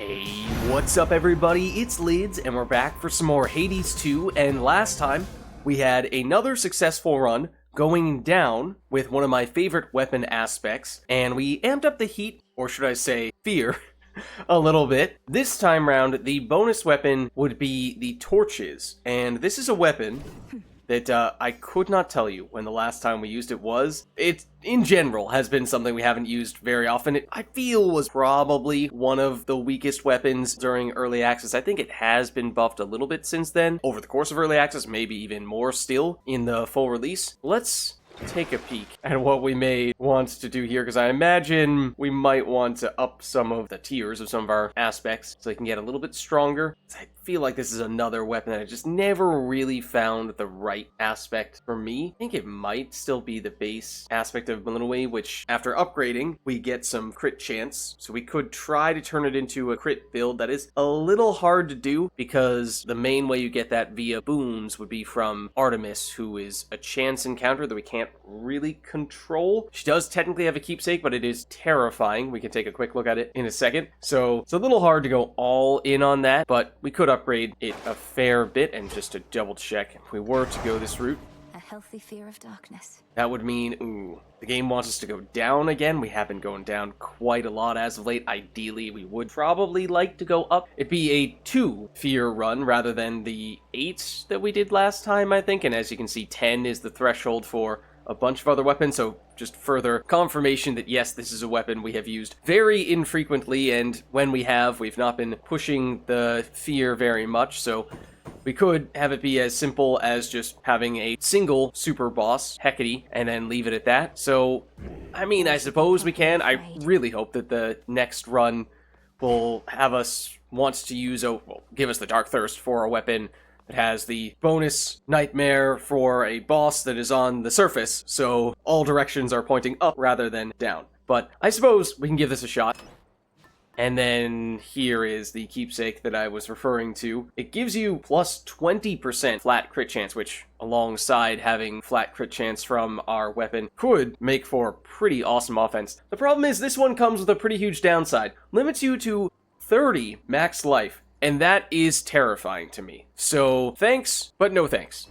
Hey, what's up everybody? It's Lids, and we're back for some more Hades 2, and last time we had another successful run going down with one of my favorite weapon aspects, and we amped up the heat, or should I say fear, a little bit. This time round, the bonus weapon would be the torches, and this is a weapon that I could not tell you when the last time we used it was. It, in general, has been something we haven't used very often. It, I feel, was probably one of the weakest weapons during early access. I think it has been buffed a little bit since then. Over the course of early access, maybe even more still in the full release. Let's take a peek at what we may want to do here, because I imagine we might want to up some of the tiers of some of our aspects so they can get a little bit stronger. I feel like this is another weapon that I just never really found the right aspect for me. I think it might still be the base aspect of Melinoe'S, which after upgrading we get some crit chance, so we could try to turn it into a crit build. That is a little hard to do because the main way you get that via boons would be from Artemis, who is a chance encounter that we can't really control. She does technically have a keepsake, but it is terrifying. We can take a quick look at it in a second. So it's a little hard to go all in on that, but we could upgrade it a fair bit. And just to double check, if we were to go this route, a healthy fear of darkness. that would mean, the game wants us to go down again. We have been going down quite a lot as of late. Ideally, we would probably like to go up. It'd be a 2 fear run rather than the 8 that we did last time, I think. And as you can see, 10 is the threshold for a bunch of other weapons, so just further confirmation that yes, this is a weapon we have used very infrequently, and when we have, we've not been pushing the fear very much, so we could have it be as simple as just having a single super boss, Hecate, and then leave it at that. So, I mean, I suppose we can. I really hope that the next run will have us want to use, give us the Dark Thirst for a weapon. It has the bonus nightmare for a boss that is on the surface, so all directions are pointing up rather than down. But I suppose we can give this a shot. And then here is the keepsake that I was referring to. It gives you plus 20% flat crit chance, which alongside having flat crit chance from our weapon could make for pretty awesome offense. The problem is this one comes with a pretty huge downside. Limits you to 30 max life. And that is terrifying to me. So, thanks, but no thanks.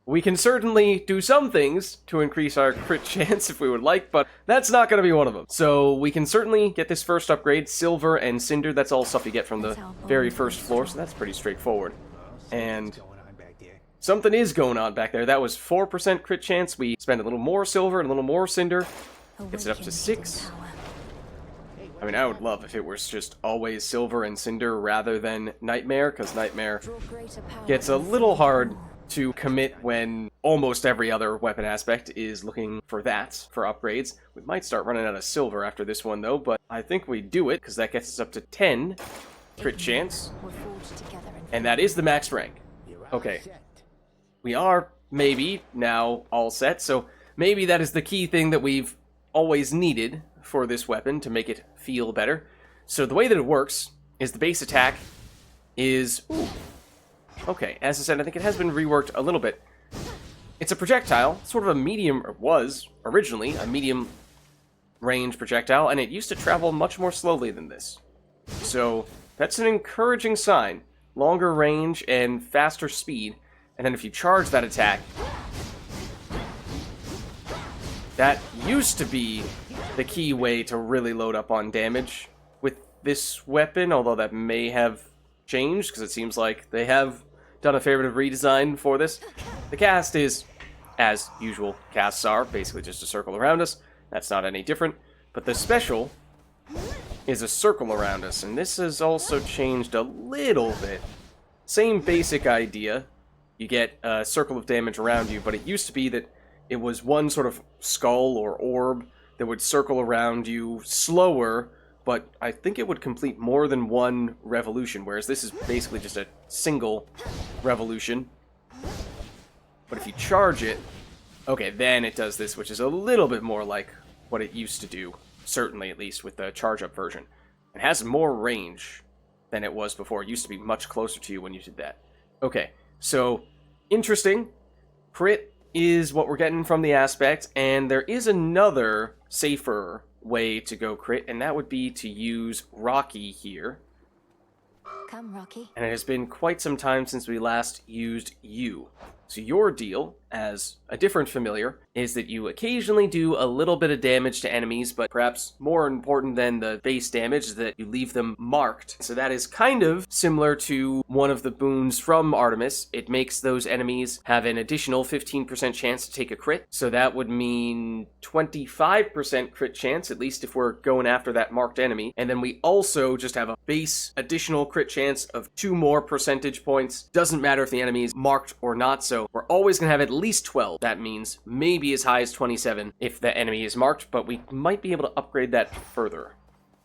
We can certainly do some things to increase our crit chance if we would like, but that's not going to be one of them. So, we can certainly get this first upgrade, Silver and Cinder. That's all stuff you get from the very first floor, so that's pretty straightforward. And something is going on back there. That was 4% crit chance. We spend a little more Silver and a little more Cinder. Gets it up to 6. I mean, I would love if it was just always Silver and Cinder rather than Nightmare, because Nightmare gets a little hard to commit when almost every other weapon aspect is looking for that, for upgrades. We might start running out of Silver after this one, though, but I think we do it, because that gets us up to 10 crit chance, and that is the max rank. Okay. We are, maybe, now all set, so maybe that is the key thing that we've always needed for this weapon to make it feel better. So the way that it works is the base attack is... Okay, as I said, I think it has been reworked a little bit. It's a projectile, sort of a medium, or was originally a medium range projectile, and it used to travel much more slowly than this. So that's an encouraging sign. Longer range and faster speed, and then if you charge that attack, that used to be the key way to really load up on damage with this weapon, although that may have changed, because it seems like they have done a fair bit of redesign for this. The cast is, as usual casts are, basically just a circle around us. That's not any different. But the special is a circle around us, and this has also changed a little bit. Same basic idea. You get a circle of damage around you, but it used to be that it was one sort of skull or orb that would circle around you slower, but I think it would complete more than one revolution, whereas this is basically just a single revolution. But if you charge it, okay, then it does this, which is a little bit more like what it used to do, certainly at least with the charge-up version. It has more range than it was before. It used to be much closer to you when you did that. Okay, so, interesting. Crit is what we're getting from the aspect, and there is another safer way to go crit, and that would be to use Rocky here. Come, Rocky. And it has been quite some time since we last used you. So your deal, as a different familiar, is that you occasionally do a little bit of damage to enemies, but perhaps more important than the base damage is that you leave them marked. So that is kind of similar to one of the boons from Artemis. It makes those enemies have an additional 15% chance to take a crit. So that would mean 25% crit chance, at least if we're going after that marked enemy. And then we also just have a base additional crit chance of 2 more percentage points. Doesn't matter if the enemy is marked or not, so we're always going to have at least 12. That means maybe as high as 27 if the enemy is marked, but we might be able to upgrade that further.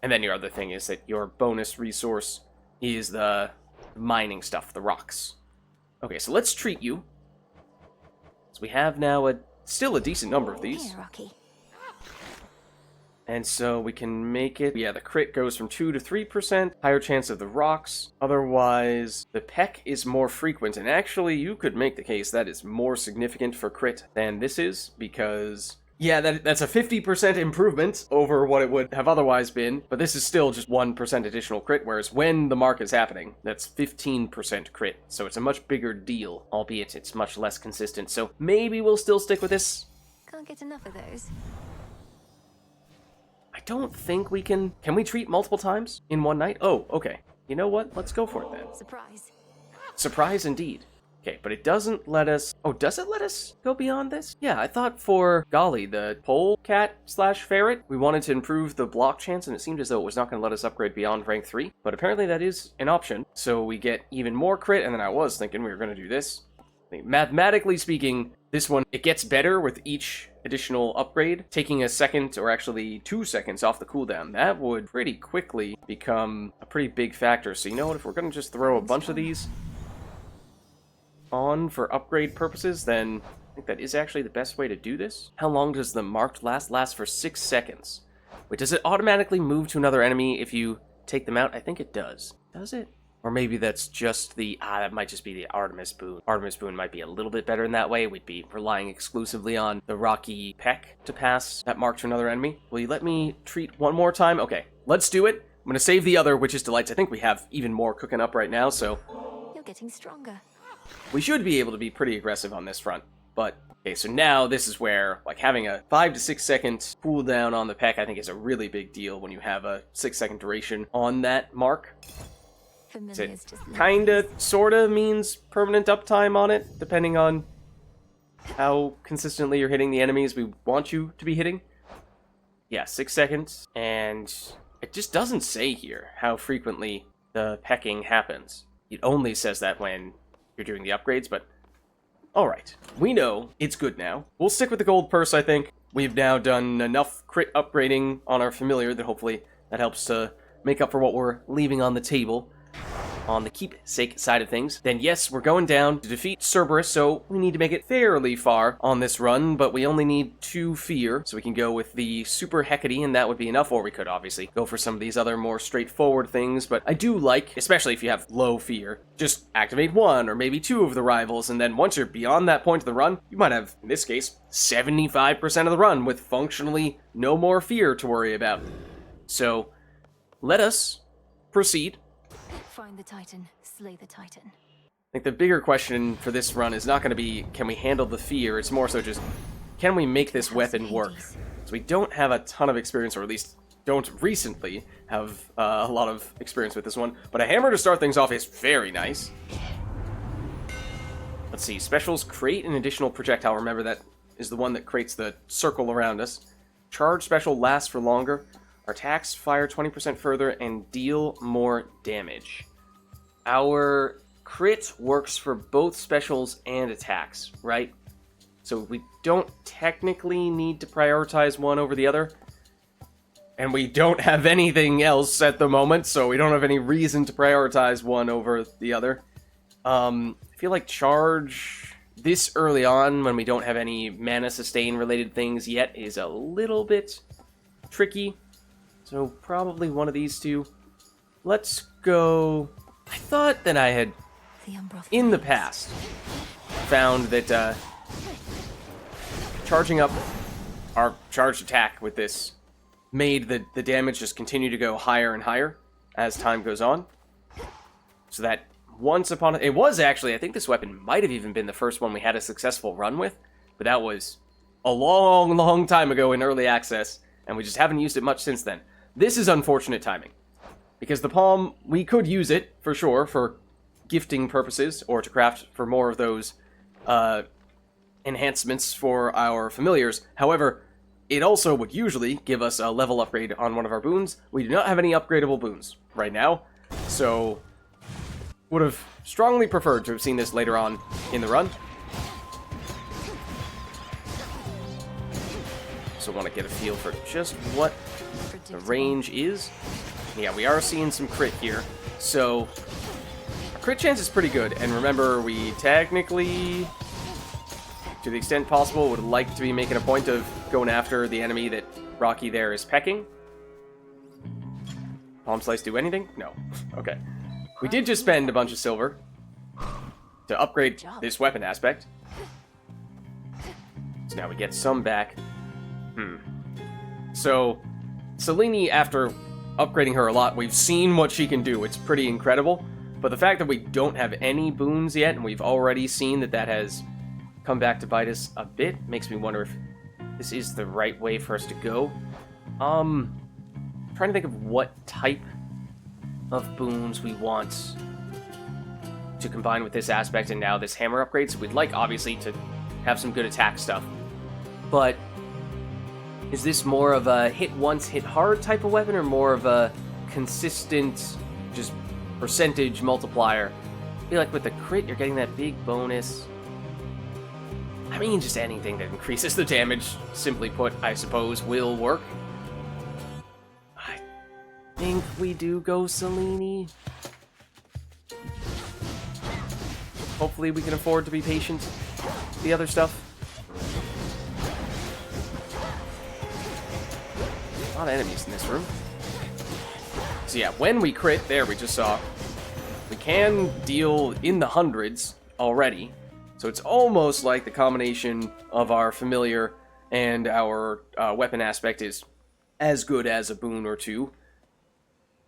And then your other thing is that your bonus resource is the mining stuff, the rocks. Okay, so let's treat you. So we have now still a decent number of these. Here, Rocky. And so we can make it, yeah, the crit goes from 2 to 3%, higher chance of the rocks. Otherwise, the peck is more frequent, and actually you could make the case that is more significant for crit than this is, because, yeah, that's a 50% improvement over what it would have otherwise been, but this is still just 1% additional crit, whereas when the mark is happening, that's 15% crit, so it's a much bigger deal, albeit it's much less consistent, so maybe we'll still stick with this. Can't get enough of those. I don't think we can... Can we treat multiple times in one night? Oh, okay. You know what? Let's go for it then. Surprise. Surprise indeed. Okay, but it doesn't let us... Oh, does it let us go beyond this? Yeah, I thought for Golly, the polecat/ferret, we wanted to improve the block chance, and it seemed as though it was not going to let us upgrade beyond rank 3. But apparently that is an option, so we get even more crit, and then I was thinking we were going to do this. Mathematically speaking, this one, it gets better with each additional upgrade. Taking a second, or actually 2 seconds off the cooldown, that would pretty quickly become a pretty big factor. So you know what, if we're going to just throw a bunch of these on for upgrade purposes, then I think that is actually the best way to do this. How long does the marked last for 6 seconds. Wait, does it automatically move to another enemy if you take them out? I think it does. Does it? Or maybe that's just the, that might just be the Artemis boon. Artemis boon might be a little bit better in that way. We'd be relying exclusively on the Rocky Peck to pass that mark to another enemy. Will you let me treat one more time? Okay, let's do it. I'm going to save the other, which is Delights. I think we have even more cooking up right now, so... You're getting stronger. We should be able to be pretty aggressive on this front. But, okay, so now this is where, like, having a 5 to 6 second cooldown on the Peck, I think is a really big deal when you have a 6 second duration on that mark. It kinda, sorta means permanent uptime on it, depending on how consistently you're hitting the enemies we want you to be hitting. Yeah, 6 seconds, and it just doesn't say here how frequently the pecking happens. It only says that when you're doing the upgrades, but alright. We know it's good now. We'll stick with the gold purse, I think. We've now done enough crit upgrading on our familiar that hopefully that helps to make up for what we're leaving on the table. On the keepsake side of things, then yes, we're going down to defeat Cerberus, so we need to make it fairly far on this run, but we only need 2 fear, so we can go with the Super Hecate, and that would be enough, or we could obviously go for some of these other more straightforward things, but I do like, especially if you have low fear, just activate 1 or maybe 2 of the rivals, and then once you're beyond that point of the run, you might have, in this case, 75% of the run with functionally no more fear to worry about. So, let us proceed. Find the Titan, slay the Titan. I think the bigger question for this run is not going to be, can we handle the fear? It's more so just, can we make this weapon work? So we don't have a ton of experience, or at least don't recently have a lot of experience with this one. But a hammer to start things off is very nice. Let's see, specials create an additional projectile. Remember, that is the one that creates the circle around us. Charge special lasts for longer. Our attacks fire 20% further and deal more damage. Our crit works for both specials and attacks, right? So we don't technically need to prioritize one over the other. And we don't have anything else at the moment, so we don't have any reason to prioritize one over the other. I feel like charge this early on, when we don't have any mana sustain related things yet, is a little bit tricky. So probably one of these two. Let's go... I thought that I had, in the past, found that charging up our charged attack with this made the damage just continue to go higher and higher as time goes on. So that once upon it was actually, I think this weapon might have even been the first one we had a successful run with, but that was a long, long time ago in early access, and we just haven't used it much since then. This is unfortunate timing, because the palm, we could use it, for sure, for gifting purposes, or to craft for more of those enhancements for our familiars. However, it also would usually give us a level upgrade on one of our boons. We do not have any upgradable boons right now, so would have strongly preferred to have seen this later on in the run. So want to get a feel for just what the range is. Yeah, we are seeing some crit here, so our crit chance is pretty good. And remember, we technically, to the extent possible, would like to be making a point of going after the enemy that Rocky there is pecking. Palm Slice do anything? No. Okay. We did just spend a bunch of silver to upgrade this weapon aspect. So now we get some back. So, Selene, after upgrading her a lot, we've seen what she can do. It's pretty incredible. But the fact that we don't have any boons yet, and we've already seen that that has come back to bite us a bit, makes me wonder if this is the right way for us to go. Trying to think of what type of boons we want to combine with this aspect and now this hammer upgrade. So we'd like, obviously, to have some good attack stuff. But is this more of a hit once, hit hard type of weapon, or more of a consistent, just percentage multiplier? I feel like with the crit, you're getting that big bonus. I mean, just anything that increases the damage, simply put, I suppose, will work. I think we do go Selene. Hopefully we can afford to be patient. The other stuff. A lot of enemies in this room. So yeah, when we crit, there we just saw, we can deal in the hundreds already. So it's almost like the combination of our familiar and our weapon aspect is as good as a boon or two.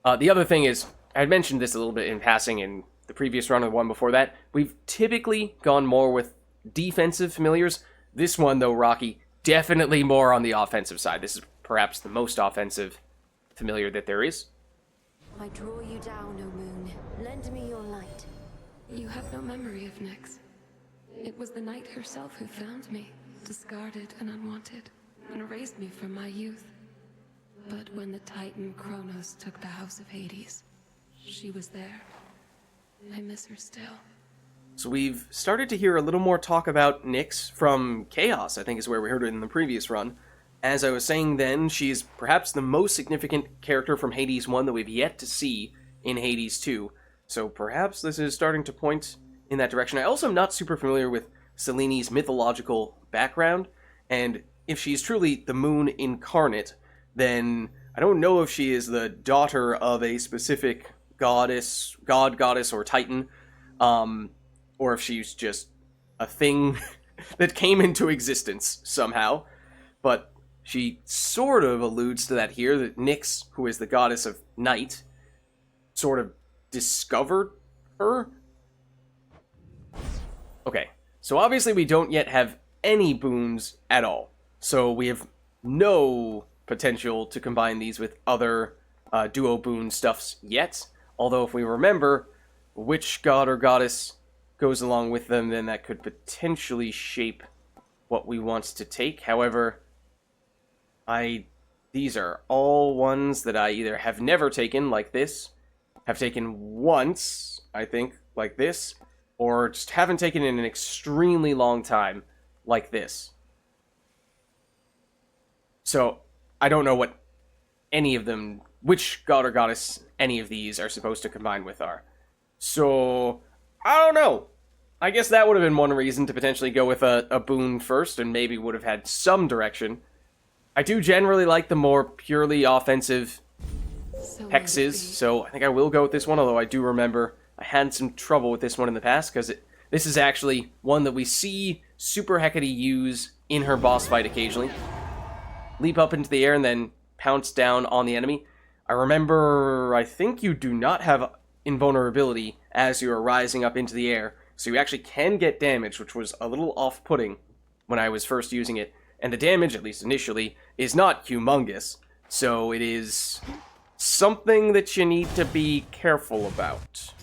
The other thing is, I had mentioned this a little bit in passing in the previous run or the one before that, we've typically gone more with defensive familiars. This one, though, Rocky, definitely more on the offensive side. This is perhaps the most offensive familiar that there is. I draw you down, O moon. Lend me your light. You have no memory of Nyx. It was the night herself who found me, discarded and unwanted, and erased me from my youth. But when the Titan Kronos took the House of Hades, she was there. I miss her still. So we've started to hear a little more talk about Nyx from Chaos, I think is where we heard it in the previous run. As I was saying then, she's perhaps the most significant character from Hades 1 that we've yet to see in Hades 2. So perhaps this is starting to point in that direction. I also am not super familiar with Selene's mythological background, and if she's truly the moon incarnate, then I don't know if she is the daughter of a specific goddess, goddess, or titan, or if she's just a thing that came into existence somehow. But she sort of alludes to that here, that Nyx, who is the goddess of night, sort of discovered her. Okay, so obviously we don't yet have any boons at all. So we have no potential to combine these with other duo boon stuffs yet. Although if we remember which god or goddess goes along with them, then that could potentially shape what we want to take. However, these are all ones that I either have never taken, like this, have taken once, I think, like this, or just haven't taken in an extremely long time, like this. So, I don't know what any of them, which god or goddess any of these are supposed to combine with are. So, I don't know. I guess that would have been one reason to potentially go with a boon first, and maybe would have had some direction. I do generally like the more purely offensive hexes, so I think I will go with this one, although I do remember I had some trouble with this one in the past, because this is actually one that we see Super Hecate use in her boss fight occasionally. Leap up into the air and then pounce down on the enemy. I remember, I think you do not have invulnerability as you are rising up into the air, so you actually can get damage, which was a little off-putting when I was first using it. And the damage, at least initially, is not humongous, so it is something that you need to be careful about.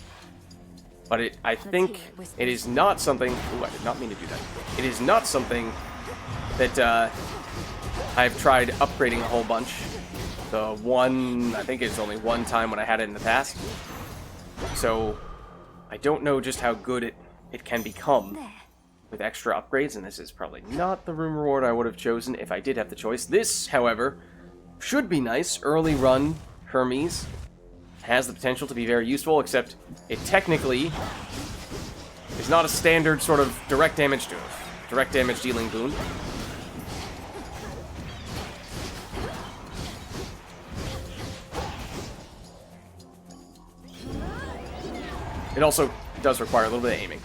But I think it is not something... Ooh, I did not mean to do that. It is not something that I've tried upgrading a whole bunch. I think it's only one time when I had it in the past. So I don't know just how good it can become with extra upgrades, and this is probably not the room reward I would have chosen if I did have the choice. This, however, should be nice. Early run Hermes has the potential to be very useful, except it technically is not a standard sort of direct damage dealing boon. It also does require a little bit of aiming.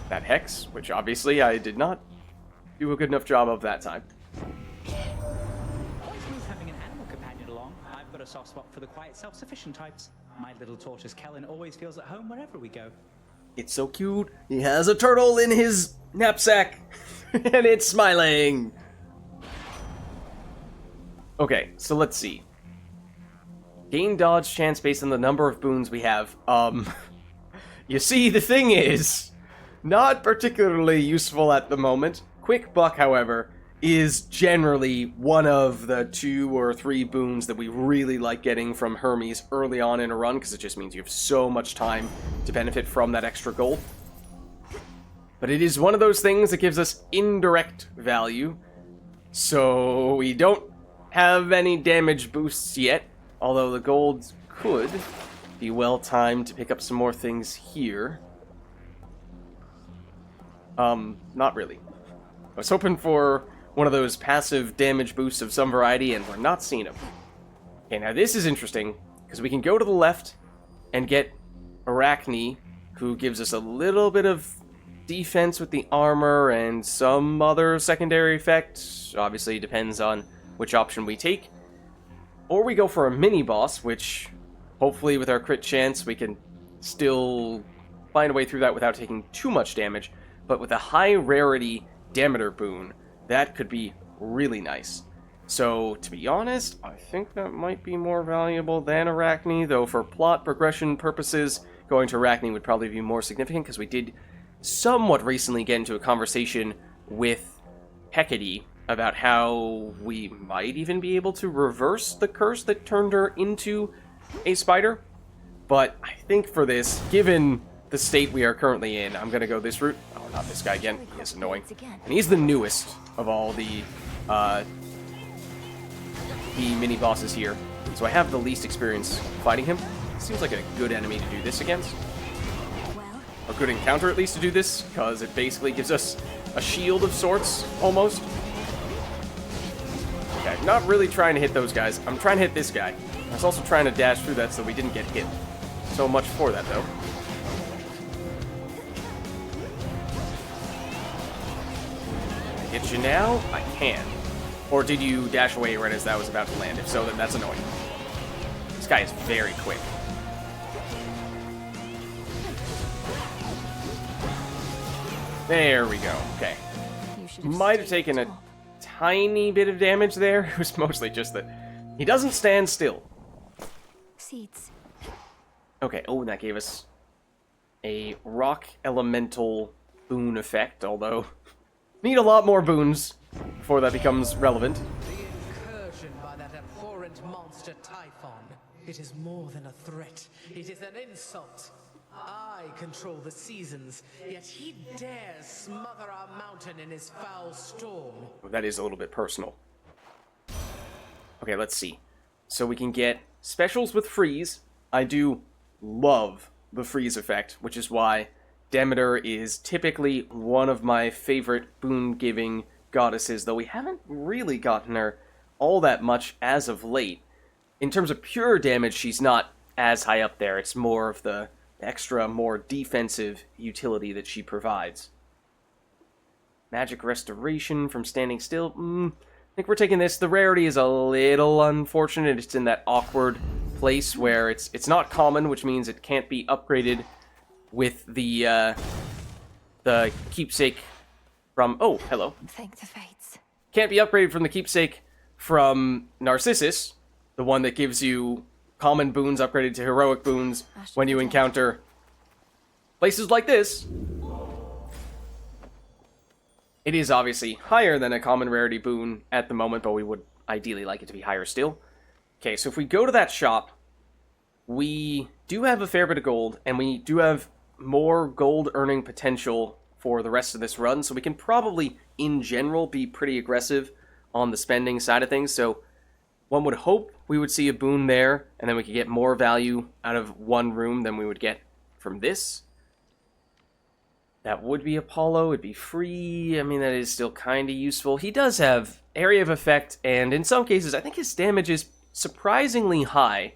That Hex, which obviously I did not do a good enough job of that time. Always smooth having an animal companion along. I've got a soft spot for the quiet, self-sufficient types. My little tortoise Kellen always feels at home wherever we go. It's so cute. He has a turtle in his knapsack, and it's smiling. Okay, so let's see. Gain dodge chance based on the number of boons we have. You see, the thing is, not particularly useful at the moment. Quick Buck, however, is generally one of the 2 or 3 boons that we really like getting from Hermes early on in a run, because it just means you have so much time to benefit from that extra gold. But it is one of those things that gives us indirect value, so we don't have any damage boosts yet, although the gold could be well timed to pick up some more things here. Not really. I was hoping for one of those passive damage boosts of some variety, and we're not seeing them. Okay, now this is interesting, because we can go to the left and get Arachne, who gives us a little bit of defense with the armor and some other secondary effect. Obviously, depends on which option we take. Or we go for a mini-boss, which, hopefully with our crit chance, we can still find a way through that without taking too much damage. But with a high-rarity Demeter boon, that could be really nice. So, to be honest, I think that might be more valuable than Arachne, though for plot progression purposes, going to Arachne would probably be more significant, because we did somewhat recently get into a conversation with Hecate about how we might even be able to reverse the curse that turned her into a spider. But I think for this, given the state we are currently in, I'm going to go this route. Oh, not this guy again. He is annoying. And he's the newest of all the mini-bosses here. So I have the least experience fighting him. Seems like a good enemy to do this against. A good encounter, at least, to do this, because it basically gives us a shield of sorts, almost. Okay, I'm not really trying to hit those guys. I'm trying to hit this guy. I was also trying to dash through that so we didn't get hit. So much for that, though. Can I hit you now? I can. Or did you dash away right as that was about to land? If so, then that's annoying. This guy is very quick. There we go. Okay. Might have taken a tiny bit of damage there. It was mostly just that he doesn't stand still. Seeds. Okay, oh, and that gave us a rock elemental boon effect, although need a lot more boons before that becomes relevant. The incursion by that abhorrent monster Typhon. It is more than a threat. It is an insult. I control the seasons, yet he dares smother our mountain in his foul storm. That is a little bit personal. Okay, let's see. So we can get specials with freeze. I do love the freeze effect, which is why Demeter is typically one of my favorite boon-giving goddesses, though we haven't really gotten her all that much as of late. In terms of pure damage, she's not as high up there. It's more of the extra, more defensive utility that she provides. Magic restoration from standing still. I think we're taking this. The rarity is a little unfortunate. It's in that awkward place where it's not common, which means it can't be upgraded with the keepsake from... Oh, hello. Thank the fates. Can't be upgraded from the keepsake from Narcissus, the one that gives you common boons upgraded to heroic boons when you encounter places like this. It is obviously higher than a common rarity boon at the moment, but we would ideally like it to be higher still. Okay, so if we go to that shop, we do have a fair bit of gold, and we do have more gold earning potential for the rest of this run, so we can probably, in general, be pretty aggressive on the spending side of things. So one would hope we would see a boon there, and then we could get more value out of one room than we would get from this. That would be Apollo. It'd be free. I mean, that is still kind of useful. He does have area of effect, and in some cases, I think his damage is surprisingly high.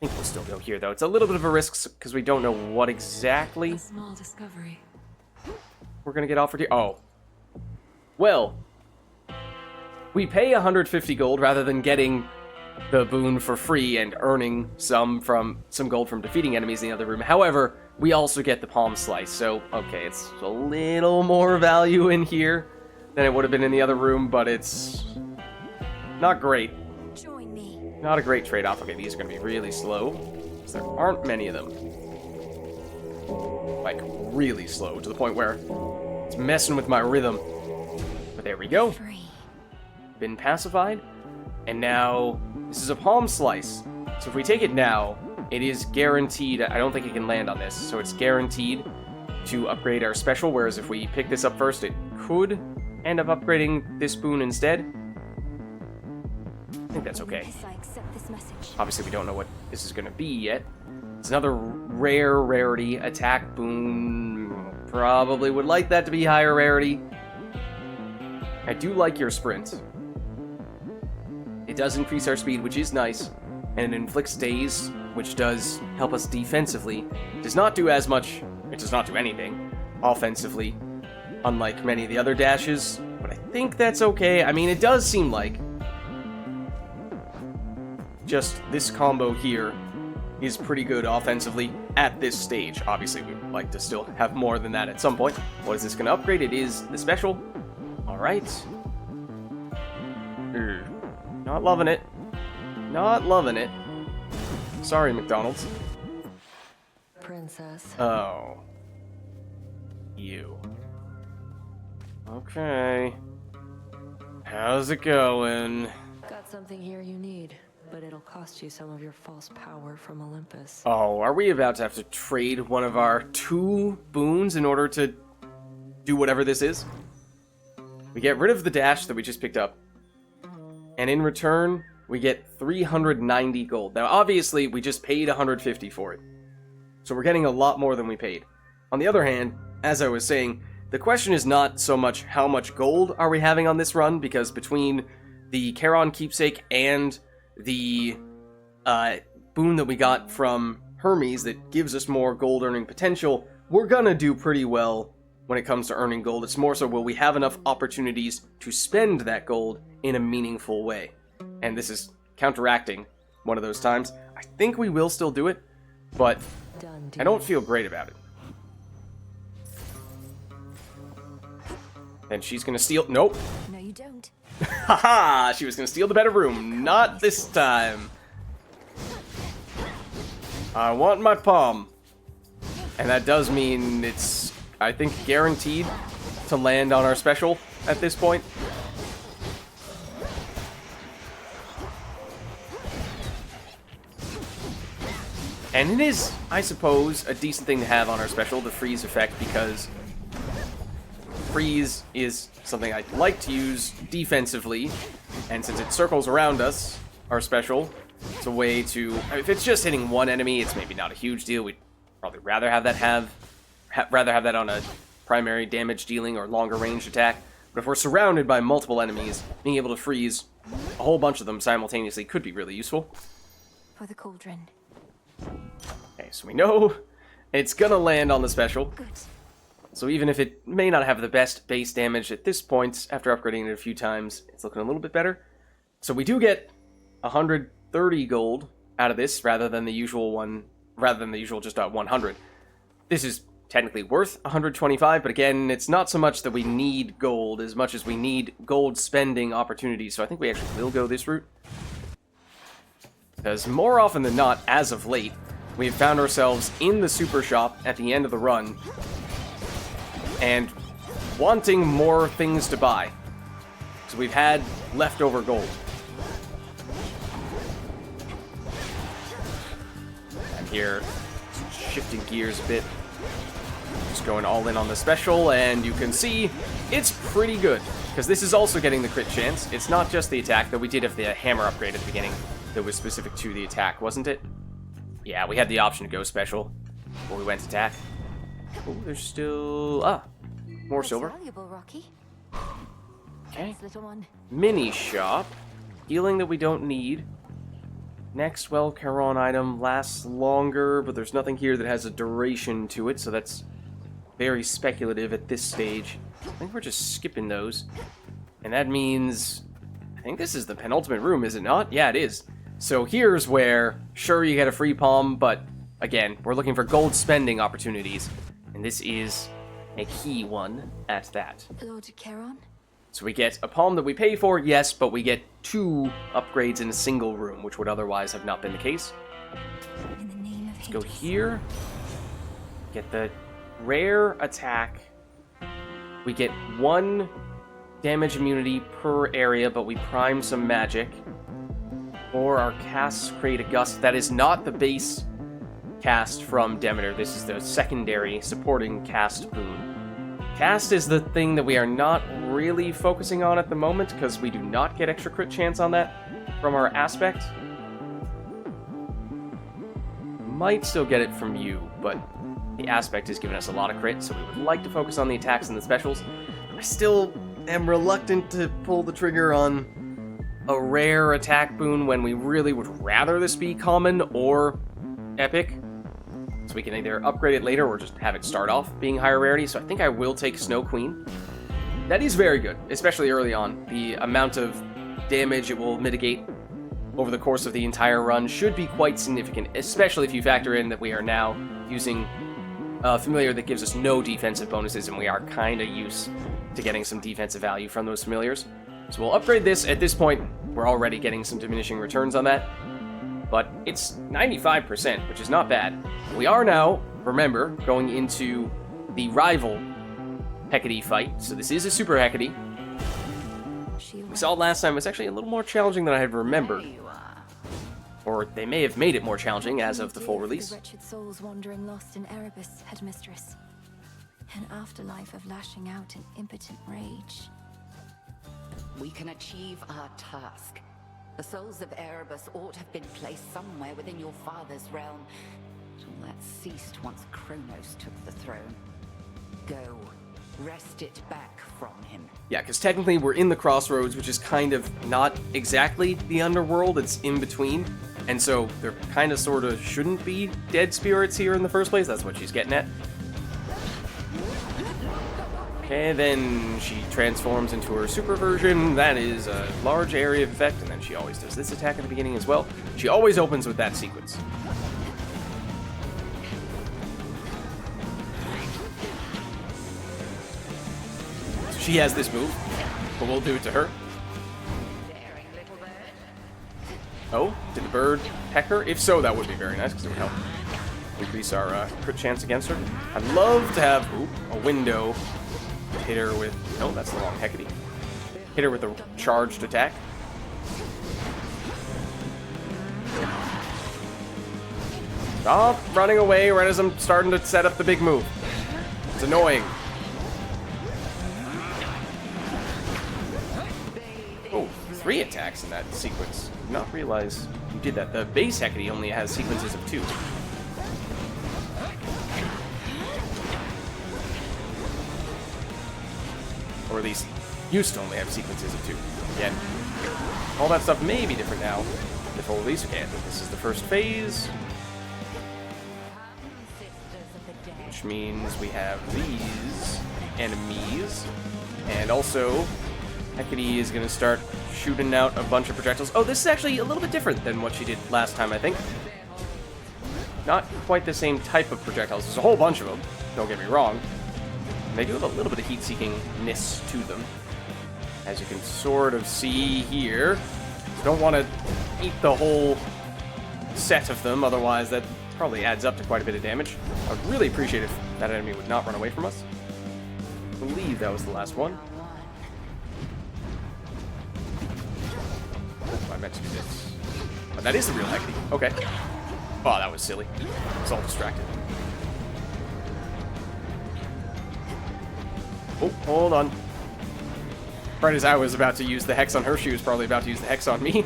I think we'll still go here, though. It's a little bit of a risk because we don't know what exactly A small discovery. we're going to get offered here. Oh. Well, we pay 150 gold rather than getting the boon for free and earning some gold from defeating enemies in the other room. However, we also get the palm slice, so okay, it's a little more value in here than it would have been in the other room, but it's not great. Join me. Not a great trade-off. Okay, these are going to be really slow, because there aren't many of them. Like, really slow, to the point where it's messing with my rhythm. But there we go. Free. Been pacified, and now this is a palm slice. So if we take it now, it is guaranteed. I don't think it can land on this, so it's guaranteed to upgrade our special, whereas if we pick this up first, it could end up upgrading this boon instead. I think that's okay. Yes, I accept this message. Obviously, we don't know what this is going to be yet. It's another rare rarity attack boon. Probably would like that to be higher rarity. I do like your sprint. It does increase our speed, which is nice, and it inflicts daze, which does help us defensively. It does not do as much, it does not do anything offensively, unlike many of the other dashes, but I think that's okay. I mean, it does seem like just this combo here is pretty good offensively at this stage. Obviously, we would like to still have more than that at some point. What is this going to upgrade? It is the special. Alright. Not loving it. Not loving it. Sorry, McDonald's. Princess. Oh. You. Okay. How's it going? Got something here you need, but it'll cost you some of your false power from Olympus. Oh, are we about to have to trade one of our 2 boons in order to do whatever this is? We get rid of the dash that we just picked up, and in return, we get 390 gold. Now, obviously, we just paid 150 for it, so we're getting a lot more than we paid. On the other hand, as I was saying, the question is not so much how much gold are we having on this run, because between the Charon keepsake and the boon that we got from Hermes that gives us more gold earning potential, we're gonna do pretty well when it comes to earning gold. It's more so, will we have enough opportunities to spend that gold in a meaningful way? And this is counteracting one of those times. I think we will still do it, but I don't feel great about it. And she's gonna steal... Nope. No, you don't. Haha! She was gonna steal the better room. Not this time. I want my palm. And that does mean it's, I think, guaranteed to land on our special at this point. And it is, I suppose, a decent thing to have on our special, the freeze effect, because freeze is something I like to use defensively, and since it circles around us, our special, it's a way to... If it's just hitting one enemy, it's maybe not a huge deal. We'd probably rather have that on a primary damage dealing or longer range attack. But if we're surrounded by multiple enemies, being able to freeze a whole bunch of them simultaneously could be really useful. For the cauldron. Okay, so we know it's gonna land on the special. Good. So even if it may not have the best base damage at this point, after upgrading it a few times, it's looking a little bit better. So we do get 100 30 gold out of this rather than the usual just 100. This is technically worth 125, but again, it's not so much that we need gold as much as we need gold spending opportunities, so I think we actually will go this route. Because more often than not, as of late, we've found ourselves in the super shop at the end of the run and wanting more things to buy. So we've had leftover gold. I'm here shifting gears a bit. Just going all in on the special, and you can see it's pretty good. Because this is also getting the crit chance. It's not just the attack, though we did have the hammer upgrade at the beginning that was specific to the attack, wasn't it? Yeah, we had the option to go special before we went attack. Oh, there's still... more That's silver. valuable, Rocky. Okay. Thanks, little one. Mini shop. Healing that we don't need. Next, well, Charon item lasts longer, but there's nothing here that has a duration to it, so that's very speculative at this stage. I think we're just skipping those. And that means... I think this is the penultimate room, is it not? Yeah, it is. So here's where, sure, you get a free palm, but again, we're looking for gold spending opportunities. And this is a key one at that. Lord Charon? So we get a palm that we pay for, yes, but we get 2 upgrades in a single room, which would otherwise have not been the case. In the name of Let's go Hades. here. Get the rare attack. We get 1 damage immunity per area, but we prime some magic. Or our casts create a gust. That is not the base cast from Demeter. This is the secondary supporting cast boon. Cast is the thing that we are not really focusing on at the moment, because we do not get extra crit chance on that from our aspect. Might still get it from you, but the aspect is giving us a lot of crit, so we would like to focus on the attacks and the specials. I still am reluctant to pull the trigger on a rare attack boon when we really would rather this be common or epic. So we can either upgrade it later or just have it start off being higher rarity. So I think I will take Snow Queen. That is very good, especially early on. The amount of damage it will mitigate over the course of the entire run should be quite significant, especially if you factor in that we are now using a familiar that gives us no defensive bonuses, and we are kind of used to getting some defensive value from those familiars. So we'll upgrade this. At this point, we're already getting some diminishing returns on that. But it's 95%, which is not bad. We are now, remember, going into the rival Hecate fight. So this is a Super Hecate. We saw it last time. It was actually a little more challenging than I had remembered. Or they may have made it more challenging as of the full release. The wretched souls wandering lost in Erebus, headmistress. An afterlife of lashing out in impotent rage. We can achieve our task. The souls of Erebus ought to have been placed somewhere within your father's realm. All that ceased once Kronos took the throne. Go, wrest it back from him. Yeah, because technically we're in the Crossroads, which is kind of not exactly the underworld, it's in between. And so there kind of sort of shouldn't be dead spirits here in the first place. That's what she's getting at. Okay, then she transforms into her super version. That is a large area of effect, and then she always does this attack at the beginning as well. She always opens with that sequence. So she has this move, but we'll do it to her. Oh, did the bird peck her? If so, that would be very nice, because it would help increase our crit chance against her. I'd love to have a window. Hit her with... No, that's the wrong Hecate. Hit her with a charged attack. Stop running away right as I'm starting to set up the big move. It's annoying. Oh, 3 attacks in that sequence. Did not realize you did that. The base Hecate only has sequences of 2. Or at least used to only have sequences of 2. Again, all that stuff may be different now. The full release. Okay, I think this is the first phase. Which means we have these enemies. And also, Hecate is going to start shooting out a bunch of projectiles. Oh, this is actually a little bit different than what she did last time, I think. Not quite the same type of projectiles. There's a whole bunch of them, don't get me wrong. And they do have a little bit of heat-seeking-ness to them, as you can sort of see here. Don't want to eat the whole set of them, otherwise that probably adds up to quite a bit of damage. I would really appreciate if that enemy would not run away from us. I believe that was the last one. Oh, I meant to do this. Oh, that is the real Hecate. Okay. Oh, that was silly. I was all distracted. Oh, hold on. Right as I was about to use the hex on her, she was probably about to use the hex on me.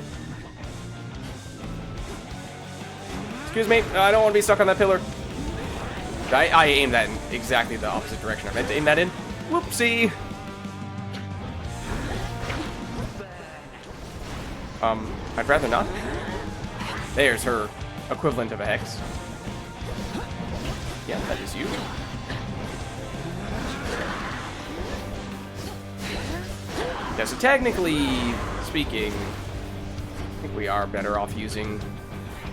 Excuse me, I don't want to be stuck on that pillar. I aimed that in exactly the opposite direction I meant to aim that in. Whoopsie! I'd rather not. There's her equivalent of a hex. Yeah, that is you. Yeah, so technically speaking, I think we are better off using...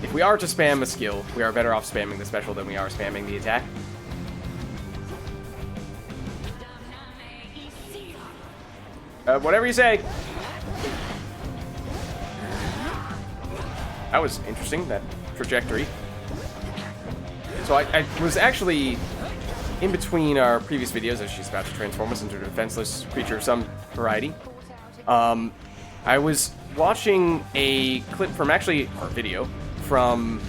If we are to spam a skill, we are better off spamming the special than we are spamming the attack. Whatever you say. That was interesting, that trajectory. So I was actually in between our previous videos, as she's about to transform us into a defenseless creature of some variety. I was watching a clip from actually, or a video, from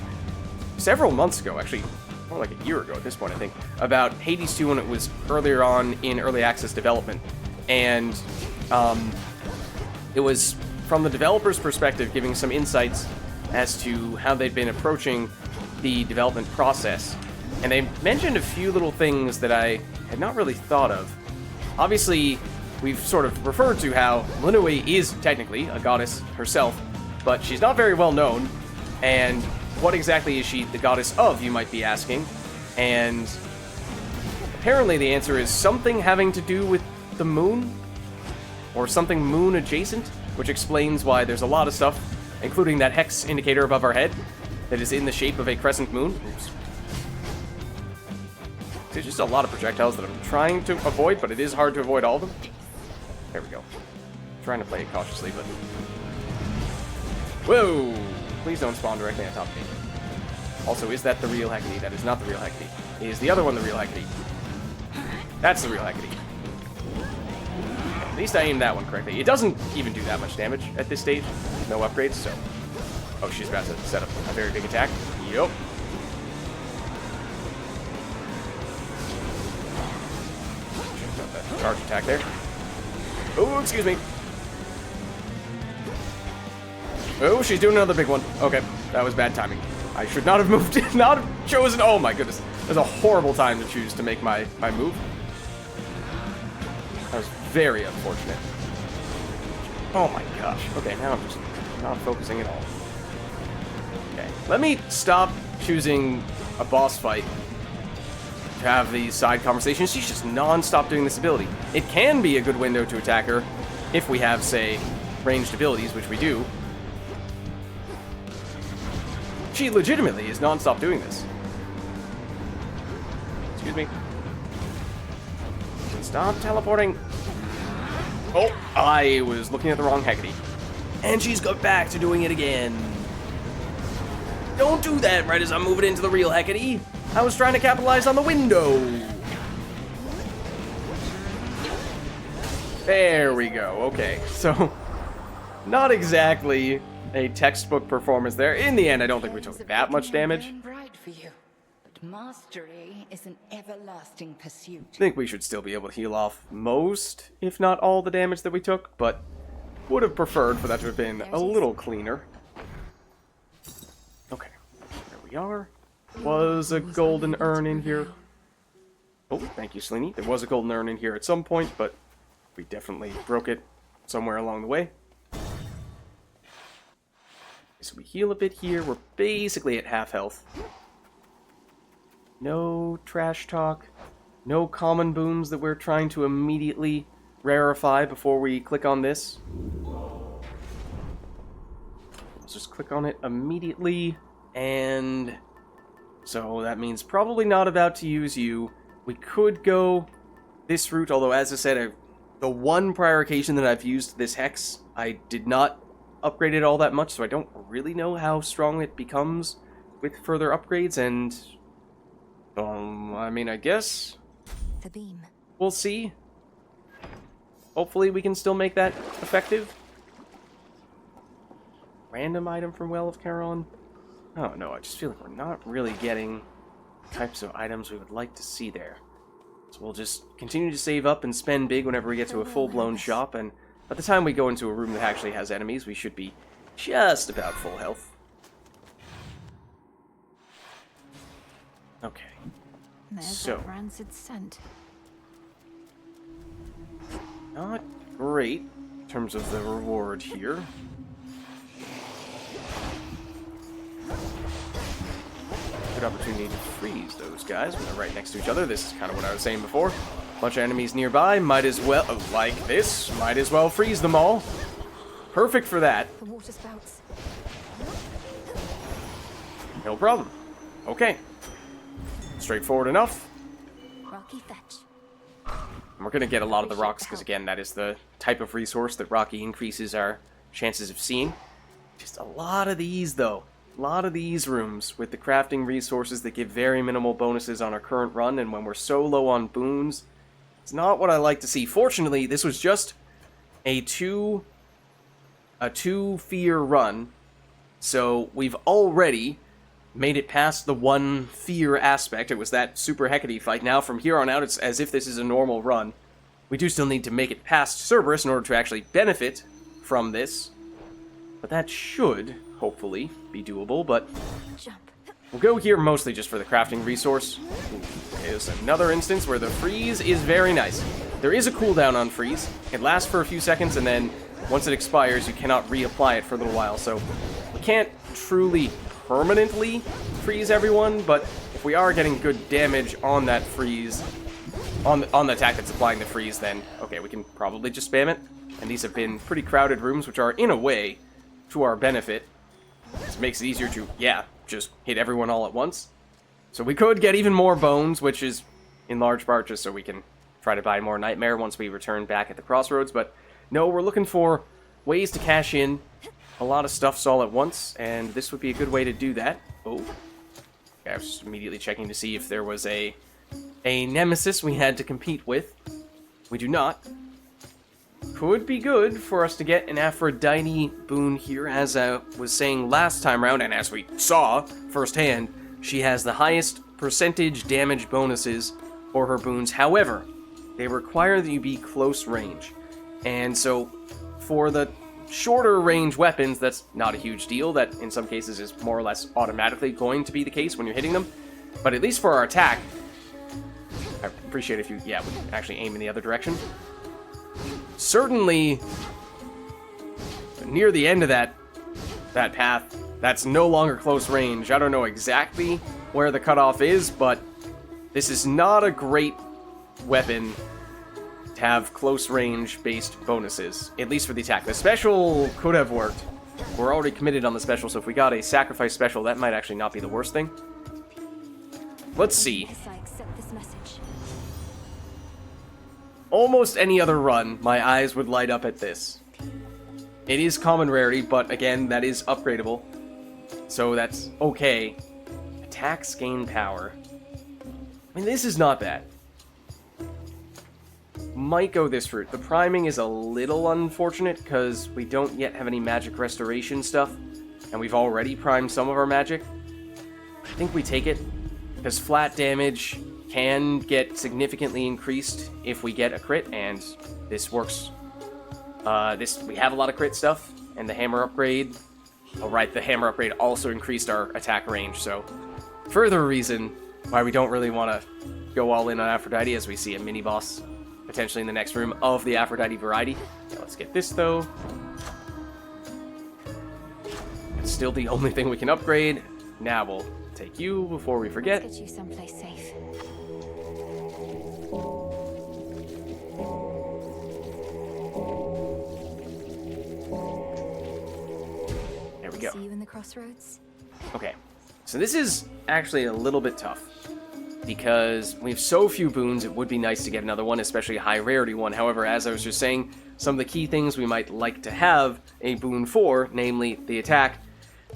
several months ago, actually, more like a year ago at this point, I think, about Hades 2 when it was earlier on in early access development. And it was from the developer's perspective, giving some insights as to how they'd been approaching the development process. And they mentioned a few little things that I had not really thought of. Obviously, we've sort of referred to how Melinoe is technically a goddess herself, but she's not very well known. And what exactly is she the goddess of, you might be asking? And apparently the answer is something having to do with the moon, or something moon adjacent, which explains why there's a lot of stuff, including that hex indicator above our head, that is in the shape of a crescent moon. Oops. There's just a lot of projectiles that I'm trying to avoid, but it is hard to avoid all of them. There we go. I'm trying to play it cautiously, but... Whoa! Please don't spawn directly on top of me. Also, is that the real Hecate? That is not the real Hecate. Is the other one the real Hecate? That's the real Hecate. At least I aimed that one correctly. It doesn't even do that much damage at this stage. No upgrades, so... Oh, she's about to set up a very big attack. Yup. That charge attack there. Oh, excuse me. Oh, she's doing another big one. Okay, that was bad timing. I should not have moved, not have chosen... Oh my goodness. That was a horrible time to choose to make my move. That was very unfortunate. Oh my gosh. Okay, now I'm just not focusing at all. Okay, let me stop choosing a boss fight to have these side conversations. She's just non-stop doing this ability. It can be a good window to attack her if we have, say, ranged abilities, which we do. She legitimately is non-stop doing this. Excuse me. Stop teleporting. Oh, I was looking at the wrong Hecate. And she's got back to doing it again. Don't do that right as I'm moving into the real Hecate. I was trying to capitalize on the window. There we go. Okay, so not exactly a textbook performance there. In the end, I don't think we took that much damage. For you, but mastery is an everlasting pursuit. I think we should still be able to heal off most, if not all, the damage that we took, but would have preferred for that to have been a little cleaner. Okay, there we are. Was a golden urn in here. Oh, thank you, Sleeny. There was a golden urn in here at some point, but we definitely broke it somewhere along the way. So we heal a bit here. We're basically at half health. No trash talk. No common boons that we're trying to immediately rarefy before we click on this. just click on it immediately, and so that means probably not about to use you. We could go this route, although as I said, the one prior occasion that I've used this hex, I did not upgrade it all that much, so I don't really know how strong it becomes with further upgrades, and I mean, I guess The beam. we'll see. Hopefully we can still make that effective. Random item from Well of Charon. Oh no, I just feel like we're not really getting types of items we would like to see there. So we'll just continue to save up and spend big whenever we get to a full-blown shop, and by the time we go into a room that actually has enemies, we should be just about full health. Okay. There's So. that rancid scent. Not great in terms of the reward here. Good opportunity to freeze those guys when they're right next to each other. This is kind of what I was saying before. Bunch of enemies nearby, might as well, like this, might as well freeze them all. Perfect for that. The water spouts. No problem. Okay. Straightforward enough. Rocky fetch. And we're going to get a lot of the rocks, because again, that is the type of resource that Rocky increases our chances of seeing. Just a lot of these, though. A lot of these rooms with the crafting resources that give very minimal bonuses on our current run, and when we're so low on boons, it's not what I like to see. Fortunately, this was just a two fear run, so we've already made it past the one fear aspect. It was that super Hecate fight. Now, from here on out, it's as if this is a normal run. We do still need to make it past Cerberus in order to actually benefit from this. But that should, hopefully, be doable. But Jump. we'll go here mostly just for the crafting resource. Here's another instance where the freeze is very nice. There is a cooldown on freeze. It lasts for a few seconds, and then once it expires, you cannot reapply it for a little while. So we can't truly permanently freeze everyone, but if we are getting good damage on that freeze, on the attack that's applying the freeze, then okay, we can probably just spam it. And these have been pretty crowded rooms, which are in a way to our benefit. This makes it easier to, yeah, just hit everyone all at once. So we could get even more bones, which is in large part just so we can try to buy more Nightmare once we return back at the crossroads. But no, we're looking for ways to cash in a lot of stuffs all at once, and this would be a good way to do that. Oh. Okay, I was just immediately checking to see if there was a nemesis we had to compete with. We do not. Could be good for us to get an Aphrodite boon here, as I was saying last time around, and as we saw firsthand, she has the highest percentage damage bonuses for her boons. However, they require that you be close range. And so, for the shorter range weapons, that's not a huge deal. That in some cases is more or less automatically going to be the case when you're hitting them. But at least for our attack, I appreciate if you, would actually aim in the other direction. Certainly, near the end of that path, that's no longer close range. I don't know exactly where the cutoff is, but this is not a great weapon to have close range based bonuses, at least for the attack. The special could have worked. We're already committed on the special, so if we got a sacrifice special, that might actually not be the worst thing. Let's see. Yes, I accept this message. Almost any other run, my eyes would light up at this. It is common rarity, but again, that is upgradable. So that's okay. Attacks gain power. I mean, this is not bad. Might go this route. The priming is a little unfortunate because we don't yet have any magic restoration stuff, and we've already primed some of our magic. I think we take it, because flat damage can get significantly increased if we get a crit, and this works. We have a lot of crit stuff, and the hammer upgrade. Oh, right, the hammer upgrade also increased our attack range, so further reason why we don't really want to go all in on Aphrodite, as we see a mini-boss potentially in the next room of the Aphrodite variety. Now let's get this, though. It's still the only thing we can upgrade. Now we'll take you before we forget. Let's get you someplace safe. There we go. See you in the crossroads? Okay, so this is actually a little bit tough, because we have so few boons. It would be nice to get another one, especially a high rarity one. However, as I was just saying, some of the key things we might like to have a boon for, namely the attack,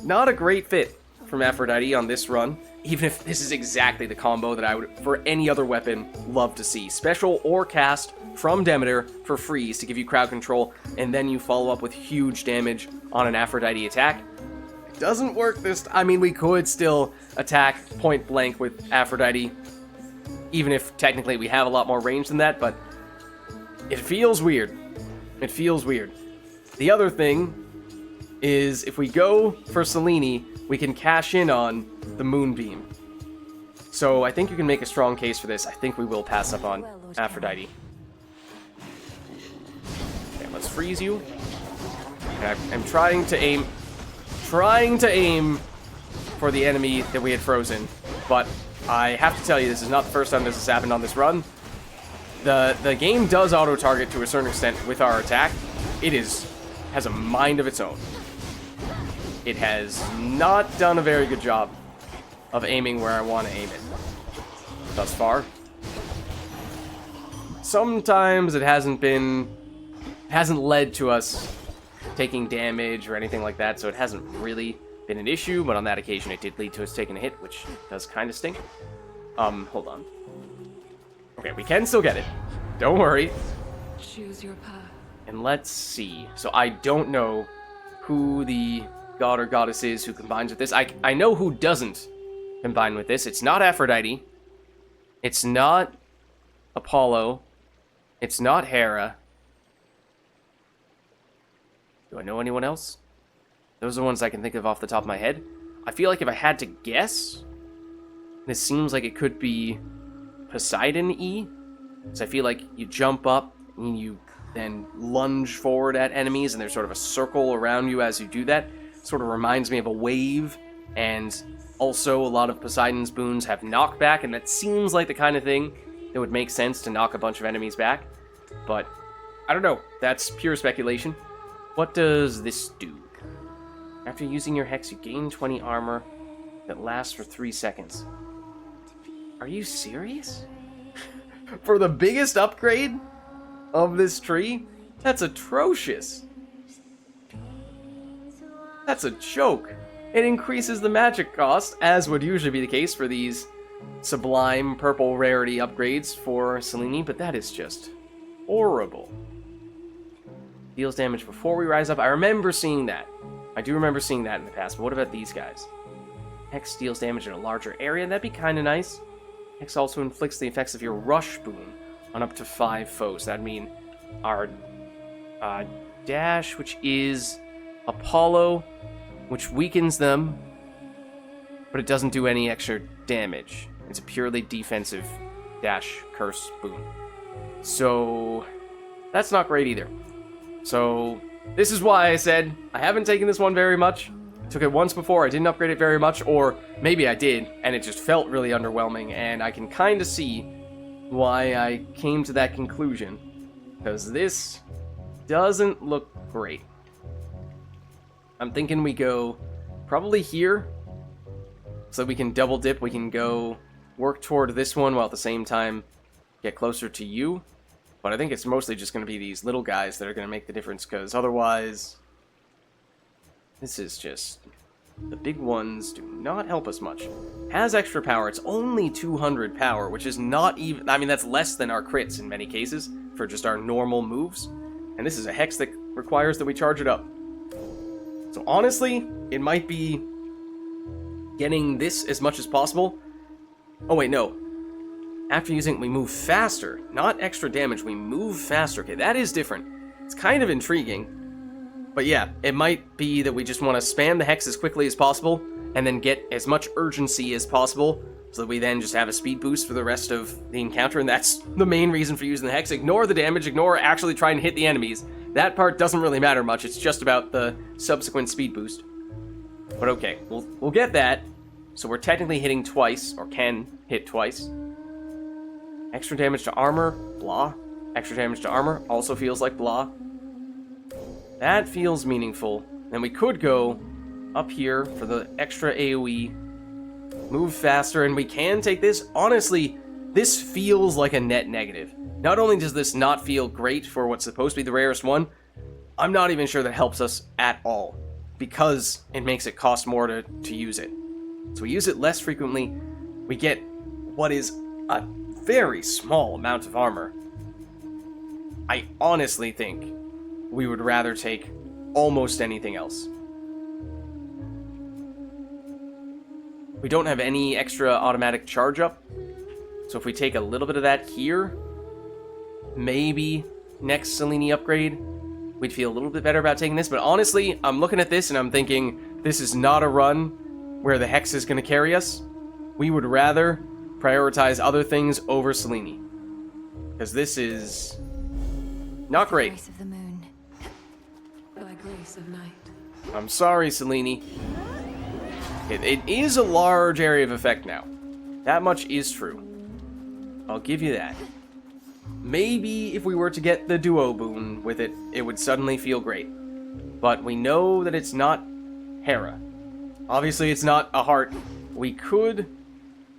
not a great fit from Aphrodite on this run, even if this is exactly the combo that I would, for any other weapon, love to see. Special or cast from Demeter for freeze to give you crowd control, and then you follow up with huge damage on an Aphrodite attack. It doesn't work this I mean, we could still attack point blank with Aphrodite, even if technically we have a lot more range than that, but it feels weird. It feels weird. The other thing is, if we go for Selene, we can cash in on the Moonbeam. So I think you can make a strong case for this. I think we will pass up on Aphrodite. Okay, let's freeze you. Okay, I'm trying to aim for the enemy that we had frozen, but I have to tell you, this is not the first time this has happened on this run. The game does auto-target to a certain extent with our attack. It has a mind of its own. It has not done a very good job of aiming where I want to aim it thus far. Sometimes it hasn't led to us taking damage or anything like that, so it hasn't really been an issue, but on that occasion it did lead to us taking a hit, which does kind of stink. Hold on. Okay, we can still get it. Don't worry. Choose your path. And let's see. So I don't know who the god or goddess is who combines with this. I know who doesn't combine with this. It's not Aphrodite. It's not Apollo. It's not Hera. Do I know anyone else? Those are the ones I can think of off the top of my head. I feel like if I had to guess, this seems like it could be Poseidon-y. So I feel like you jump up and you then lunge forward at enemies, and there's sort of a circle around you as you do that. Sort of reminds me of a wave, and also a lot of Poseidon's boons have knockback, and that seems like the kind of thing that would make sense to knock a bunch of enemies back. But I don't know. That's pure speculation. What does this do? After using your hex, you gain 20 armor that lasts for 3 seconds. Are you serious? For the biggest upgrade of this tree? That's atrocious. That's a joke. It increases the magic cost, as would usually be the case for these sublime purple rarity upgrades for Selene, but that is just horrible. Deals damage before we rise up. I remember seeing that. I do remember seeing that in the past, but what about these guys? Hex deals damage in a larger area. That'd be kind of nice. Hex also inflicts the effects of your rush boon on up to 5 foes. That'd mean our dash, which is Apollo, which weakens them, but it doesn't do any extra damage. It's a purely defensive dash curse boon. So that's not great either. So this is why I said I haven't taken this one very much. Took it once before, I didn't upgrade it very much, or maybe I did, and it just felt really underwhelming, and I can kind of see why I came to that conclusion, because this doesn't look great. I'm thinking we go probably here, so we can double dip, we can go work toward this one while at the same time get closer to you, but I think it's mostly just going to be these little guys that are going to make the difference, because otherwise this is just... the big ones do not help us much. Has extra power. It's only 200 power, which is not even... I mean, that's less than our crits in many cases for just our normal moves. And this is a hex that requires that we charge it up. So honestly, it might be getting this as much as possible. Oh wait, no. After using it, we move faster. Not extra damage, we move faster. Okay, that is different. It's kind of intriguing. But yeah, it might be that we just want to spam the hex as quickly as possible, and then get as much urgency as possible, so that we then just have a speed boost for the rest of the encounter, and that's the main reason for using the hex. Ignore the damage, ignore actually trying to hit the enemies. That part doesn't really matter much, it's just about the subsequent speed boost. But okay, we'll get that. So we're technically hitting twice, or can hit twice. Extra damage to armor, blah. Extra damage to armor, also feels like blah. That feels meaningful. Then we could go up here for the extra AoE, move faster, and we can take this. Honestly, this feels like a net negative. Not only does this not feel great for what's supposed to be the rarest one, I'm not even sure that helps us at all, because it makes it cost more to use it. So we use it less frequently, we get what is a very small amount of armor. I honestly think we would rather take almost anything else. We don't have any extra automatic charge up, so if we take a little bit of that here, maybe next Selene upgrade, we'd feel a little bit better about taking this. But honestly, I'm looking at this and I'm thinking, this is not a run where the Hex is going to carry us. We would rather prioritize other things over Selene, because this is not great. Grace of the moon. By grace of night. I'm sorry, Selene. It is a large area of effect now. That much is true. I'll give you that. Maybe if we were to get the duo boon with it, it would suddenly feel great. But we know that it's not Hera. Obviously, it's not a heart. We could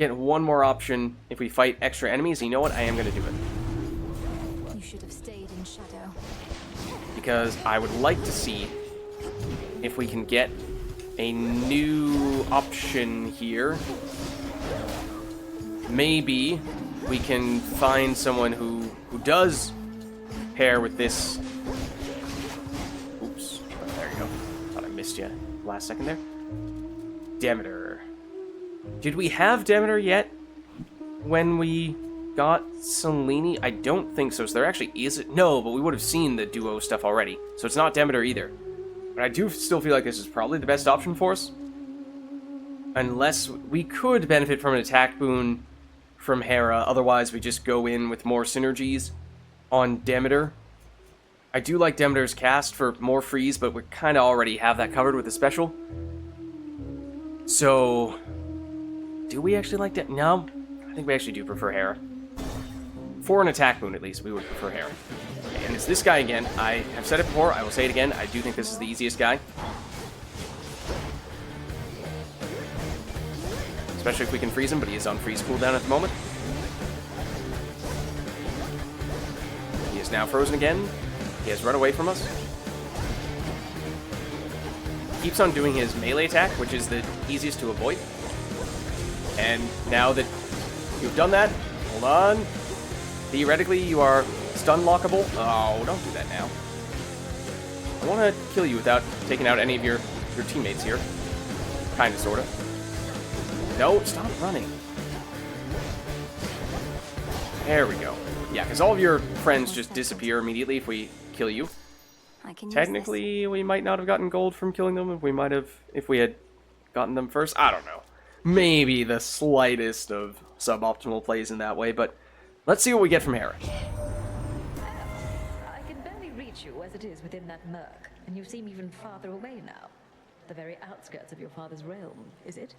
get one more option if we fight extra enemies. You know what? I am going to do it. You should have stayed in shadow. Because I would like to see if we can get a new option here. Maybe we can find someone who does pair with this. Oops. Oh, there you go. Thought I missed you last second there. Demeter. Did we have Demeter yet when we got Selene? I don't think so. So there actually is... No, but we would have seen the duo stuff already. So it's not Demeter either. But I do still feel like this is probably the best option for us. Unless we could benefit from an attack boon from Hera. Otherwise, we just go in with more synergies on Demeter. I do like Demeter's cast for more freeze, but we kind of already have that covered with the special. So, do we actually like Demeter? No, I think we actually do prefer Hera. For an attack boon, at least, we would prefer Hera. And it's this guy again. I have said it before, I will say it again. I do think this is the easiest guy. Especially if we can freeze him, but he is on freeze cooldown at the moment. He is now frozen again. He has run away from us. Keeps on doing his melee attack, which is the easiest to avoid. And now that you've done that, hold on. Theoretically, you are stun lockable. Oh, don't do that now. I want to kill you without taking out any of your teammates here. Kinda, sorta. No, stop running. There we go. Yeah, because all of your friends just disappear immediately if we kill you. I can use Technically, we might not have gotten gold from killing them if we had gotten them first. I don't know. Maybe the slightest of suboptimal plays in that way, but let's see what we get from Hera. I can barely reach you as it is within that murk, and you seem even farther away now. The very outskirts of your father's realm, is it?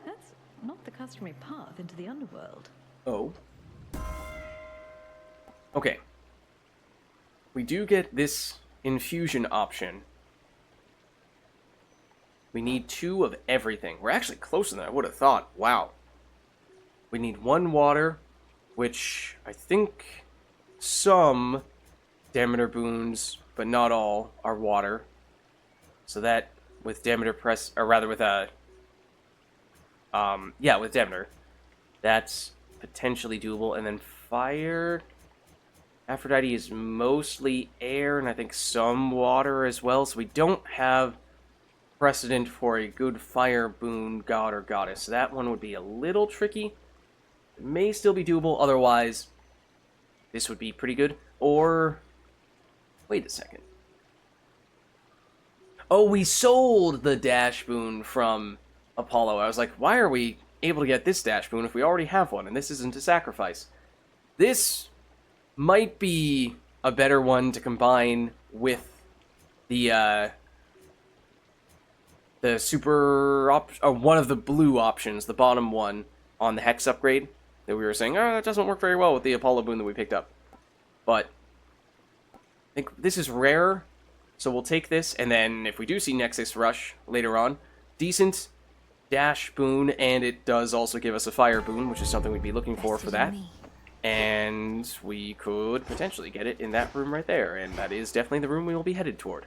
That's not the customary path into the underworld. Oh. Okay. We do get this infusion option. We need 2 of everything. We're actually closer than I would have thought. Wow. We need 1 water, which I think some Demeter boons, but not all, are water. So that with Demeter with Demeter, that's potentially doable. And then fire, Aphrodite is mostly air, and I think some water as well. So we don't have precedent for a good fire boon god or goddess. So that one would be a little tricky. It may still be doable. Otherwise, this would be pretty good. Or wait a second. Oh, we sold the dash boon from Apollo. I was like, why are we able to get this dash boon if we already have one? And this isn't a sacrifice. This might be a better one to combine with the one of the blue options, the bottom one on the Hex upgrade that we were saying, oh, that doesn't work very well with the Apollo boon that we picked up. But I think this is rare, So we'll take this, and then if we do see Nexus Rush later on, decent dash boon, and it does also give us a fire boon, which is something we'd be looking for that. And we could potentially get it in that room right there, and that is definitely the room we will be headed toward.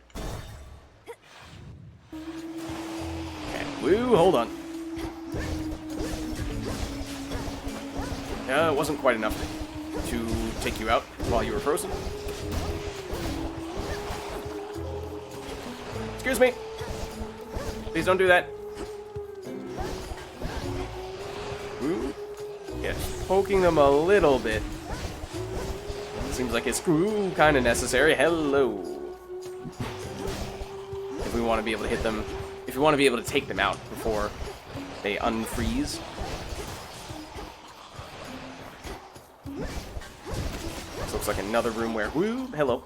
Okay, woo, hold on. It wasn't quite enough to take you out while you were frozen. Excuse me. Please don't do that. Ooh. Yes, poking them a little bit. Seems like it's kind of necessary. Hello. If we want to be able to hit them, if we want to be able to take them out before they unfreeze. This looks like another room where, woo, hello.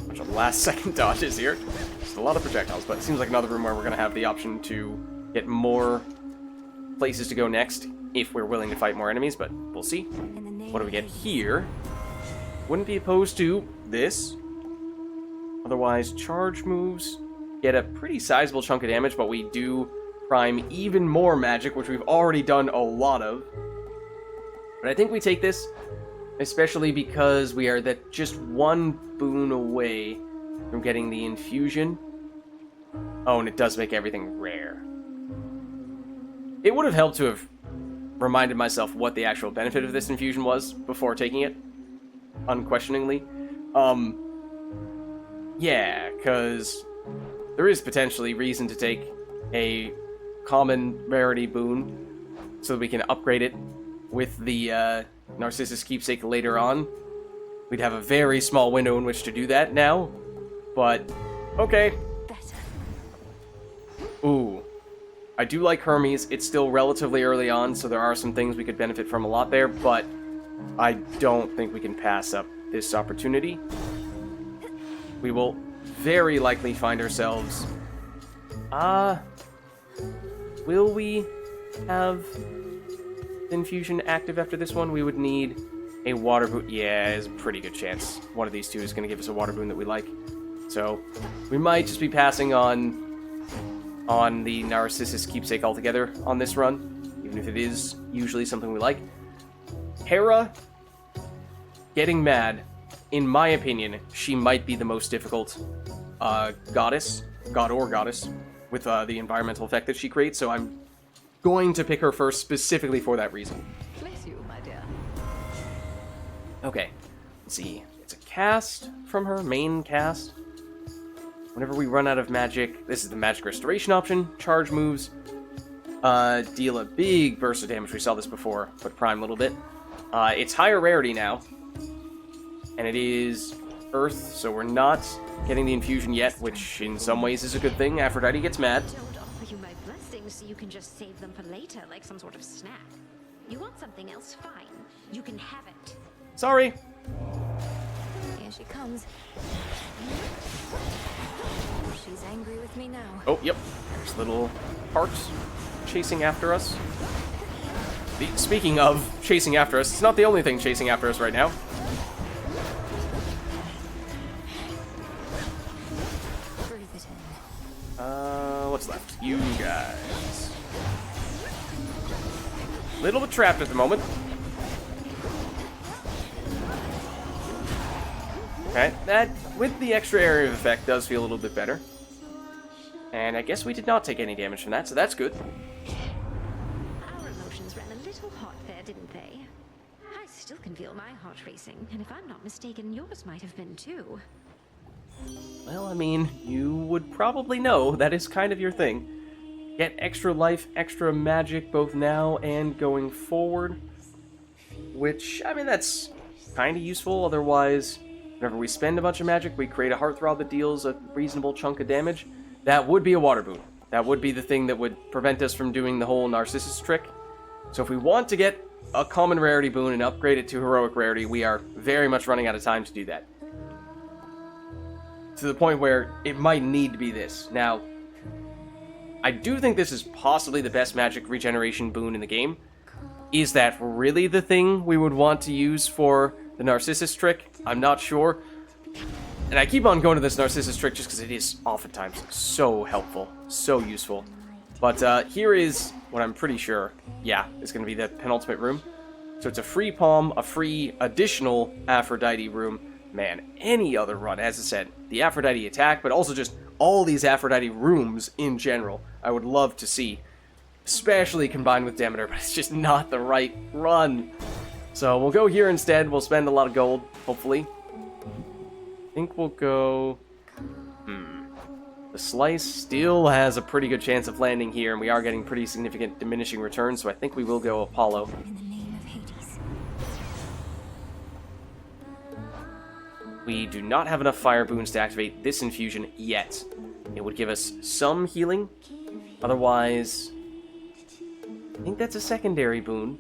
Bunch of last second dodges here. Just a lot of projectiles, but it seems like another room where we're going to have the option to get more places to go next if we're willing to fight more enemies, but we'll see. What do we get here? Wouldn't be opposed to this. Otherwise, charge moves get a pretty sizable chunk of damage, but we do prime even more magic, which we've already done a lot of. But I think we take this, especially because we are that just one boon away from getting the infusion. Oh, and it does make everything rare. It would have helped to have reminded myself what the actual benefit of this infusion was before taking it, unquestioningly. Yeah, because there is potentially reason to take a common rarity boon so that we can upgrade it with the Narcissus Keepsake later on. We'd have a very small window in which to do that now, but okay. Ooh. I do like Hermes. It's still relatively early on, so there are some things we could benefit from a lot there, but I don't think we can pass up this opportunity. We will very likely find ourselves... will we have infusion active after this one? We would need a water boon. Yeah, there's a pretty good chance one of these two is going to give us a water boon that we like. So, we might just be passing on the Narcissus Keepsake altogether on this run, even if it is usually something we like. Hera, getting mad, in my opinion, she might be the most difficult goddess, god or goddess, with the environmental effect that she creates, so I'm going to pick her first specifically for that reason. Bless you, my dear. Okay, let's see. It's a cast from her, main cast. Whenever we run out of magic, this is the magic restoration option. Charge moves deal a big burst of damage. We saw this before, but prime a little bit. It's higher rarity now, and it is Earth, so we're not getting the infusion yet, which in some ways is a good thing. Aphrodite gets mad. Don't offer you my blessings so you can just save them for later, like some sort of snack. You want something else? Fine. You can have it. Sorry. Here she comes. She's angry with me now. Oh, yep. There's little hearts chasing after us. Speaking of chasing after us, it's not the only thing chasing after us right now. Breathe it in. What's left? You guys. Little bit trapped at the moment. Okay, that, with the extra area of effect, does feel a little bit better. And I guess we did not take any damage from that, so that's good. Our emotions ran a little hot there, didn't they? I still can feel my heart racing, and if I'm not mistaken, yours might have been too. Well, I mean, you would probably know that is kind of your thing. Get extra life, extra magic, both now and going forward. Which, I mean, that's kind of useful, otherwise... Whenever we spend a bunch of magic, we create a Heartthrob that deals a reasonable chunk of damage. That would be a water boon. That would be the thing that would prevent us from doing the whole Narcissus trick. So if we want to get a common rarity boon and upgrade it to heroic rarity, we are very much running out of time to do that. To the point where it might need to be this. Now, I do think this is possibly the best magic regeneration boon in the game. Is that really the thing we would want to use for the Narcissus trick? I'm not sure. And I keep on going to this Narcissus trick just because it is oftentimes so helpful, so useful. But here is what I'm pretty sure, yeah, is going to be the penultimate room. So it's a free palm, a free additional Aphrodite room. Man, any other run, as I said, the Aphrodite attack, but also just all these Aphrodite rooms in general, I would love to see. Especially combined with Demeter, but it's just not the right run. So we'll go here instead. We'll spend a lot of gold, hopefully. I think we'll go... The Slice still has a pretty good chance of landing here, and we are getting pretty significant diminishing returns, so I think we will go Apollo. In the name of Hades. We do not have enough fire boons to activate this infusion yet. It would give us some healing. Otherwise, I think that's a secondary boon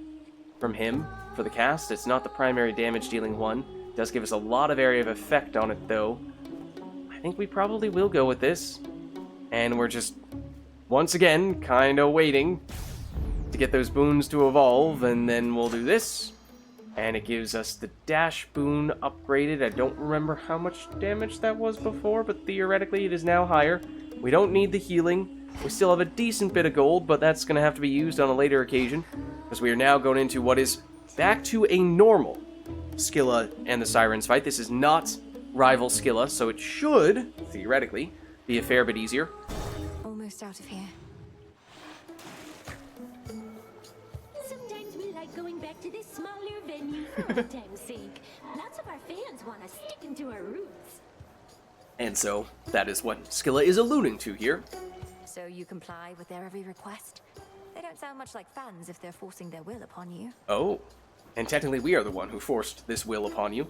from him for the cast. It's not the primary damage dealing one. It does give us a lot of area of effect on it, though. I think we probably will go with this. And we're just, once again, kind of waiting to get those boons to evolve, and then we'll do this. And it gives us the dash boon upgraded. I don't remember how much damage that was before, but theoretically it is now higher. We don't need the healing. We still have a decent bit of gold, but that's going to have to be used on a later occasion, because we are now going into what is back to a normal Scylla and the Sirens fight. This is not rival Scylla, so it should, theoretically, be a fair bit easier. Almost out of here. Sometimes we like going back to this smaller venue for old time's sake. Lots of our fans want to stick into our roots. And so, that is what Scylla is alluding to here. So you comply with their every request? They don't sound much like fans if they're forcing their will upon you. Oh, and technically we are the one who forced this will upon you.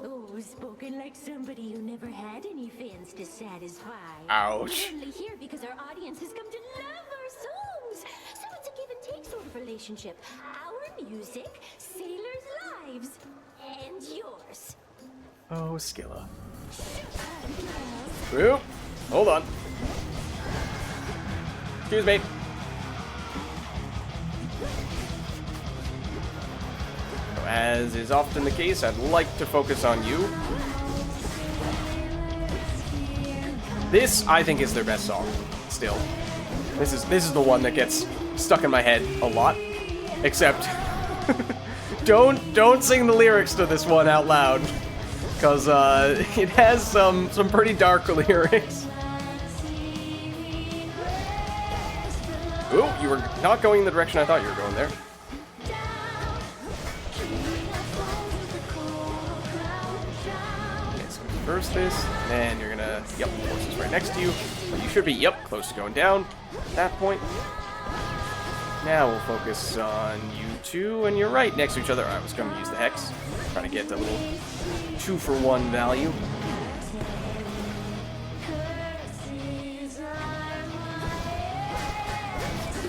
Oh, spoken like somebody who never had any fans to satisfy. Ouch. We're only here because our audience has come to love our songs. So it's a give and take sort of relationship. Our music, sailors' lives, and yours. Oh, Scylla. Whoop. Hold on. Excuse me. As is often the case, I'd like to focus on you. This, I think, is their best song. Still, this is the one that gets stuck in my head a lot. Except, don't sing the lyrics to this one out loud, because it has some pretty dark lyrics. Ooh, you were not going in the direction I thought you were going there. Reverse this, and you're gonna, yep, force this right next to you. But you should be, yep, close to going down at that point. Now we'll focus on you two, and you're right next to each other. I was gonna use the Hex, trying to get a little 2-for-1 value.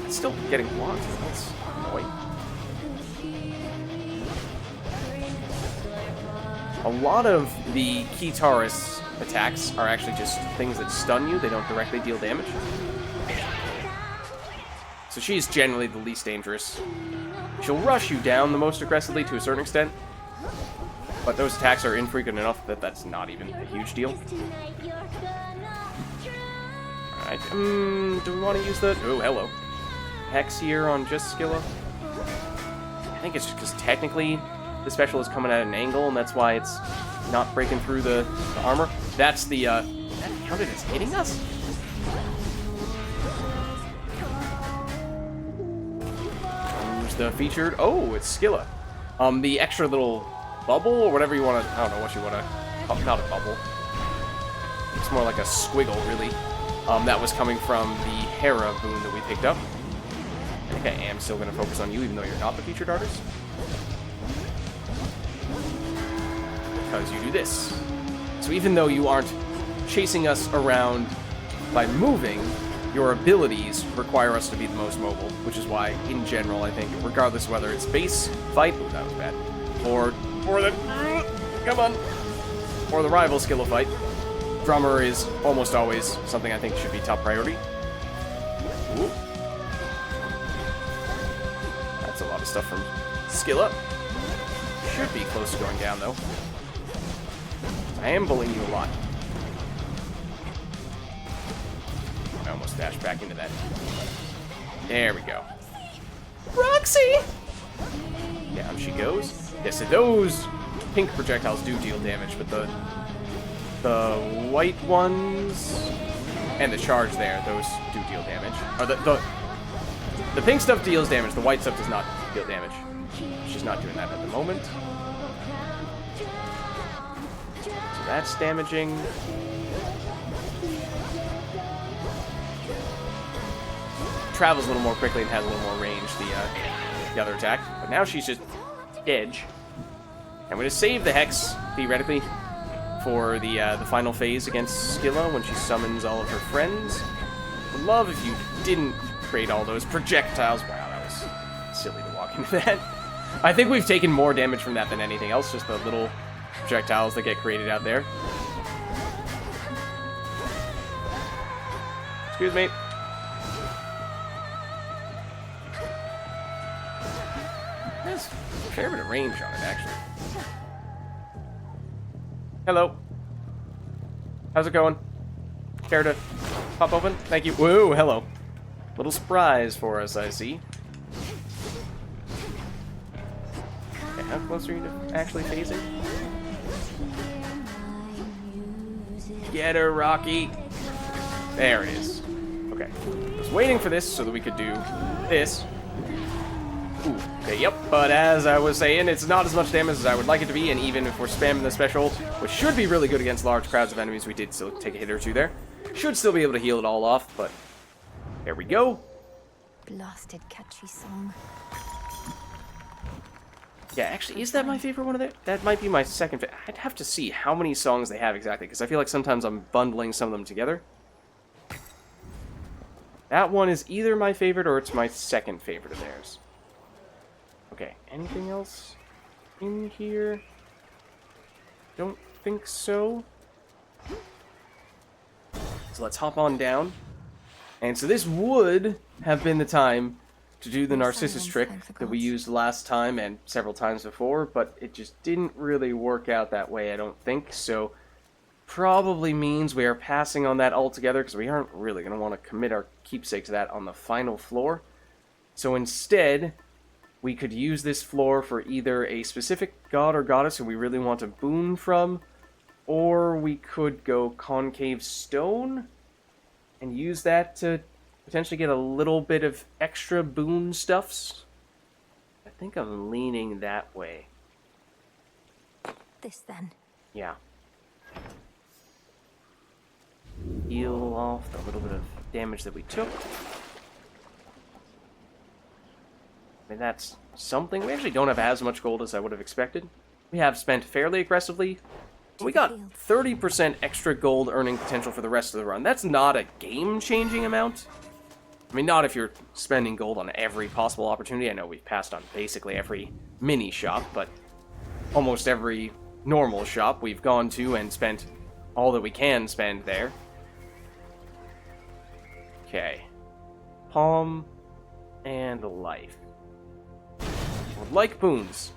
It's still getting blocked, that's annoying. A lot of the Kitaris attacks are actually just things that stun you. They don't directly deal damage. So she's generally the least dangerous. She'll rush you down the most aggressively to a certain extent, but those attacks are infrequent enough that that's not even a huge deal. Alright, do we want to use the... Oh, hello. Hex here on just Scylla? I think it's just because technically the special is coming at an angle, and that's why it's not breaking through the armor. That's the, that counted as hitting us? Who's the featured? Oh, it's Scylla. The extra little bubble, or whatever you want to, I don't know what you want to, oh, not a bubble. It's more like a squiggle, really. That was coming from the Hera boon that we picked up. I think I am still going to focus on you, even though you're not the featured artist. Because you do this. So even though you aren't chasing us around by moving, your abilities require us to be the most mobile, which is why, in general, I think, regardless of whether it's base fight, ooh, that was bad, or the, come on, or the rival Scylla fight, drummer is almost always something I think should be top priority. Ooh. That's a lot of stuff from Scylla. Should be close to going down, though. I am bullying you a lot. I almost dashed back into that. There we go. Roxy! Down she goes. Yes, so those pink projectiles do deal damage, but the white ones and the charge there, those do deal damage. Or the pink stuff deals damage, the white stuff does not deal damage. She's not doing that at the moment. So that's damaging. Travels a little more quickly and has a little more range, the other attack. But now she's just edge. I'm going to save the Hex, theoretically, for the final phase against Skilla when she summons all of her friends. Would love if you didn't create all those projectiles. Wow, that was silly to walk into that. I think we've taken more damage from that than anything else, just the little projectiles that get created out there. Excuse me. There's a fair bit of range on it, actually. Hello. How's it going? Care to pop open? Thank you. Whoa, hello. Little surprise for us, I see. Okay, how close are you to actually phasing? Get her, Rocky. There it is. Okay. I was waiting for this so that we could do this. Ooh, okay, yep. But as I was saying, it's not as much damage as I would like it to be, and even if we're spamming the special, which should be really good against large crowds of enemies, we did still take a hit or two there. Should still be able to heal it all off, but there we go. Blasted catchy song. Yeah, actually, is that my favorite one of there? That might be my second favorite. I'd have to see how many songs they have exactly, because I feel like sometimes I'm bundling some of them together. That one is either my favorite or it's my second favorite of theirs. Okay, anything else in here? Don't think so. So let's hop on down. And so this would have been the time to do the Narcissus trick that we used last time and several times before, but it just didn't really work out that way, I don't think. So probably means we are passing on that altogether because we aren't really going to want to commit our keepsake to that on the final floor. So instead, we could use this floor for either a specific god or goddess who we really want a boon from, or we could go concave stone and use that to potentially get a little bit of extra boon stuffs. I think I'm leaning that way. This then. Yeah. Heal off the little bit of damage that we took. I mean, that's something. We actually don't have as much gold as I would have expected. We have spent fairly aggressively. We got 30% extra gold earning potential for the rest of the run. That's not a game-changing amount. I mean, not if you're spending gold on every possible opportunity. I know we've passed on basically every mini shop, but almost every normal shop we've gone to and spent all that we can spend there. Okay. Palm and life. Would like boons,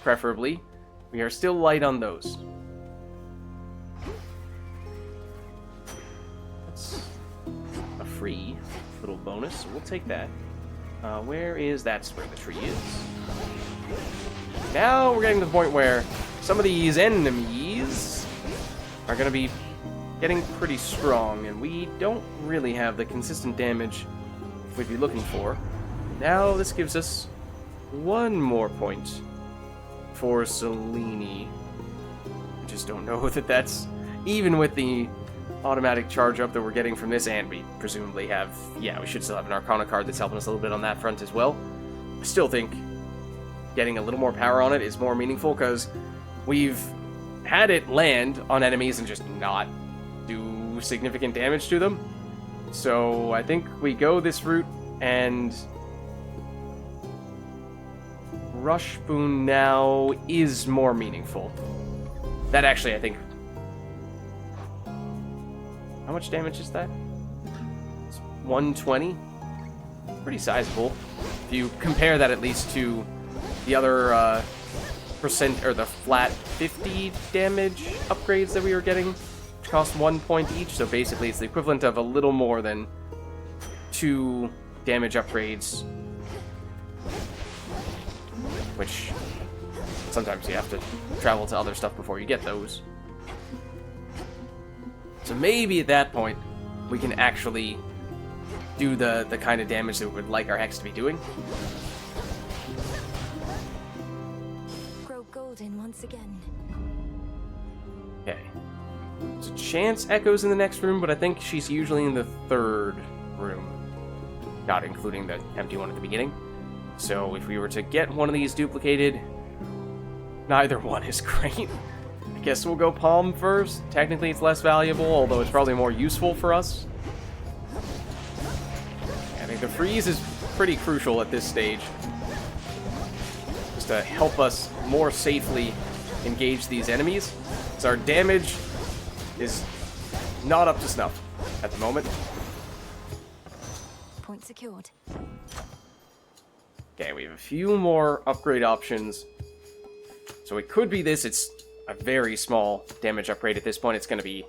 preferably. We are still light on those. That's a free little bonus, so we'll take that. Where is... That's where the tree is. Now we're getting to the point where some of these enemies are going to be getting pretty strong, and we don't really have the consistent damage we'd be looking for. Now this gives us one more point for Selene. I just don't know that that's... Even with the automatic charge up that we're getting from this, and we presumably have... Yeah, we should still have an Arcana card that's helping us a little bit on that front as well. I still think getting a little more power on it is more meaningful, because we've had it land on enemies and just not do significant damage to them. So I think we go this route, and Rush Boon now is more meaningful. That actually, I think... How much damage is that? It's 120? Pretty sizable. If you compare that at least to the other percent or the flat 50 damage upgrades that we were getting, which cost 1 point each. So basically, it's the equivalent of a little more than 2 damage upgrades, which sometimes you have to travel to other stuff before you get those. So maybe at that point, we can actually do the kind of damage that we would like our hex to be doing. Grow golden once again. Okay. There's a chance Echo's in the next room, but I think she's usually in the 3rd room, not including the empty one at the beginning. So if we were to get one of these duplicated, neither one is great. I guess we'll go Palm first. Technically it's less valuable, although it's probably more useful for us. I think the freeze is pretty crucial at this stage, just to help us more safely engage these enemies, so our damage is not up to snuff at the moment. Point secured. Okay, we have a few more upgrade options. So it could be this. It's a very small damage upgrade at this point. It's going to be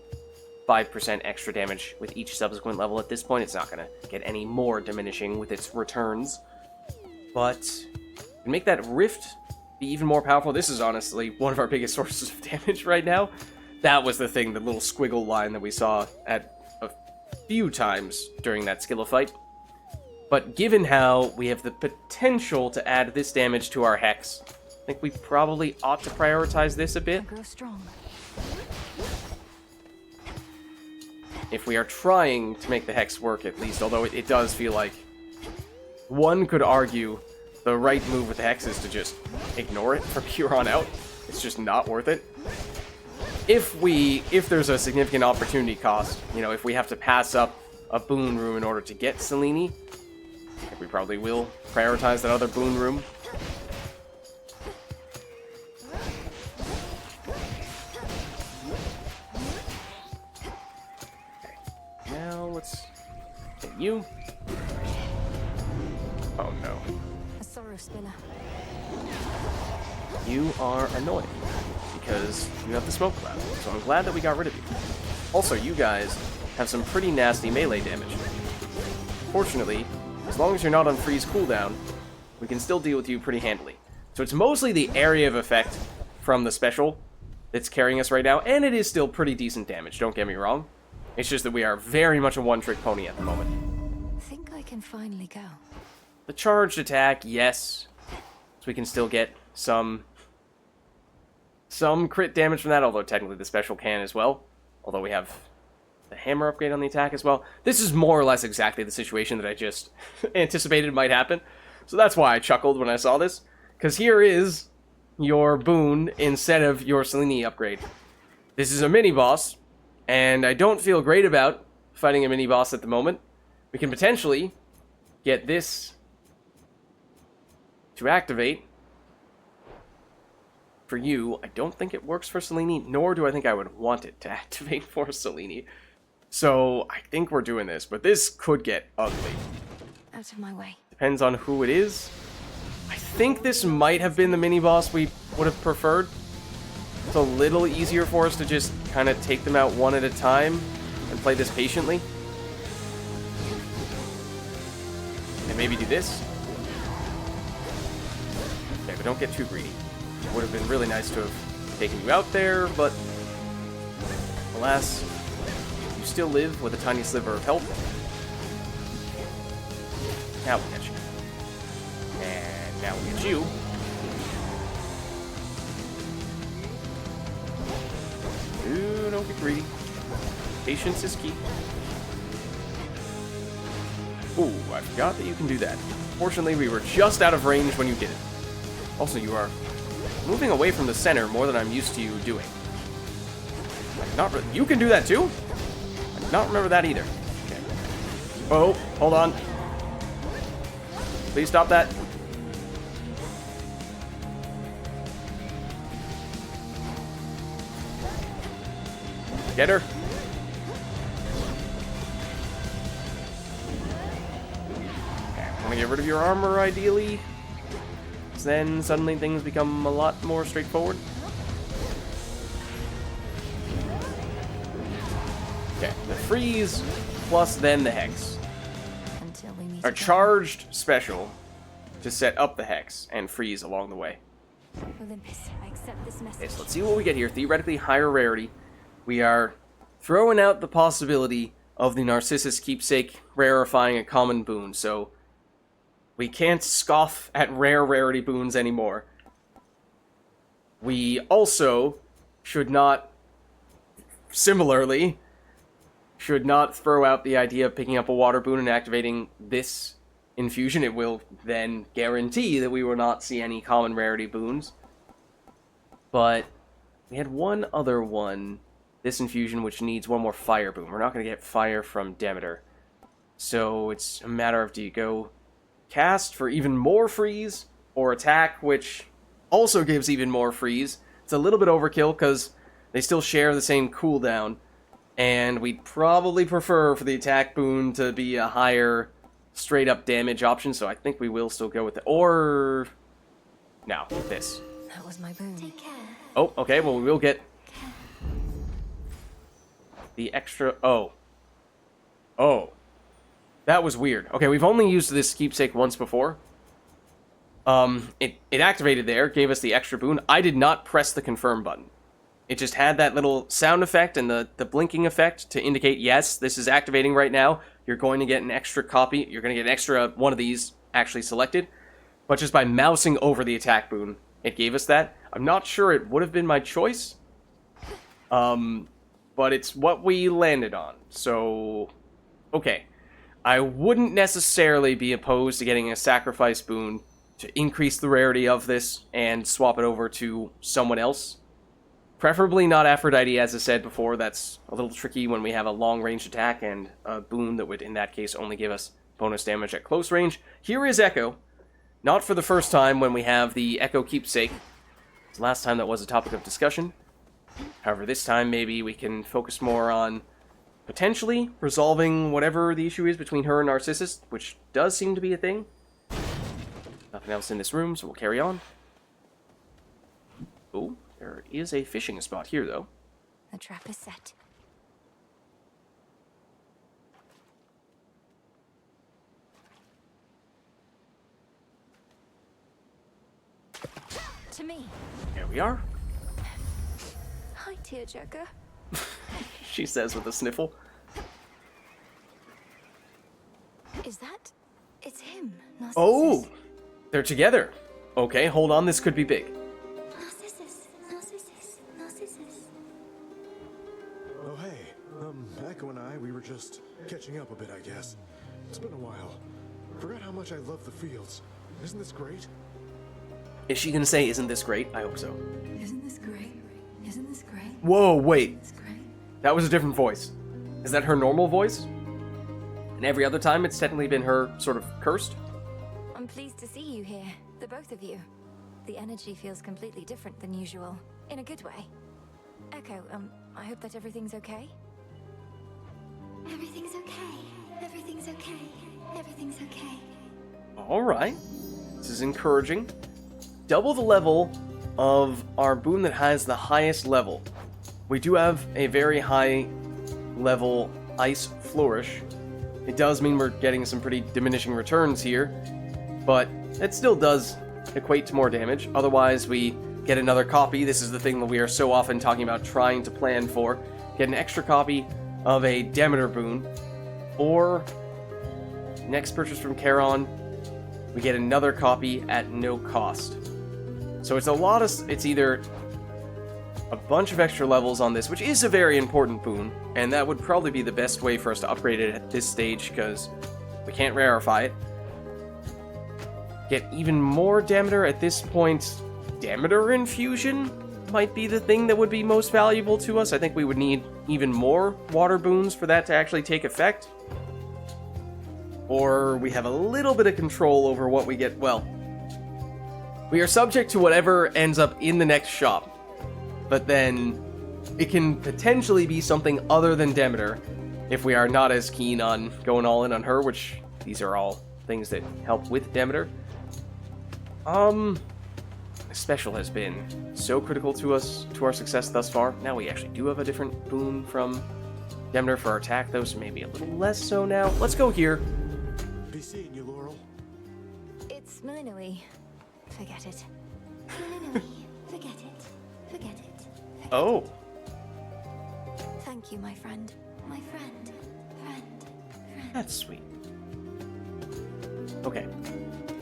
5% extra damage with each subsequent level at this point. It's not going to get any more diminishing with its returns. But to make that rift be even more powerful, this is honestly one of our biggest sources of damage right now. That was the thing, the little squiggle line that we saw at a few times during that Skilla fight. But given how we have the potential to add this damage to our hex, I think we probably ought to prioritize this a bit. Grow strong. If we are trying to make the hex work, at least, although it does feel like one could argue the right move with the hex is to just ignore it from here on out. It's just not worth it. If there's a significant opportunity cost, you know, if we have to pass up a boon room in order to get Selene, I think we probably will prioritize that other boon room. Now let's get you. Oh no. A sorrow spiller. You are annoying because you have the smoke cloud, so I'm glad that we got rid of you. Also, you guys have some pretty nasty melee damage. Fortunately, as long as you're not on freeze cooldown, we can still deal with you pretty handily. So it's mostly the area of effect from the special that's carrying us right now, and it is still pretty decent damage, don't get me wrong. It's just that we are very much a one-trick pony at the moment. Think I can finally go. The charged attack, yes. So we can still get some crit damage from that, although technically the special can as well. Although we have the hammer upgrade on the attack as well. This is more or less exactly the situation that I just anticipated might happen. So that's why I chuckled when I saw this. Because here is your boon instead of your Selene upgrade. This is a mini-boss, and I don't feel great about fighting a mini-boss at the moment. We can potentially get this to activate for you. I don't think it works for Selene, nor do I think I would want it to activate for Selene. So I think we're doing this, but this could get ugly. Out of my way. Depends on who it is. I think this might have been the mini-boss we would have preferred. It's a little easier for us to just kind of take them out one at a time and play this patiently. And maybe do this. Okay, but don't get too greedy. It would have been really nice to have taken you out there, but alas, you still live with a tiny sliver of health. Now we get you. And now we get you. Ooh, don't get greedy. Patience is key. Ooh, I forgot that you can do that. Fortunately, we were just out of range when you did it. Also, you are moving away from the center more than I'm used to you doing. You can do that too? I did not remember that either. Okay. Oh, hold on. Please stop that. Get her. Okay, I want to get rid of your armor, ideally. then suddenly things become a lot more straightforward. Okay, the freeze plus then the hex Until we meet are again. charged special to set up the hex and freeze along the way. Olympus, I accept this message. Okay, so let's see what we get here. Theoretically higher rarity. We are throwing out the possibility of the Narcissus Keepsake rarifying a common boon, so we can't scoff at rare rarity boons anymore. We also should not, similarly, should not throw out the idea of picking up a water boon and activating this infusion. It will then guarantee that we will not see any common rarity boons. But we had one other one, this infusion, which needs one more fire boon. We're not going to get fire from Demeter. So it's a matter of, do you go cast for even more freeze, or attack, which also gives even more freeze? It's a little bit overkill because they still share the same cooldown, and we'd probably prefer for the attack boon to be a higher straight up damage option, so I think we will still go with it. Or no, this. That was my boon. Take care. Oh, okay, well we will get the extra... Oh. That was weird. Okay, we've only used this keepsake once before. It activated there, gave us the extra boon. I did not press the confirm button. It just had that little sound effect and the blinking effect to indicate, yes, this is activating right now. You're going to get an extra copy. You're going to get an extra one of these actually selected. But just by mousing over the attack boon, it gave us that. I'm not sure it would have been my choice. But it's what we landed on. So, okay. I wouldn't necessarily be opposed to getting a sacrifice boon to increase the rarity of this and swap it over to someone else. Preferably not Aphrodite, as I said before. That's a little tricky when we have a long-range attack and a boon that would, in that case, only give us bonus damage at close range. Here is Echo. Not for the first time when we have the Echo Keepsake. The last time that was a topic of discussion. However, this time maybe we can focus more on potentially resolving whatever the issue is between her and Narcissus, which does seem to be a thing. Nothing else in this room, so we'll carry on. Oh, there is a fishing spot here, though. The trap is set. To me. Here we are. Hi, tearjerker. She says with a sniffle. Is that? It's him, Narcissus. Oh! They're together. Okay, hold on, this could be big. Narcissus, Narcissus, Narcissus. Oh, hey. Echo and I, we were just catching up a bit, I guess. It's been a while. Forgot how much I love the fields. Isn't this great? Is she gonna say, isn't this great? I hope so. Isn't this great? Isn't this great? Whoa, wait. It's great. That was a different voice. Is that her normal voice? And every other time it's technically been her sort of cursed? I'm pleased to see you here, the both of you. The energy feels completely different than usual, in a good way. Echo, I hope that everything's okay? Everything's okay. Everything's okay. Everything's okay. Alright. This is encouraging. Double the level of our boon that has the highest level. We do have a very high level Ice Flourish. It does mean we're getting some pretty diminishing returns here, but it still does equate to more damage. Otherwise, we get another copy. This is the thing that we are so often talking about trying to plan for. Get an extra copy of a Demeter boon, or next purchase from Charon, we get another copy at no cost. So it's a lot of... it's either a bunch of extra levels on this, which is a very important boon, and that would probably be the best way for us to upgrade it at this stage, because we can't rarefy it. Get even more Demeter at this point. Demeter Infusion might be the thing that would be most valuable to us. I think we would need even more water boons for that to actually take effect. Or we have a little bit of control over what we get. Well, we are subject to whatever ends up in the next shop. But then it can potentially be something other than Demeter if we are not as keen on going all in on her, which these are all things that help with Demeter. This special has been so critical to us, to our success thus far. Now we actually do have a different boon from Demner for our attack, though, so maybe a little less so now. Let's go here. Be seeing you, Laurel. It's Melinoe. Forget it. Melinoe, forget it. Forget it. Oh. Thank you, my friend. My friend. That's sweet. Okay.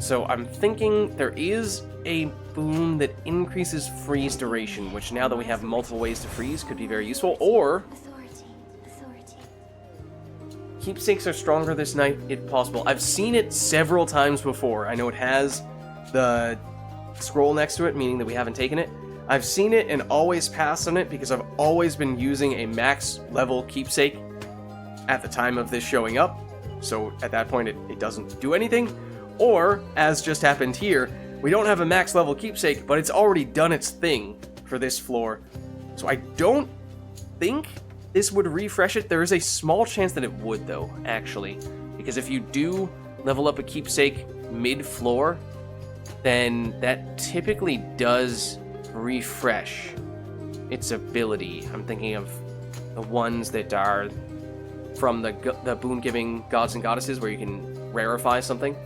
So I'm thinking there is a boon that increases freeze duration, which now that we have multiple ways to freeze could be very useful, or Authority. keepsakes are stronger this night if possible. I've seen it several times before. I know it has the scroll next to it, meaning that we haven't taken it. I've seen it and always passed on it because I've always been using a max level keepsake at the time of this showing up. So at that point it doesn't do anything. Or, as just happened here, we don't have a max level keepsake, but it's already done its thing for this floor. So I don't think this would refresh it. There is a small chance that it would, though, actually. Because if you do level up a keepsake mid-floor, then that typically does refresh its ability. I'm thinking of the ones that are from the boon-giving gods and goddesses, where you can rarefy something.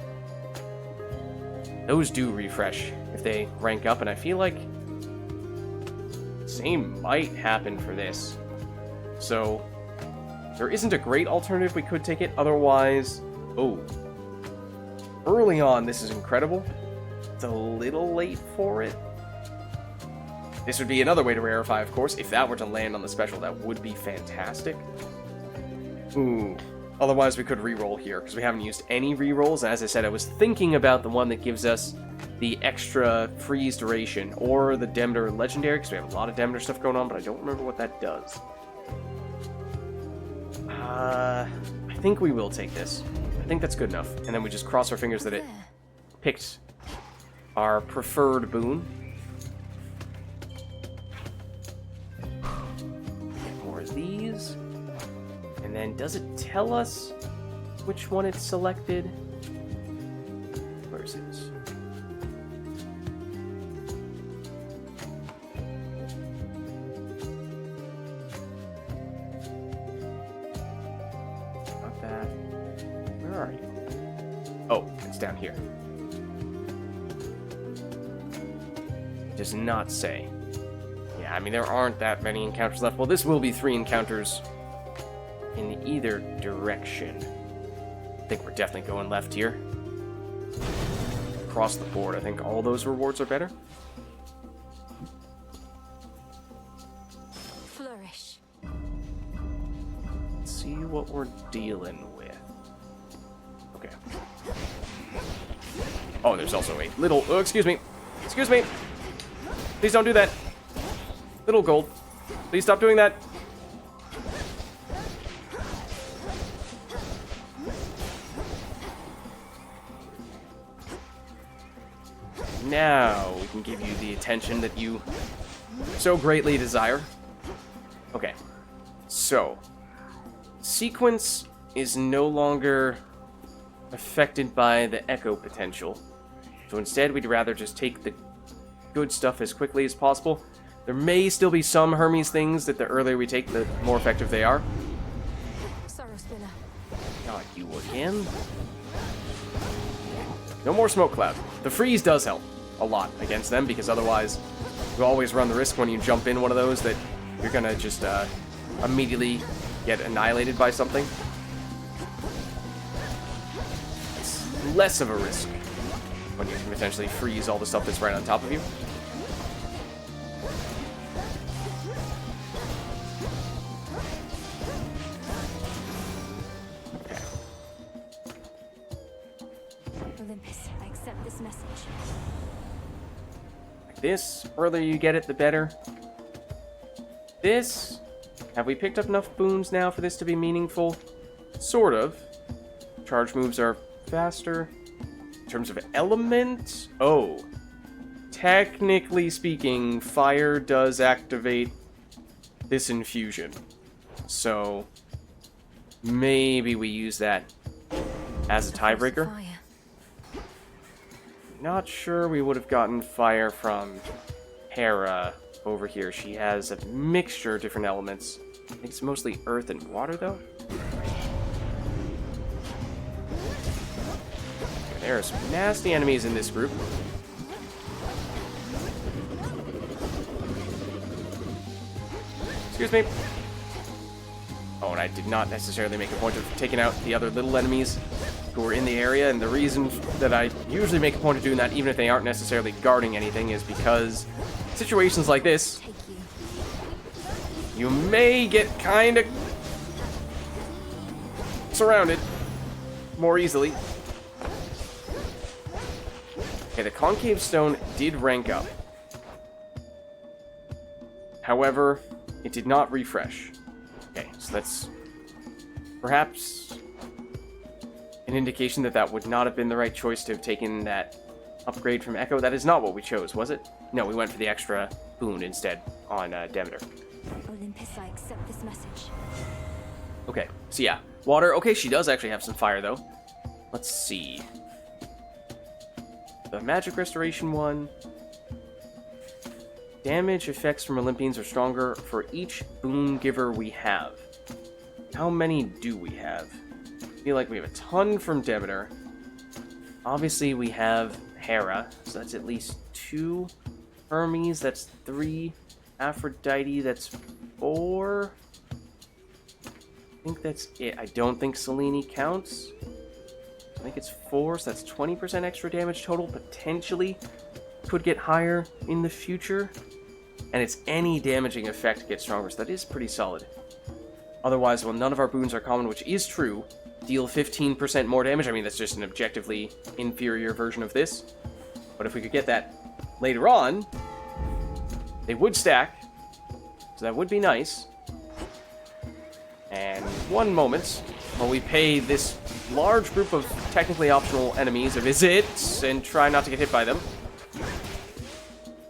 Those do refresh if they rank up, and I feel like same might happen for this. So there isn't a great alternative. We could take it. Otherwise, oh, early on, this is incredible. It's a little late for it. This would be another way to rarefy, of course. If that were to land on the special, that would be fantastic. Ooh. Otherwise, we could reroll here, because we haven't used any rerolls. As I said, I was thinking about the one that gives us the extra freeze duration, or the Demner Legendary, because we have a lot of Demner stuff going on, but I don't remember what that does. I think we will take this. I think that's good enough. And then we just cross our fingers that it picked our preferred boon. Get more of these. And then does it tell us which one it's selected? Where is it? Not that. Where are you? Oh, it's down here. It does not say. Yeah, I mean, there aren't that many encounters left. Well, this will be 3 encounters in either direction. I think we're definitely going left here. Across the board, I think all those rewards are better. Flourish. Let's see what we're dealing with. Okay. Oh, there's also a little... Oh, excuse me. Excuse me. Please don't do that. Little gold. Please stop doing that. Now we can give you the attention that you so greatly desire. Okay, so sequence is no longer affected by the echo potential. So instead, we'd rather just take the good stuff as quickly as possible. There may still be some Hermes things that the earlier we take, the more effective they are. Sorrow Spiller. Not you again. No more smoke cloud. The freeze does help a lot against them, because otherwise you always run the risk when you jump in one of those that you're gonna just immediately get annihilated by something. It's less of a risk when you can potentially freeze all the stuff that's right on top of you. Okay. Olympus, I accept this message. This, earlier you get it, the better. This, have we picked up enough boons now for this to be meaningful? Sort of. Charge moves are faster. In terms of element, oh. Technically speaking, fire does activate this infusion. So, maybe we use that as a tiebreaker. not sure we would have gotten fire from Hera over here. She has a mixture of different elements. I think it's mostly earth and water, though. There are some nasty enemies in this group. Excuse me. Oh, and I did not necessarily make a point of taking out the other little enemies who are in the area, and the reason that I usually make a point of doing that, even if they aren't necessarily guarding anything, is because situations like this, you may get kind of surrounded more easily. Okay, the concave stone did rank up. However, it did not refresh. Okay, so that's perhaps an indication that that would not have been the right choice to have taken that upgrade from Echo. That is not what we chose, was it? No, we went for the extra boon instead on Demeter. Olympus, I accept this message. Okay, so yeah, water. Okay, she does actually have some fire, though. Let's see. The magic restoration one. Damage effects from Olympians are stronger for each boon giver we have. How many do we have? I feel like we have a ton from Demeter. Obviously, we have Hera, so that's at least 2. Hermes, that's 3. Aphrodite, that's 4. I think that's it. I don't think Selene counts. I think it's 4, so that's 20% extra damage total. Potentially could get higher in the future. And its any damaging effect gets stronger, so that is pretty solid. Otherwise, well, none of our boons are common, which is true. Deal 15% more damage. I mean, that's just an objectively inferior version of this. But if we could get that later on, they would stack. So that would be nice. And one moment, while we pay this large group of technically optional enemies a visit and try not to get hit by them.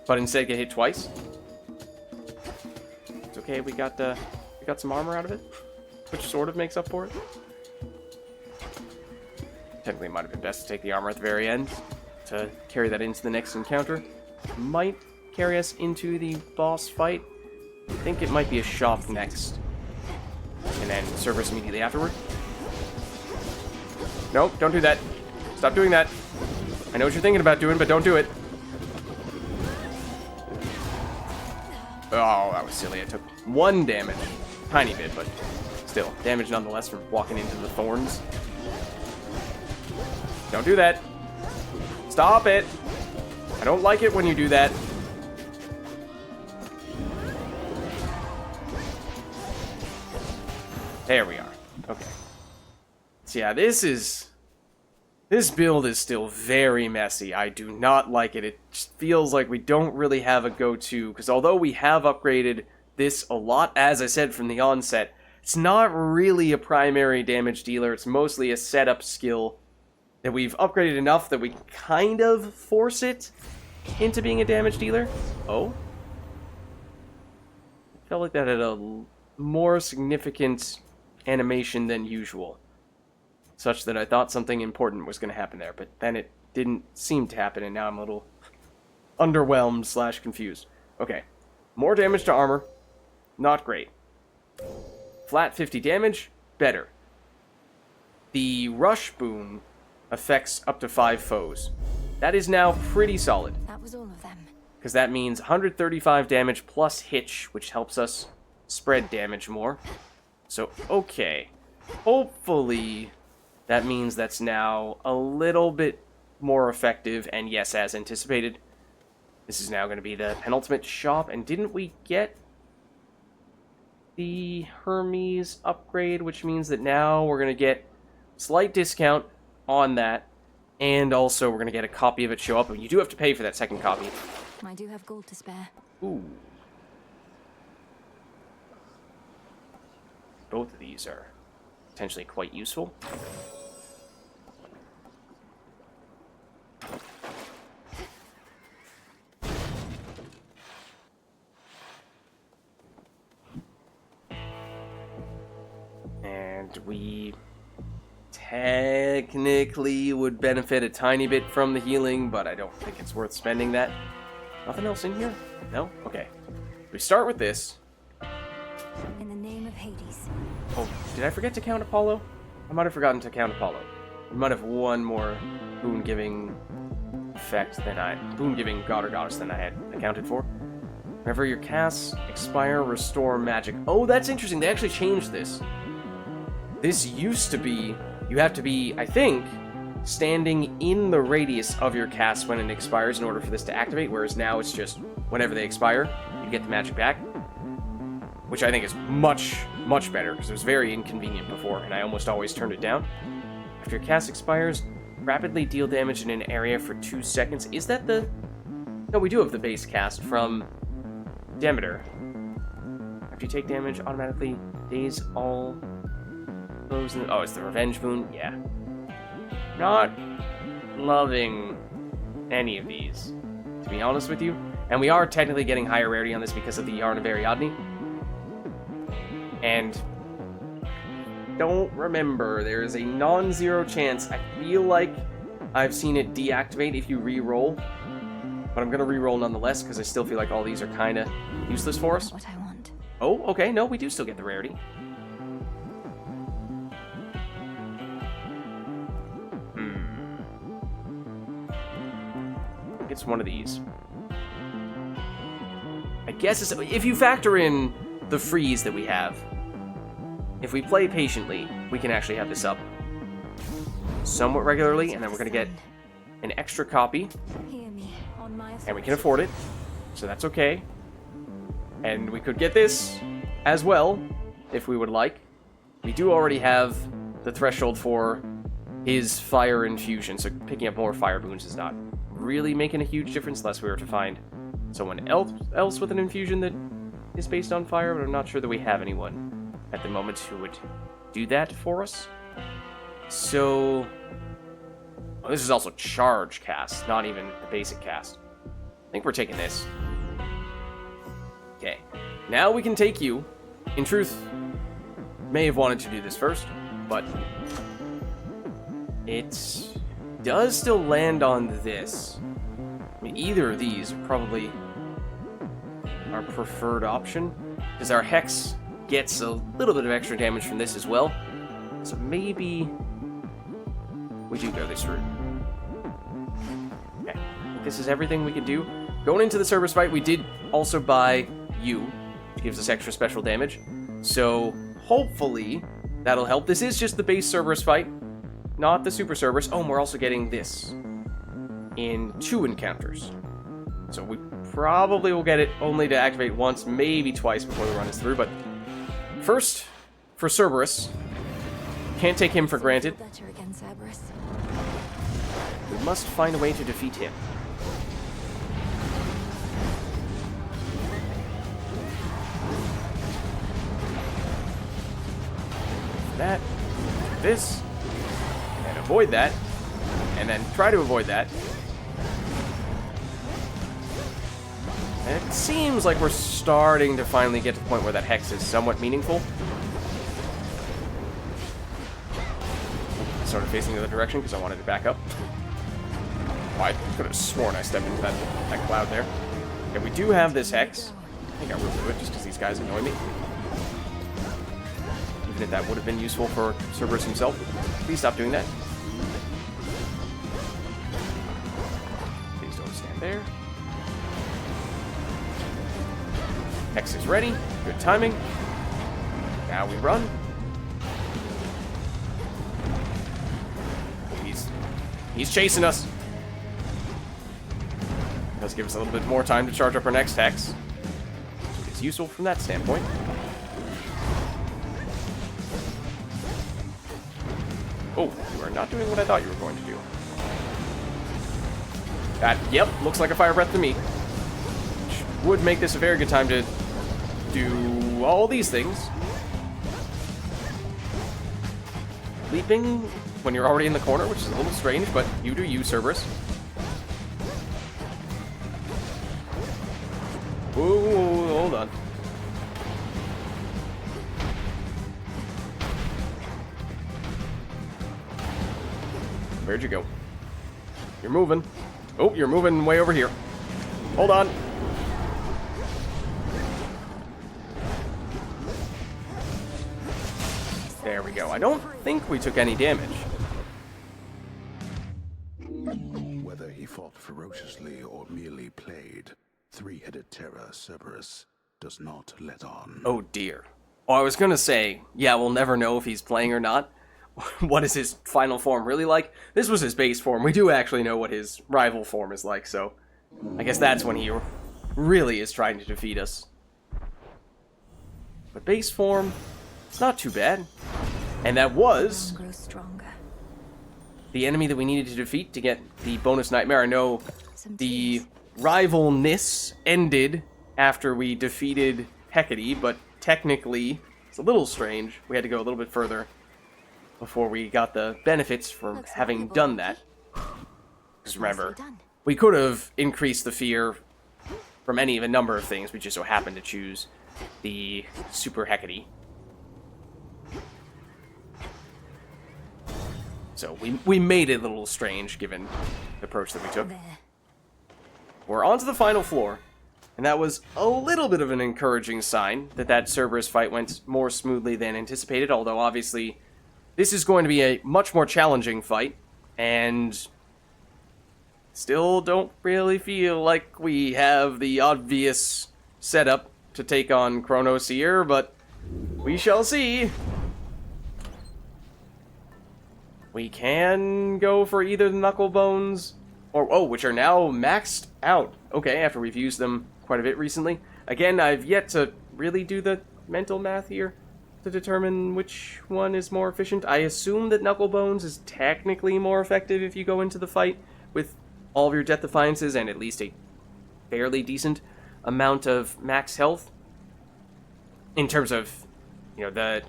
But instead get hit twice. It's okay, we got some armor out of it, which sort of makes up for it. Technically, it might have been best to take the armor at the very end to carry that into the next encounter. Might carry us into the boss fight. I think it might be a shop next. And then service immediately afterward. Nope, don't do that. Stop doing that. I know what you're thinking about doing, but don't do it. Oh, that was silly. I took 1 damage. Tiny bit, but still. Damage nonetheless from walking into the thorns. Don't do that. Stop it. I don't like it when you do that. There we are. Okay. So yeah, this build is still very messy. I do not like it. It just feels like we don't really have a go-to, because although we have upgraded this a lot, as I said from the onset, it's not really a primary damage dealer. It's mostly a setup skill that we've upgraded enough that we kind of force it into being a damage dealer. Oh? I felt like that had a more significant animation than usual, such that I thought something important was going to happen there, but then it didn't seem to happen, and now I'm a little underwhelmed / confused. Okay, more damage to armor, not great. Flat 50 damage, better. The rush boon affects up to 5 foes. That is now pretty solid. That was all of them. Because that means 135 damage plus hitch, which helps us spread damage more. So, okay. Hopefully, that means that's now a little bit more effective, and yes, as anticipated, this is now going to be the penultimate shop, and didn't we get the Hermes upgrade, which means that now we're going to get slight discount on that, and also we're going to get a copy of it show up, and you do have to pay for that second copy. I do have gold to spare. Ooh. Both of these are potentially quite useful. And we technically would benefit a tiny bit from the healing, but I don't think it's worth spending that. Nothing else in here? No? Okay. We start with this. In the name of Hades. Oh, did I forget to count Apollo? I might have forgotten to count Apollo. We might have one more boon-giving effect than boon-giving god or goddess than I had accounted for. Whenever your casts expire, restore magic. Oh, that's interesting. They actually changed this. This used to be, you have to be, I think, standing in the radius of your cast when it expires in order for this to activate, whereas now it's just whenever they expire, you get the magic back. Which I think is much, much better, because it was very inconvenient before, and I almost always turned it down. After your cast expires, rapidly deal damage in an area for 2 seconds. Is that the... No, we do have the base cast from Demeter. After you take damage, automatically daze all those... Oh, it's the revenge boon? Yeah. Not loving any of these, to be honest with you. And we are technically getting higher rarity on this because of the Yarn of Ariadne. And don't remember, there is a non-zero chance. I feel like I've seen it deactivate if you re-roll, but I'm gonna re-roll nonetheless because I still feel like all these are kind of useless for us. What I want. Oh, okay, no, we do still get the rarity. I think it's one of these. I guess it's, if you factor in the freeze that we have, if we play patiently, we can actually have this up somewhat regularly, and then we're going to get an extra copy, and we can afford it, so that's okay. And we could get this as well, if we would like. We do already have the threshold for his fire infusion, so picking up more fire boons is not really making a huge difference unless we were to find someone else with an infusion that is based on fire, but I'm not sure that we have anyone at the moment who would do that for us. So, oh, this is also charge cast, not even the basic cast. I think we're taking this. Okay, now we can take you. In truth, may have wanted to do this first, but it does still land on this. I mean, either of these are probably our preferred option, because our Hex gets a little bit of extra damage from this as well. So maybe we do go this route. Okay, I think this is everything we can do. Going into the Cerberus fight, we did also buy you, which gives us extra special damage. So hopefully that'll help. This is just the base Cerberus fight, not the Super Cerberus. Oh, and we're also getting this in 2 encounters. So we probably will get it only to activate once, maybe twice before the run is through, but first, for Cerberus, can't take him for granted. We must find a way to defeat him. That, this, and avoid that, and then try to avoid that. And it seems like we're starting to finally get to the point where that Hex is somewhat meaningful. I started facing the other direction because I wanted to back up. Oh, I could have sworn I stepped into that cloud there. Okay, we do have this Hex. I think I will do it just because these guys annoy me. Even if that would have been useful for Cerberus himself. Please stop doing that. Please don't stand there. Hex is ready. Good timing. Now we run. He's chasing us. Does give us a little bit more time to charge up our next Hex. So it's useful from that standpoint. Oh, you are not doing what I thought you were going to do. That, yep, looks like a fire breath to me. Which would make this a very good time to do all these things. Leaping when you're already in the corner, which is a little strange, but you do you, Cerberus. Ooh, hold on. Where'd you go? You're moving. Oh, you're moving way over here. Hold on. There we go. I don't think we took any damage. Whether he fought ferociously or merely played, three-headed terror Cerberus does not let on. Oh dear. Oh, I was gonna say, yeah, we'll never know if he's playing or not. What is his final form really like? This was his base form. We do actually know what his rival form is like, so I guess that's when he really is trying to defeat us. But base form, it's not too bad. And that was the enemy that we needed to defeat to get the bonus nightmare. I know the rivalness ended after we defeated Hecate, but technically it's a little strange. We had to go a little bit further before we got the benefits from having done that. Because remember, we could have increased the fear from any of a number of things. We just so happened to choose the Super Hecate. So we made it a little strange given the approach that we took. We're on to the final floor. And that was a little bit of an encouraging sign that Cerberus fight went more smoothly than anticipated, although obviously this is going to be a much more challenging fight, and still don't really feel like we have the obvious setup to take on Kronos here, but we shall see. We can go for either the knuckle bones, or, which are now maxed out. Okay, after we've used them quite a bit recently. Again, I've yet to really do the mental math here to determine which one is more efficient. I assume that Knuckle Bones is technically more effective if you go into the fight with all of your Death Defiances and at least a fairly decent amount of max health. In terms of, the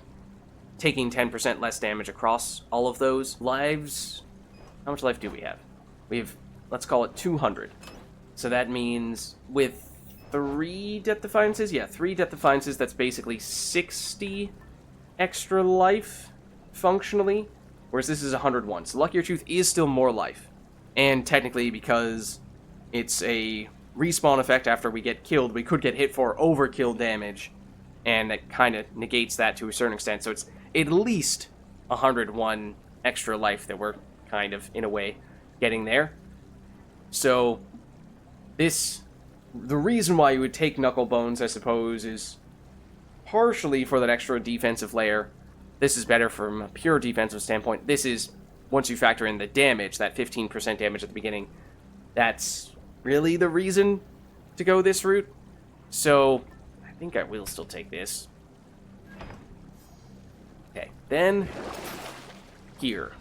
taking 10% less damage across all of those lives. How much life do we have? We have, let's call it 200. So that means with 3 Death Defiances? Yeah, 3 Death Defiances, that's basically 60 extra life, functionally. Whereas this is 101. So Luckier Tooth is still more life. And technically, because it's a respawn effect after we get killed, we could get hit for overkill damage. And that kind of negates that to a certain extent. So it's at least 101 extra life that we're kind of, in a way, getting there. So the reason why you would take Knuckle Bones, I suppose, is partially for that extra defensive layer. This is better from a pure defensive standpoint. This is, once you factor in the damage, that 15% damage at the beginning, that's really the reason to go this route. So, I think I will still take this. Okay, then, here.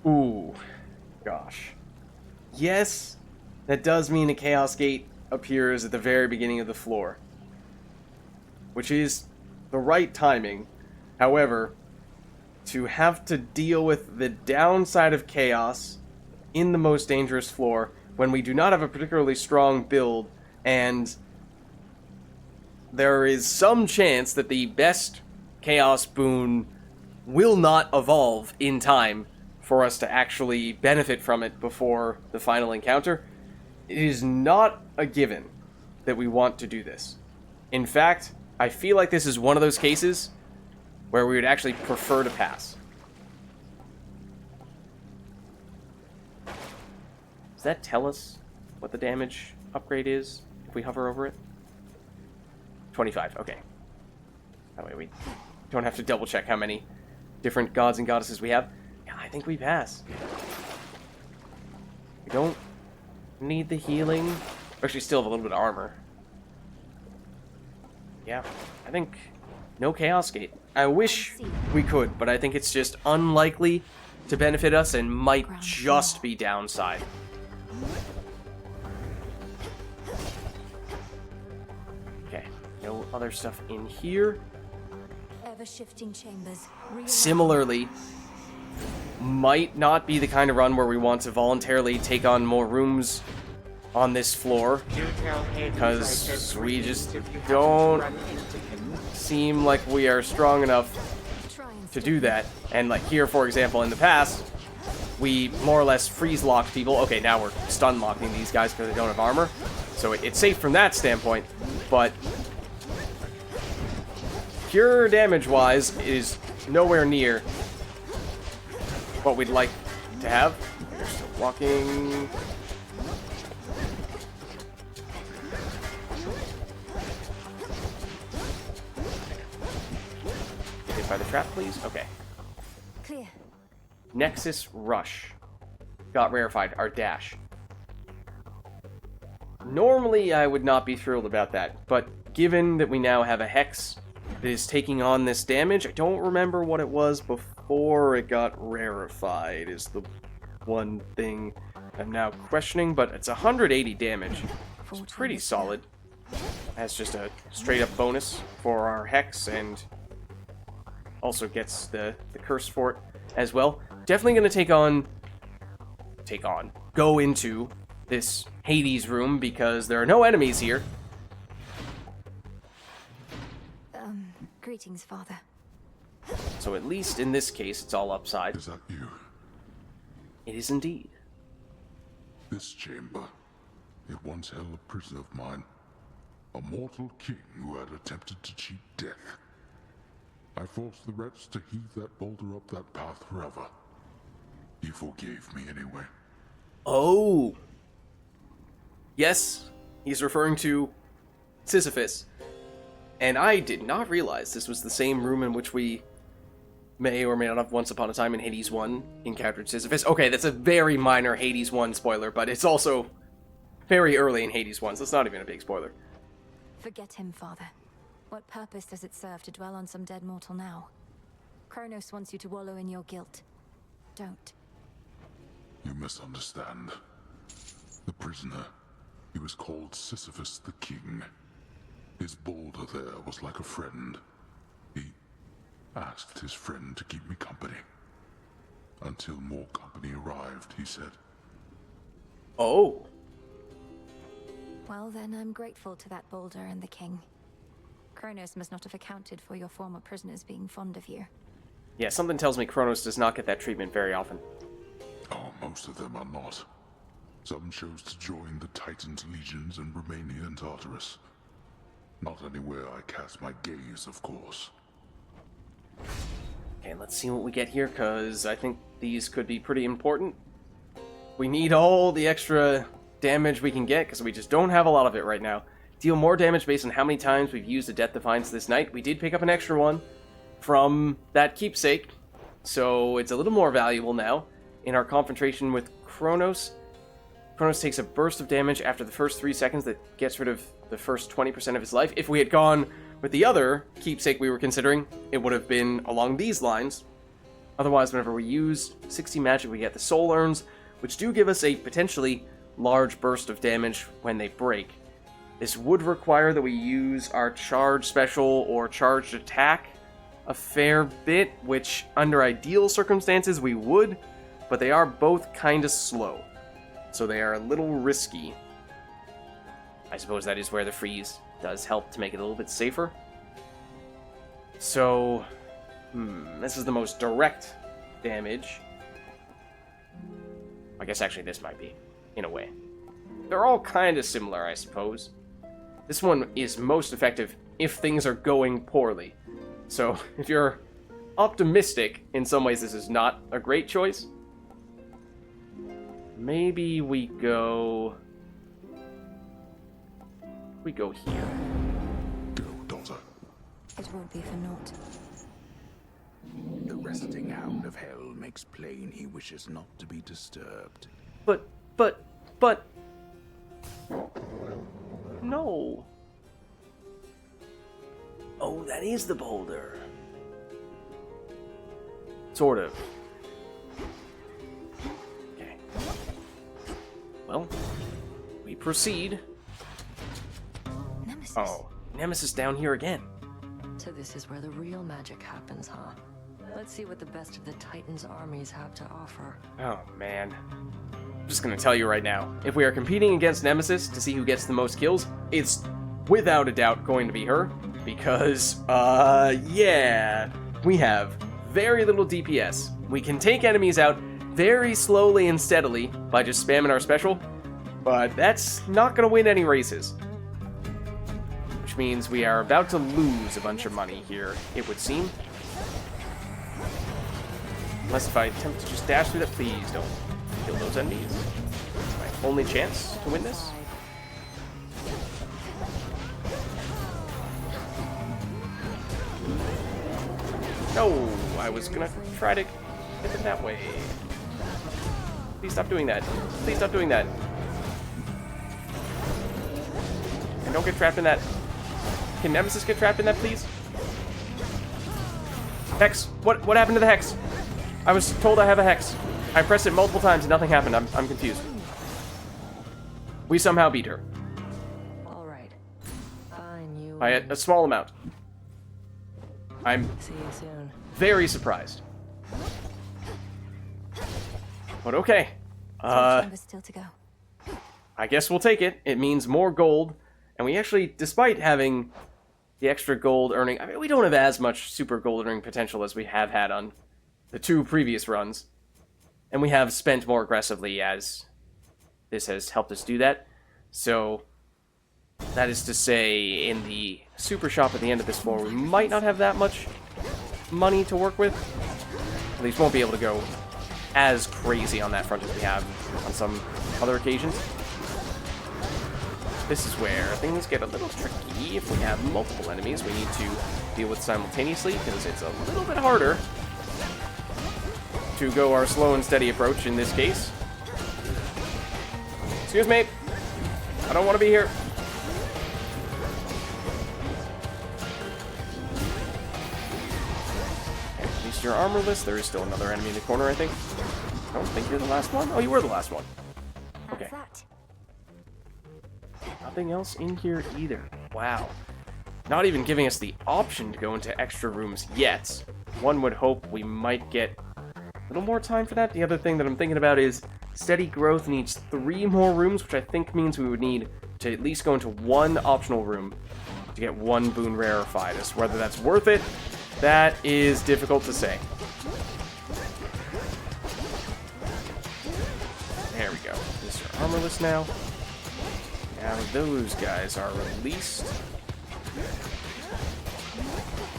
Ooh, gosh. Yes, that does mean a Chaos Gate appears at the very beginning of the floor, which is the right timing. However, to have to deal with the downside of Chaos in the most dangerous floor when we do not have a particularly strong build, and there is some chance that the best Chaos boon will not evolve in time for us to actually benefit from it before the final encounter, it is not a given that we want to do this. In fact, I feel like this is one of those cases where we would actually prefer to pass. Does that tell us what the damage upgrade is if we hover over it? 25, okay. That way we don't have to double check how many different gods and goddesses we have. Yeah, I think we pass. We don't need the healing. We actually still have a little bit of armor. Yeah, I think no Chaos Gate. I wish we could, but I think it's just unlikely to benefit us and might just be downside. Okay, no other stuff in here. Ever-shifting chambers. Similarly, might not be the kind of run where we want to voluntarily take on more rooms on this floor, because we just don't seem like we are strong enough to do that. And like here, for example, in the past, we more or less freeze lock people. Okay, now we're stun locking these guys because they don't have armor. So it's safe from that standpoint, but pure damage-wise is nowhere near what we'd like to have. They're still walking. Get hit by the trap, please. Okay. Clear. Nexus Rush. Got rarefied. Our dash. Normally, I would not be thrilled about that, but given that we now have a Hex that is taking on this damage, I don't remember what it was before it got rarefied, is the one thing I'm now questioning, but it's 180 damage. It's pretty solid. That's just a straight-up bonus for our Hex, and also gets the curse for it as well. Definitely going to go into this Hades room because there are no enemies here. Greetings, Father. So at least in this case, it's all upside. Is that you? It is indeed. This chamber, it once held a prisoner of mine, a mortal king who had attempted to cheat death. I forced the wretch to heave that boulder up that path forever. He forgave me anyway. Oh. Yes, he's referring to Sisyphus. And I did not realize this was the same room in which we may or may not have once upon a time in Hades 1 encountered Sisyphus. Okay, that's a very minor Hades 1 spoiler, but it's also very early in Hades 1, so it's not even a big spoiler. Forget him, Father. What purpose does it serve to dwell on some dead mortal now? Kronos wants you to wallow in your guilt. Don't. You misunderstand. The prisoner, he was called Sisyphus the King. His boulder there was like a friend. He asked his friend to keep me company. Until more company arrived, he said. Oh. Well, then I'm grateful to that boulder and the king. Kronos must not have accounted for your former prisoners being fond of you. Yeah, something tells me Kronos does not get that treatment very often. Oh, most of them are not. Some chose to join the Titan's legions and remain here in Tartarus. Not anywhere I cast my gaze, of course. Okay, let's see what we get here, because I think these could be pretty important. We need all the extra damage we can get, because we just don't have a lot of it right now. Deal more damage based on how many times we've used the Death Defiance this night. We did pick up an extra one from that keepsake, so it's a little more valuable now. In our confrontation with Kronos, Kronos takes a burst of damage after the first 3 seconds that gets rid of the first 20% of his life. If we had gone with the other keepsake we were considering, it would have been along these lines. Otherwise, whenever we use 60 magic, we get the soul urns, which do give us a potentially large burst of damage when they break. This would require that we use our charge special or charged attack a fair bit, which under ideal circumstances we would, but they are both kind of slow, so they are a little risky. I suppose that is where the freeze does help to make it a little bit safer. So, this is the most direct damage. I guess actually this might be, in a way. They're all kind of similar, I suppose. This one is most effective if things are going poorly. So, if you're optimistic, in some ways this is not a great choice. Maybe we go here. Go, daughter. It won't be for naught. The resting hound of hell makes plain he wishes not to be disturbed. But... No. Oh, that is the boulder. Sort of. Okay. Well, we proceed. Nemesis. Oh, Nemesis down here again. So this is where the real magic happens, huh? Let's see what the best of the Titan's armies have to offer. Oh, man. I'm just gonna tell you right now, if we are competing against Nemesis to see who gets the most kills, it's without a doubt going to be her, because, yeah, we have very little DPS. We can take enemies out very slowly and steadily by just spamming our special, but that's not going to win any races. Which means we are about to lose a bunch of money here, it would seem. Unless if I attempt to just dash through that, please don't kill those enemies. It's my only chance to win this. No, I was gonna try to get it that way. Please stop doing that. Please stop doing that. And don't get trapped in that. Can Nemesis get trapped in that, please? Hex! What happened to the Hex? I was told I have a Hex. I pressed it multiple times and nothing happened. I'm confused. We somehow beat her. All right. Fine, you. By a small amount. I'm See you soon. very surprised. But okay. Chamber's still to go. I guess we'll take it. It means more gold. And we actually, despite having the extra gold earning, I mean, we don't have as much super gold earning potential as we have had on the 2 previous runs. And we have spent more aggressively as this has helped us do that. So, that is to say, in the super shop at the end of this floor, we might not have that much money to work with. At least won't be able to go as crazy on that front as we have on some other occasions. This is where things get a little tricky. If we have multiple enemies we need to deal with simultaneously, because it's a little bit harder to go our slow and steady approach in this case. Excuse me. I don't want to be here. Okay, at least you're armorless. There is still another enemy in the corner, I think. I don't think you're the last one. Oh, you were the last one. Okay. Nothing else in here either. Wow. Not even giving us the option to go into extra rooms yet. One would hope we might get a little more time for that. The other thing that I'm thinking about is steady growth needs 3 more rooms, which I think means we would need to at least go into 1 optional room to get 1 boon rarefied. As whether that's worth it, that is difficult to say. There we go. These are armorless now. Now those guys are released.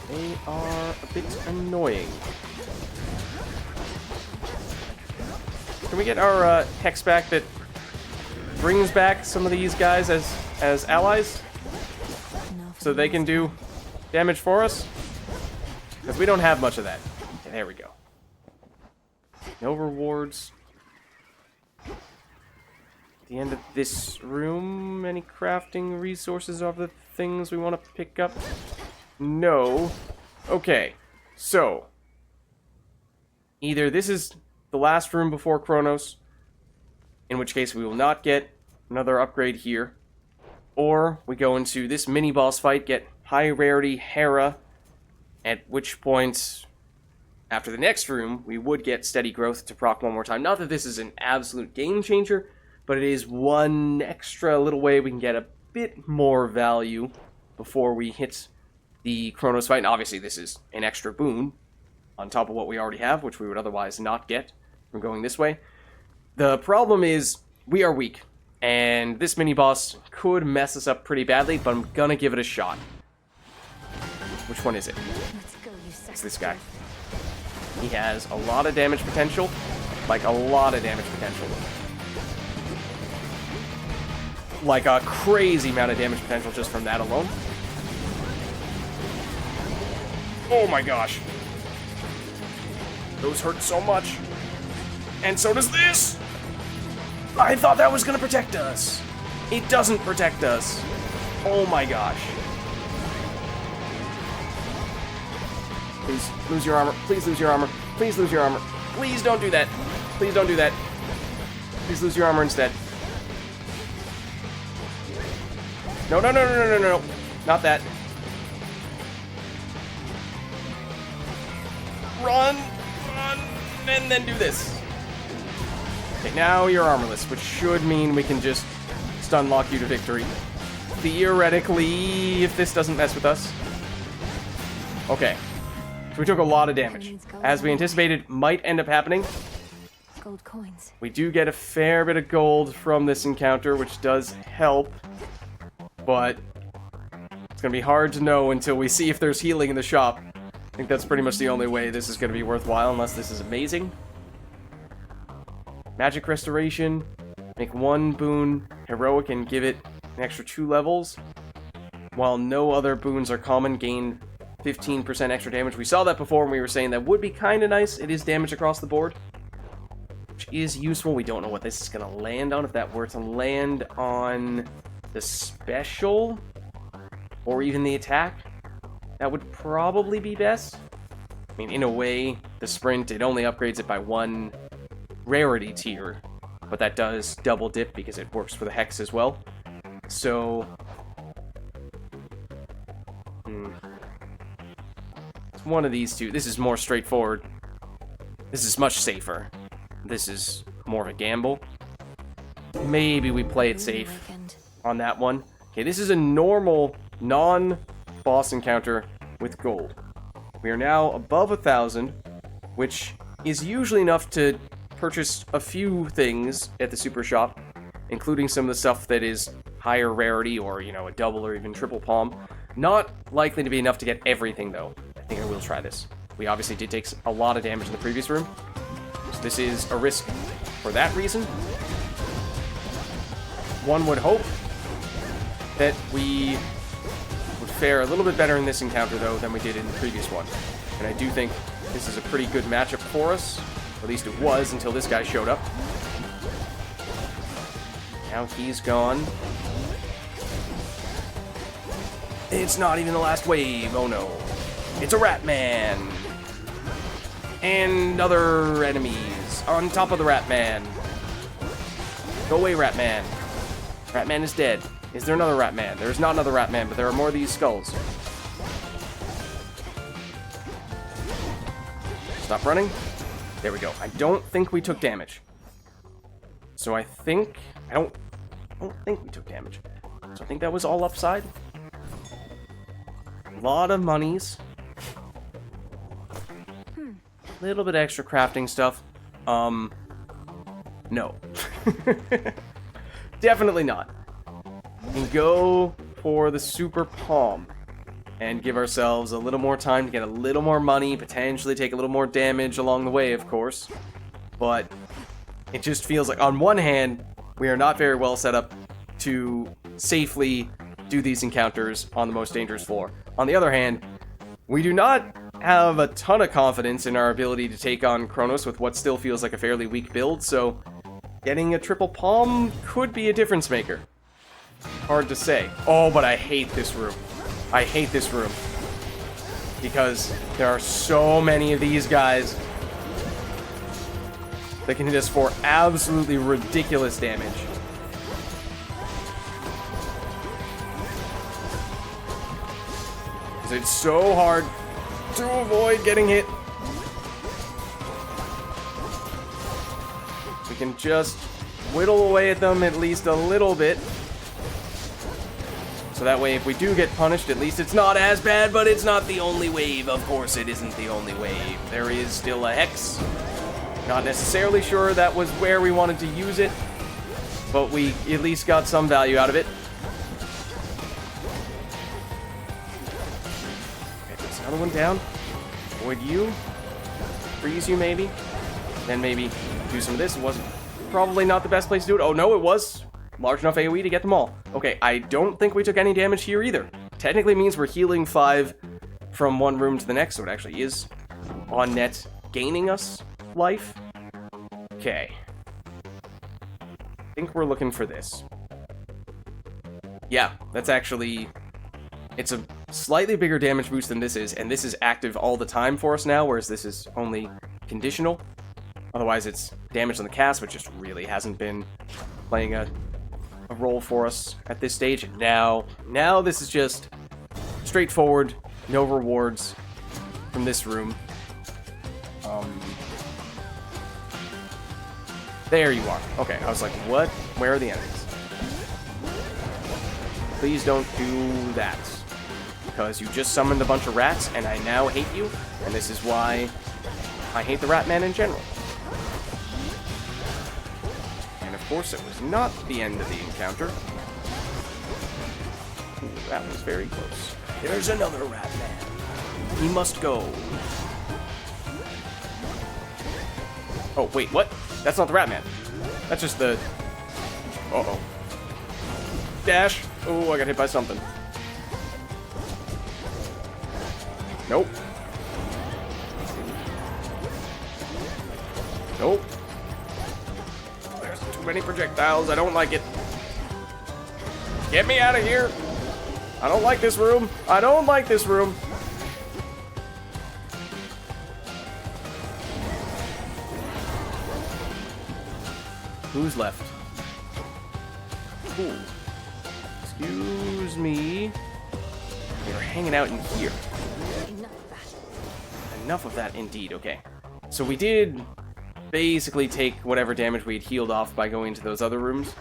They are a bit annoying. Can we get our Hex back that brings back some of these guys as allies? So they can do damage for us? Because we don't have much of that. Okay, there we go. No rewards. The end of this room, any crafting resources of the things we want to pick up? No. Okay, so either this is the last room before Kronos, in which case we will not get another upgrade here, or we go into this mini boss fight, get high rarity Hera, at which point after the next room we would get steady growth to proc 1 more time. Not that this is an absolute game changer, but it is one extra little way we can get a bit more value before we hit the Kronos fight. And obviously this is an extra boon on top of what we already have, which we would otherwise not get from going this way. The problem is we are weak, and this mini-boss could mess us up pretty badly, but I'm gonna give it a shot. Which one is it? It's this guy. He has a lot of damage potential, like a lot of damage potential. Like a crazy amount of damage potential just from that alone. Oh my gosh. Those hurt so much. And so does this! I thought that was gonna protect us. It doesn't protect us. Oh my gosh. Please lose your armor. Please lose your armor. Please lose your armor. Please don't do that. Please don't do that. Please lose your armor instead. No, no, no, no, no, no, no. Not that. Run! Run! And then do this. Okay, now you're armorless, which should mean we can just stun lock you to victory. Theoretically, if this doesn't mess with us. Okay. So we took a lot of damage. As we anticipated might end up happening. gold coins. We do get a fair bit of gold from this encounter, which does help, but it's going to be hard to know until we see if there's healing in the shop. I think that's pretty much the only way this is going to be worthwhile, unless this is amazing. Magic Restoration. Make one boon heroic and give it an extra 2 levels. While no other boons are common, gain 15% extra damage. We saw that before when we were saying that would be kind of nice. It is damage across the board, which is useful. We don't know what this is going to land on. If that were to land on the special or even the attack, that would probably be best. I mean, in a way, the sprint, it only upgrades it by 1 rarity tier, but that does double dip because it works for the hex as well. So it's one of these two. This is more straightforward. This is much safer. This is more of a gamble. Maybe we play it safe on that one. Okay, this is a normal non-boss encounter with gold. We are now above 1,000, which is usually enough to purchase a few things at the super shop, including some of the stuff that is higher rarity or, you know, a double or even triple palm. Not likely to be enough to get everything, though. I think I will try this. We obviously did take a lot of damage in the previous room, so this is a risk for that reason. One would hope that we would fare a little bit better in this encounter, though, than we did in the previous one. And I do think this is a pretty good matchup for us. At least it was until this guy showed up. Now he's gone. It's not even the last wave. Oh no. It's a Rat Man. And other enemies on top of the Rat Man. Go away, Rat Man. Rat Man is dead. Is there another Rat Man? There is not another Rat Man, but there are more of these skulls. Stop running. There we go. I don't think we took damage. So I think... I don't think we took damage. So I think that was all upside. A lot of monies. A little bit extra crafting stuff. No. Definitely not. We can go for the Super Palm and give ourselves a little more time to get a little more money, potentially take a little more damage along the way, of course. But it just feels like, on one hand, we are not very well set up to safely do these encounters on the most dangerous floor. On the other hand, we do not have a ton of confidence in our ability to take on Kronos with what still feels like a fairly weak build, so getting a triple palm could be a difference maker. Hard to say. Oh, but I hate this room. I hate this room. Because there are so many of these guys that can hit us for absolutely ridiculous damage. Because it's so hard to avoid getting hit. We can just whittle away at them at least a little bit. So that way, if we do get punished, at least it's not as bad, but it's not the only wave. Of course, it isn't the only wave. There is still a hex. Not necessarily sure that was where we wanted to use it, but we at least got some value out of it. Okay, there's another one down. Avoid you. Freeze you, maybe. Then maybe do some of this. It wasn't probably not the best place to do it. Oh, no, it was. Large enough AoE to get them all. Okay, I don't think we took any damage here either. Technically means we're healing 5 from one room to the next, so it actually is on net gaining us life. Okay. I think we're looking for this. Yeah, that's actually... It's a slightly bigger damage boost than this is, and this is active all the time for us now, whereas this is only conditional. Otherwise, it's damage on the cast, which just really hasn't been playing a role for us at this stage. And now this is just straightforward, no rewards from this room. There you are. Okay, I was like, what? Where are the enemies? Please don't do that. Because you just summoned a bunch of rats, and I now hate you, and this is why I hate the Rat Man in general. course, it was not the end of the encounter. Ooh, that was very close. There's another rat man. He must go. Oh, wait, what? That's not the rat man. That's just the... Uh-oh. Dash. Oh, I got hit by something. Nope. Nope. There's too many projectiles. I don't like it. Get me out of here. I don't like this room. I don't like this room. Who's left? Ooh. Excuse me. You're hanging out in here. Enough of that, indeed. Okay. So we did basically take whatever damage we had healed off by going into those other rooms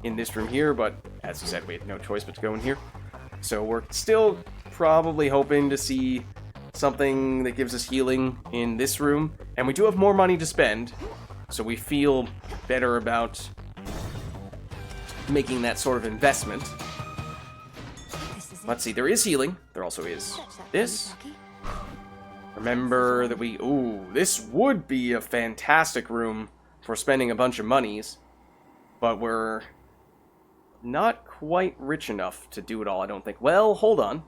in this room here, but as you said, we had no choice but to go in here. So we're still probably hoping to see something that gives us healing in this room, and we do have more money to spend, so we feel better about making that sort of investment. Let's see, there is healing. There also is this. Remember that we... Ooh, this would be a fantastic room for spending a bunch of monies, but we're not quite rich enough to do it all, I don't think. Well, hold on.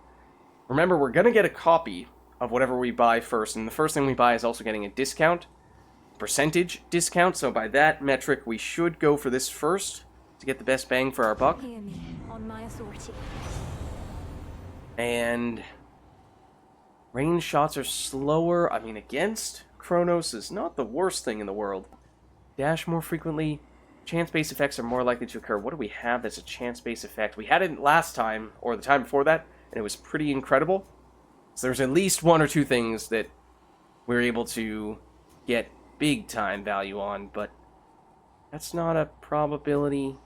Remember, we're going to get a copy of whatever we buy first, and the first thing we buy is also getting a discount, percentage discount, so by that metric, we should go for this first to get the best bang for our buck. Hear me, on my authority. And range shots are slower. I mean, against Kronos is not the worst thing in the world. Dash more frequently. Chance-based effects are more likely to occur. What do we have that's a chance-based effect? We had it last time, or the time before that, and it was pretty incredible. So there's at least one or two things that we're able to get big-time value on, but that's not a probability.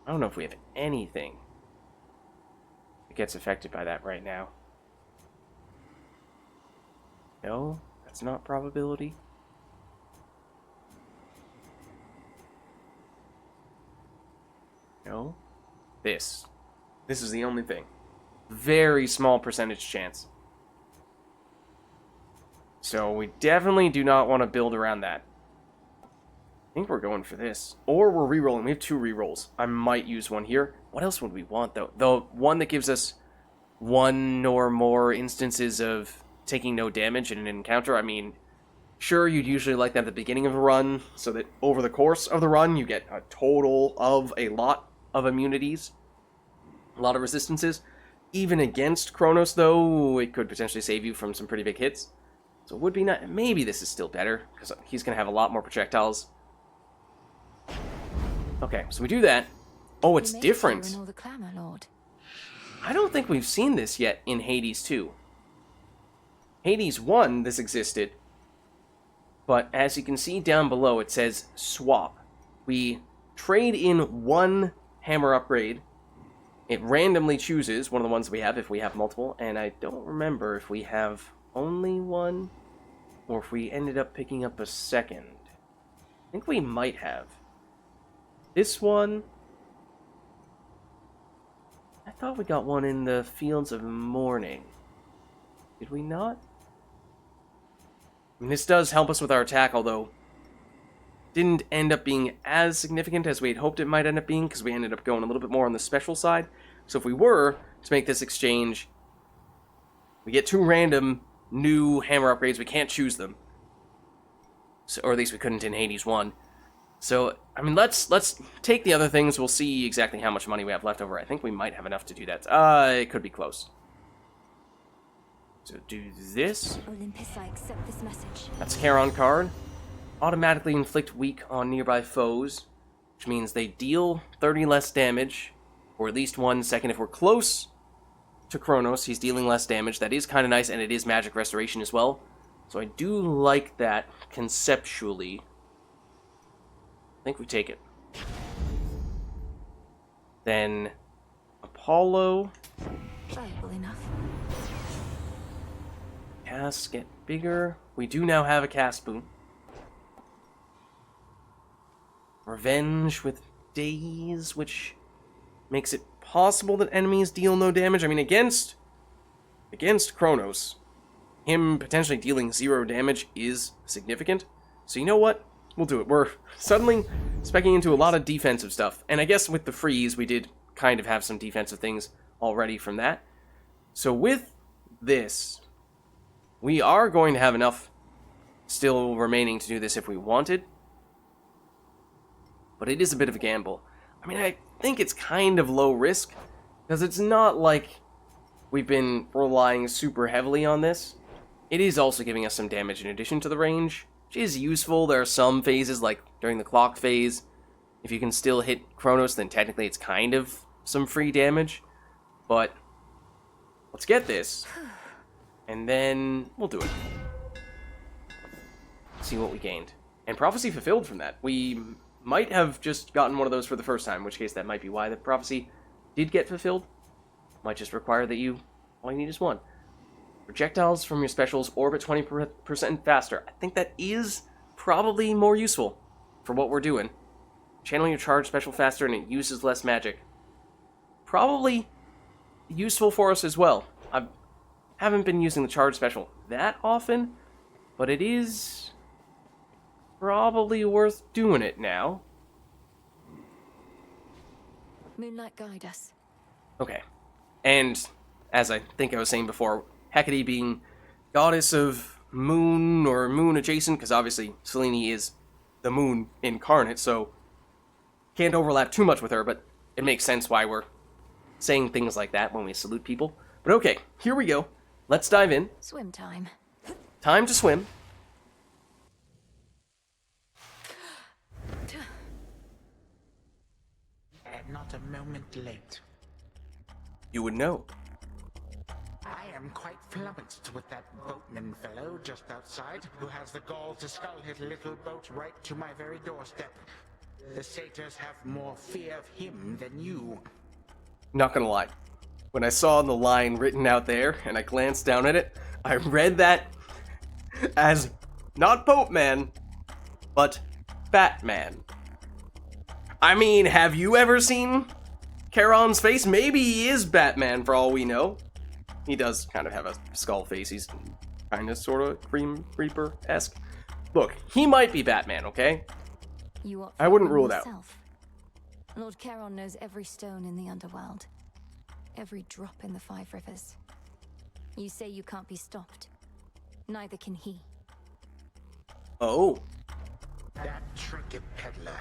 I don't know if we have anything that gets affected by that right now. No, that's not probability. No. This is the only thing. Very small percentage chance. So we definitely do not want to build around that. I think we're going for this. Or we're re-rolling. We have 2 re-rolls. I might use one here. What else would we want, though? The one that gives us 1 or more instances of taking no damage in an encounter. I mean, sure, you'd usually like that at the beginning of a run, so that over the course of the run, you get a total of a lot of immunities. A lot of resistances. Even against Kronos, though, it could potentially save you from some pretty big hits. So it would be nice. Maybe this is still better, because he's going to have a lot more projectiles. Okay, so we do that. Oh, it's different. All the clamor, Lord. I don't think we've seen this yet in Hades 2. Hades 1, this existed. But as you can see down below, it says swap. We trade in 1 hammer upgrade. It randomly chooses one of the ones we have if we have multiple. And I don't remember if we have only 1 or if we ended up picking up a second. I think we might have. This one... I thought we got one in the Fields of Mourning. Did we not? I mean, this does help us with our attack, although didn't end up being as significant as we had hoped it might end up being, because we ended up going a little bit more on the special side. So if we were to make this exchange, we get 2 random new hammer upgrades. We can't choose them. So, or at least we couldn't in Hades 1. So, I mean, let's take the other things. We'll see exactly how much money we have left over. I think we might have enough to do that. It could be close. So do this. Olympus, I accept this message. That's Charon card. Automatically inflict weak on nearby foes, which means they deal 30 less damage, or at least 1 second. If we're close to Kronos, he's dealing less damage. That is kind of nice, and it is magic restoration as well. So I do like that conceptually. I think we take it. Then Apollo. Valuable enough. Casts get bigger. We do now have a cast boon. Revenge with Daze, which makes it possible that enemies deal no damage. I mean, against Kronos, him potentially dealing 0 damage is significant. So you know what? We'll do it. We're suddenly speccing into a lot of defensive stuff. And I guess with the freeze, we did kind of have some defensive things already from that. So with this, we are going to have enough still remaining to do this if we wanted. But it is a bit of a gamble. I mean, I think it's kind of low risk, because it's not like we've been relying super heavily on this. It is also giving us some damage in addition to the range, which is useful. There are some phases, like during the clock phase, if you can still hit Kronos, then technically it's kind of some free damage. But let's get this, and then we'll do it. See what we gained. And prophecy fulfilled from that. We might have just gotten one of those for the first time, in which case that might be why the prophecy did get fulfilled. Might just require that all you need is one. Projectiles from your specials orbit 20% faster. I think that is probably more useful for what we're doing. Channel your charge special faster and it uses less magic. Probably useful for us as well. I haven't been using the charge special that often, but it is probably worth doing it now. Moonlight, guide us. Okay. And as I think I was saying before, Hecate being goddess of moon or moon adjacent, because obviously Selene is the moon incarnate, so can't overlap too much with her, but it makes sense why we're saying things like that when we salute people. But okay, here we go. Let's dive in. Swim time. Time to swim. Not a moment late. You would know. I am quite flummoxed with that boatman fellow just outside, who has the gall to scull his little boat right to my very doorstep. The satyrs have more fear of him than you. Not gonna lie. When I saw the line written out there, and I glanced down at it, I read that as not boatman, but Batman. I mean, have you ever seen Charon's face? Maybe he is Batman for all we know. He does kind of have a skull face. He's kind of sort of Grim Reaper-esque. Look, he might be Batman, okay? I wouldn't rule it out. Lord Charon knows every stone in the underworld. Every drop in the 5 rivers. You say you can't be stopped. Neither can he. Oh. That trinket peddler,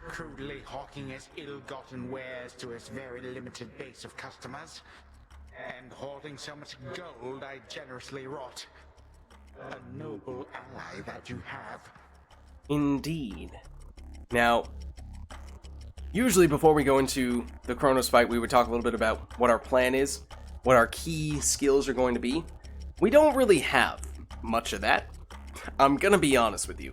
crudely hawking his ill-gotten wares to his very limited base of customers, and hoarding so much gold I generously wrought. A noble ally that you have. Indeed. Now, usually before we go into the Kronos fight, we would talk a little bit about what our plan is, what our key skills are going to be. We don't really have much of that. I'm gonna be honest with you.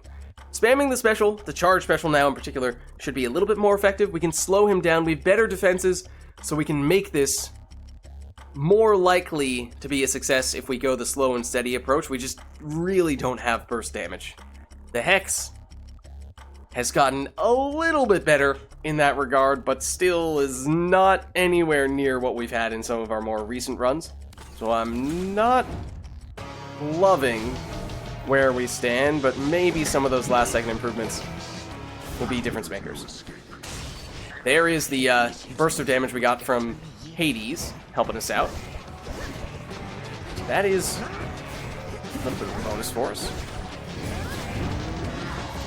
Spamming the special, the charge special now in particular, should be a little bit more effective. We can slow him down. We have better defenses, so we can make this more likely to be a success if we go the slow and steady approach. We just really don't have burst damage. The Hex has gotten a little bit better in that regard, but still is not anywhere near what we've had in some of our more recent runs. So I'm not loving where we stand, but maybe some of those last second improvements will be difference makers. There is the burst of damage we got from Hades helping us out. That is a little bit of a bonus for us.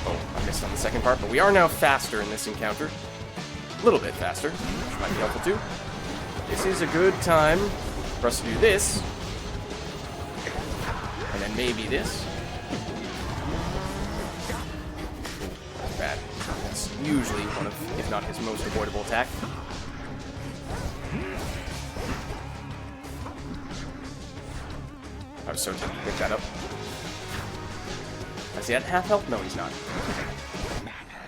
Oh, I missed on the second part, but we are now faster in this encounter. A little bit faster, which might be helpful too. This is a good time for us to do this. And then maybe this. That's bad. That's usually one of, if not his most avoidable attack. I was so tempted to pick that up. Is he at half health? No, he's not.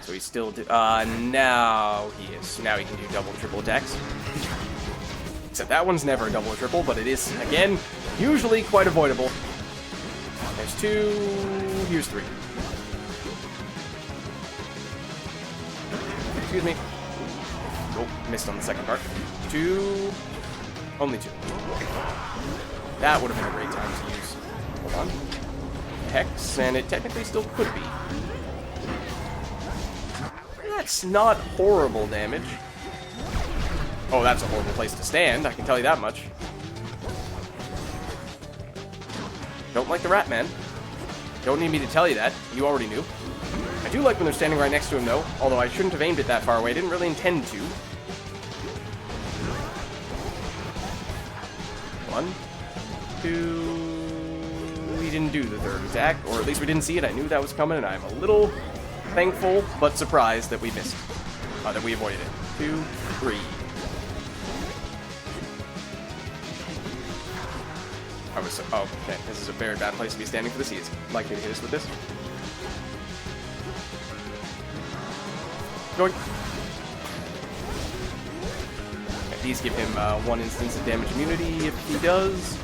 So he's still now he is. Now he can do double and triple attacks. Except that one's never a double or triple, but it is, again, usually quite avoidable. There's 2, here's 3. excuse me. Oh, missed on the second part. 2. Only 2. That would have been a great time to use. Hold on. Hex, and it technically still could be. That's not horrible damage. Oh, that's a horrible place to stand, I can tell you that much. Don't like the rat man. Don't need me to tell you that. You already knew. I do like when they're standing right next to him, though. Although I shouldn't have aimed it that far away. I didn't really intend to. 1, 2... We didn't do the third attack. Or at least we didn't see it. I knew that was coming, and I'm a little thankful, but surprised that we missed it. That we avoided it. 2, 3. Oh, okay. This is a very bad place to be standing for the seas. Like me to hit us with this. Going. Okay, these give him 1 instance of damage immunity if he does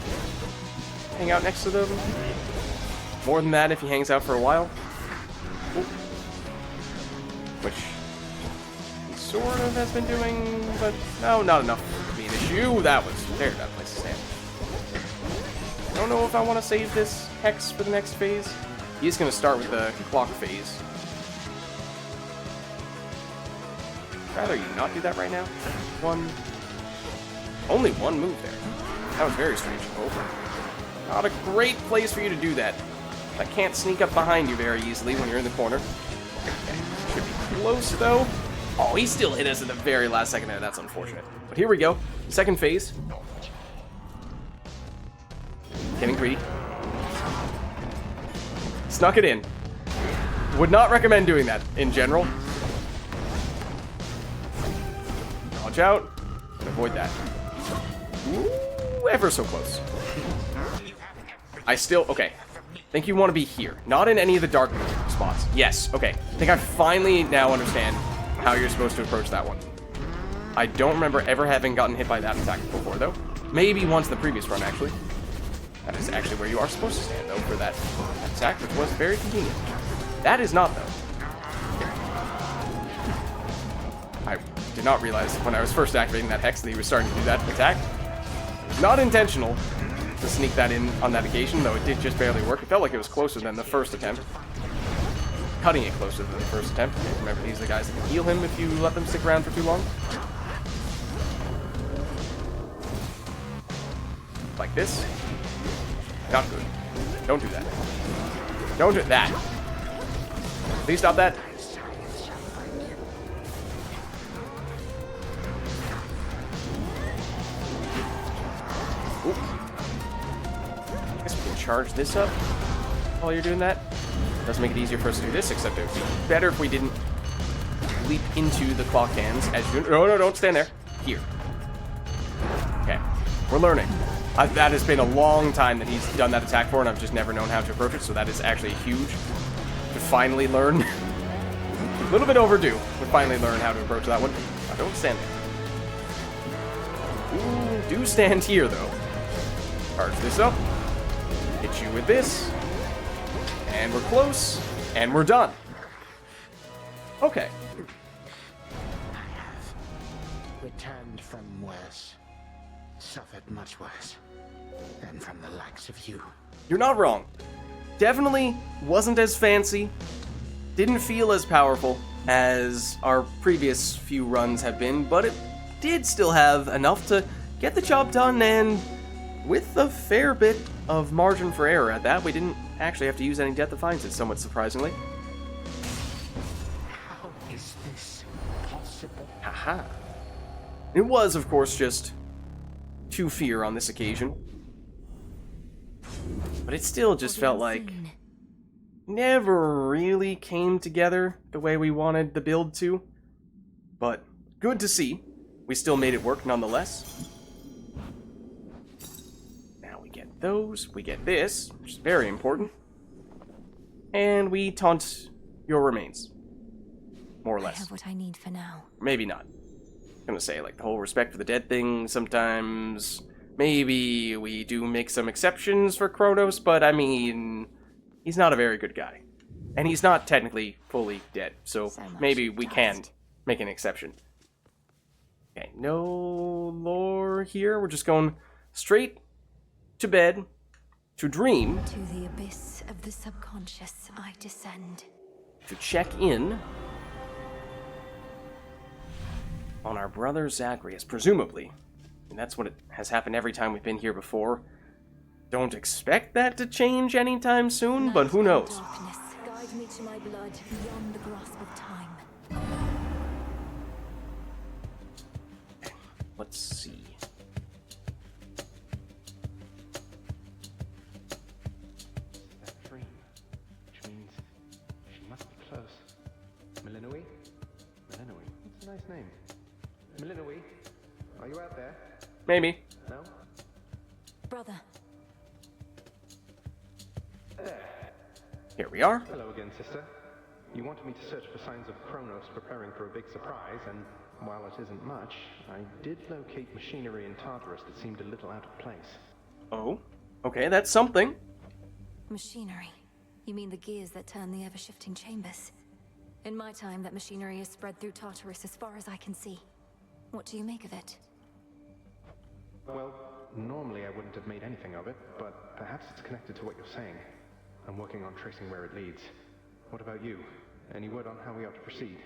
hang out next to them. More than that if he hangs out for a while. Ooh. Which he sort of has been doing, but no, not enough to be an issue. That was a very bad place to stand. I don't know if I want to save this Hex for the next phase. He's going to start with the clock phase. Rather you not do that right now. 1. Only 1 move there. That was very strange. Oh. Not a great place for you to do that. I can't sneak up behind you very easily when you're in the corner. Okay. Should be close, though. Oh, he still hit us at the very last second there. That's unfortunate. But here we go. Second phase. Getting greedy. Snuck it in. Would not recommend doing that in general. Dodge out. Avoid that. Ooh, ever so close. I still... Okay. I think you want to be here. Not in any of the dark spots. Yes. Okay. I think I finally now understand how you're supposed to approach that one. I don't remember ever having gotten hit by that attack before, though. Maybe once in the previous run, actually. That is actually where you are supposed to stand, though, for that attack, which was very convenient. That is not, though. I did not realize when I was first activating that Hex that he was starting to do that attack. Not intentional to sneak that in on that occasion, though it did just barely work. It felt like it was closer than the first attempt. Cutting it closer than the first attempt. Remember, these are the guys that can heal him if you let them stick around for too long. Like this. Not good. Don't do that. Don't do that. Please stop that. Ooh. I guess we can charge this up while you're doing that. Does make it easier for us to do this, except it would be better if we didn't leap into the clock hands as you... No, don't stand there. Here. Okay. We're learning. That has been a long time that he's done that attack for, and I've just never known how to approach it, so that is actually huge to finally learn. A little bit overdue to finally learn how to approach that one. Don't stand there. Ooh, do stand here, though. Charge this up. Hit you with this. And we're close. And we're done. Okay. I have returned from worse. Suffered much worse than from the likes of you. You're not wrong. Definitely wasn't as fancy. Didn't feel as powerful as our previous few runs have been, but it did still have enough to get the job done, and with a fair bit of margin for error at that. We didn't actually have to use any Death Defiance, somewhat surprisingly. How is this possible? Haha. It was, of course, just 2 fear on this occasion. But it still just felt like never really came together the way we wanted the build to. But good to see. We still made it work nonetheless. Now we get those. We get this, which is very important. And we taunt your remains. More or less. I have what I need for now. Maybe not. I'm gonna say, like, the whole respect for the dead thing sometimes. Maybe we do make some exceptions for Kronos, but I mean, he's not a very good guy. And he's not technically fully dead, so maybe we can make an exception. Okay, no lore here. We're just going straight to bed to dream. To the abyss of the subconscious I descend. To check in on our brother Zagreus, presumably. And that's what has happened every time we've been here before. Don't expect that to change anytime soon, but who knows? Darkness, guide me to my blood beyond the grasp of time. Let's see. That dream, which means she must be close. Melinoe? Melinoe? That's a nice name. Melinoe, are you out there? Maybe. No? Brother. There. Here we are. Hello again, sister. You wanted me to search for signs of Kronos preparing for a big surprise, and while it isn't much, I did locate machinery in Tartarus that seemed a little out of place. Oh, okay, that's something. Machinery. You mean the gears that turn the ever-shifting chambers? In my time, that machinery is spread through Tartarus as far as I can see. What do you make of it? Well, normally I wouldn't have made anything of it, but perhaps it's connected to what you're saying. I'm working on tracing where it leads. What about you? Any word on how we ought to proceed?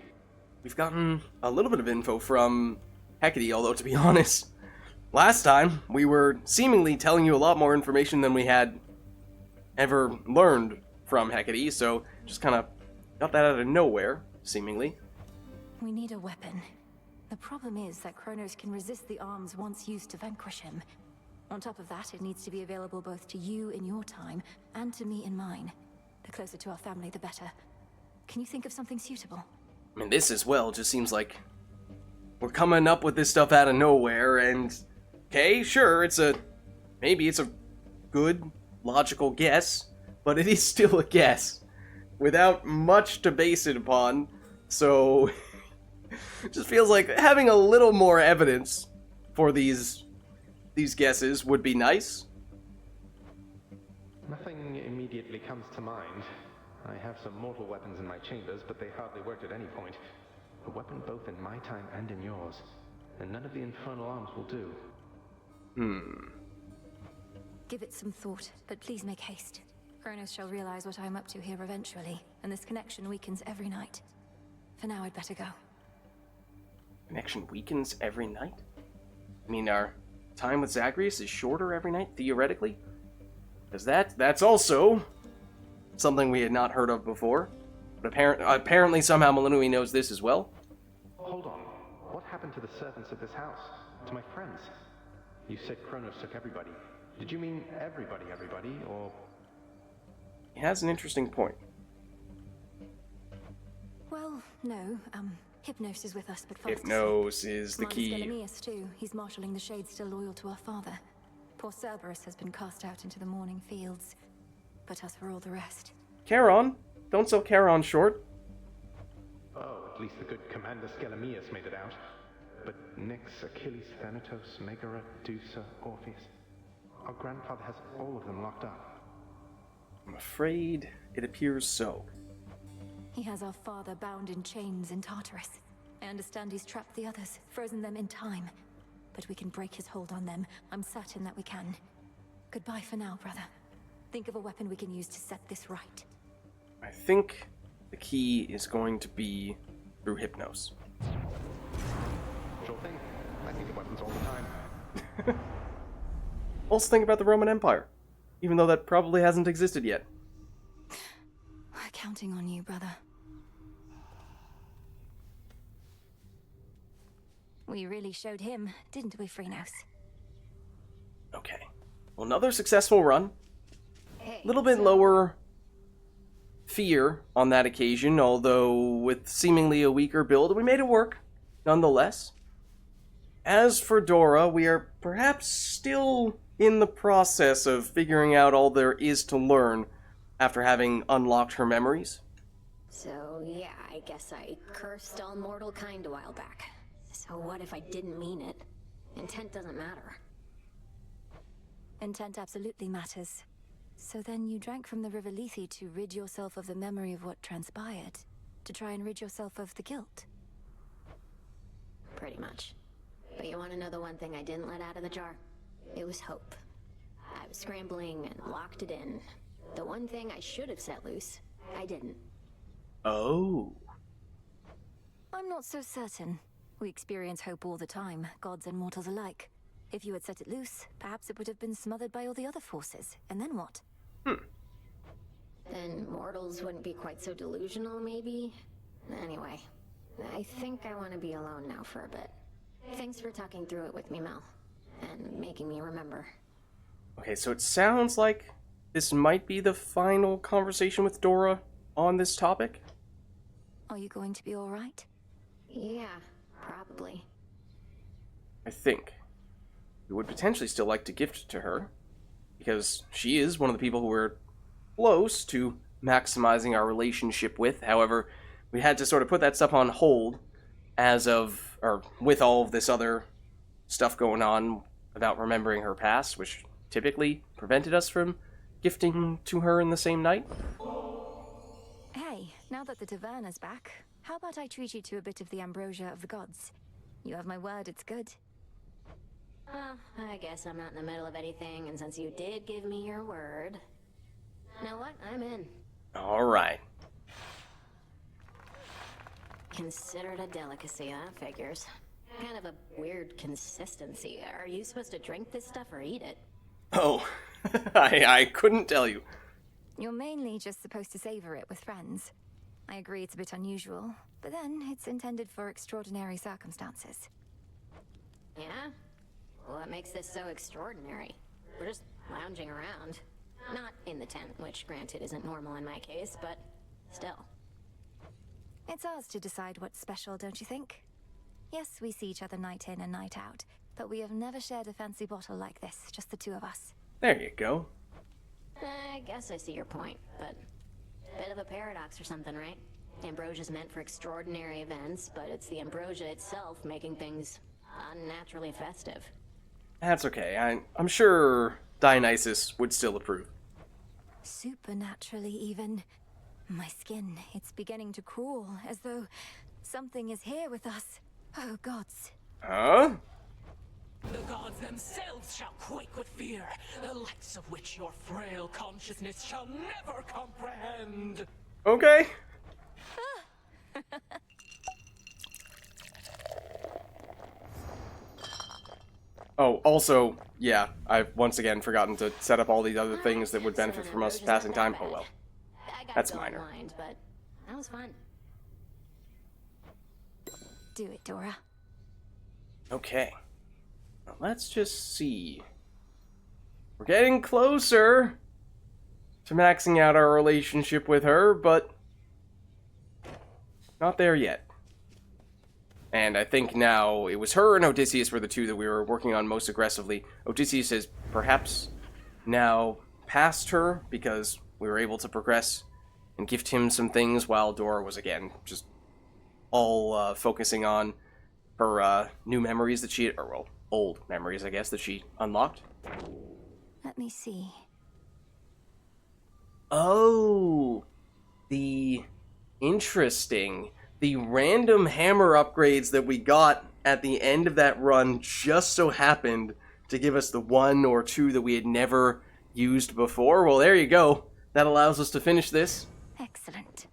We've gotten a little bit of info from Hecate, although to be honest, last time we were seemingly telling you a lot more information than we had ever learned from Hecate, so just kind of got that out of nowhere, seemingly. We need a weapon. The problem is that Kronos can resist the arms once used to vanquish him. On top of that, it needs to be available both to you in your time and to me in mine. The closer to our family, the better. Can you think of something suitable? I mean, this as well just seems like we're coming up with this stuff out of nowhere, and okay, sure, maybe it's a good, logical guess, but it is still a guess, without much to base it upon, so it just feels like having a little more evidence for these guesses would be nice. Nothing immediately comes to mind. I have some mortal weapons in my chambers, but they hardly worked at any point. A weapon both in my time and in yours, and none of the infernal arms will do. Give it some thought, but please make haste. Kronos shall realize what I'm up to here eventually, and this connection weakens every night. For now, I'd better go. Connection weakens every night? I mean, our time with Zagreus is shorter every night, theoretically? Because that's also something we had not heard of before. But apparently somehow Melinoe knows this as well. Hold on. What happened to the servants of this house? To my friends? You said Kronos took everybody. Did you mean everybody, or... He has an interesting point. Well, no, Hypnos is with us, but fast Hypnos is the key. Melinoe'S too. He's marshalling the shades still loyal to our father. Poor Cerberus has been cast out into the morning fields. But as for all the rest... Charon? Don't sell Charon short. Oh, at least the good Commander Schelemius made it out. But Nyx, Achilles, Thanatos, Megara, Dusa, Orpheus... Our grandfather has all of them locked up. I'm afraid it appears so. He has our father bound in chains in Tartarus. I understand he's trapped the others, frozen them in time. But we can break his hold on them. I'm certain that we can. Goodbye for now, brother. Think of a weapon we can use to set this right. I think the key is going to be through Hypnos. Sure thing. I think of weapons all the time. Also think about the Roman Empire, even though that probably hasn't existed yet. We're counting on you, brother. We really showed him, didn't we, Freenos? Okay. Well, another successful run. A little bit lower fear on that occasion, although with seemingly a weaker build, we made it work, nonetheless. As for Dora, we are perhaps still in the process of figuring out all there is to learn after having unlocked her memories. So, yeah, I guess I cursed all mortal kind a while back. So what if I didn't mean it? Intent doesn't matter. Intent absolutely matters. So then you drank from the River Lethe to rid yourself of the memory of what transpired, to try and rid yourself of the guilt. pretty much. But you want to know the one thing I didn't let out of the jar? It was hope. I was scrambling and locked it in. The one thing I should have set loose, I didn't. Oh. I'm not so certain. We experience hope all the time, gods and mortals alike. If you had set it loose, perhaps it would have been smothered by all the other forces. And then what? Then mortals wouldn't be quite so delusional, maybe? Anyway, I think I want to be alone now for a bit. Thanks for talking through it with me, Mel. And making me remember. Okay, so it sounds like this might be the final conversation with Dora on this topic. Are you going to be alright? Yeah, probably. I think. We would potentially still like to gift to her, because she is one of the people who we're close to maximizing our relationship with. However, we had to sort of put that stuff on hold with all of this other stuff going on about remembering her past, which typically prevented us from gifting to her in the same night. Hey, now that the taverna's back, how about I treat you to a bit of the ambrosia of the gods? You have my word, it's good. Well, I guess I'm not in the middle of anything, and since you did give me your word... Know what? I'm in. Alright. Considered a delicacy, huh? Figures. Kind of a weird consistency. Are you supposed to drink this stuff or eat it? Oh, I couldn't tell you. You're mainly just supposed to savor it with friends. I agree it's a bit unusual, but then it's intended for extraordinary circumstances. Yeah? What makes this so extraordinary? We're just lounging around. Not in the tent, which granted isn't normal in my case, but still. It's ours to decide what's special, don't you think? Yes, we see each other night in and night out, but we have never shared a fancy bottle like this, just the two of us. There you go. I guess I see your point, but bit of a paradox or something, right? Ambrosia's meant for extraordinary events, but it's the ambrosia itself making things unnaturally festive. That's okay. I'm sure Dionysus would still approve. Supernaturally, even. My skin, it's beginning to crawl, as though something is here with us. Oh, gods. Huh? The gods themselves shall quake with fear, the likes of which your frail consciousness shall never comprehend. Okay. Oh, also, yeah, I've once again forgotten to set up all these other things that would benefit from us passing time. Oh well. That's minor. Mind, but that was fun. Do it, Dora. Okay. Now let's just see. We're getting closer to maxing out our relationship with her, but not there yet. And I think now it was her and Odysseus were the two that we were working on most aggressively. Odysseus has perhaps now passed her because we were able to progress and gift him some things, while Dora was, again, just all focusing on her new memories that she, or well, old memories, I guess, that she unlocked. Let me see. Oh, interesting. The random hammer upgrades that we got at the end of that run just so happened to give us the one or two that we had never used before. Well, there you go. That allows us to finish this. Excellent.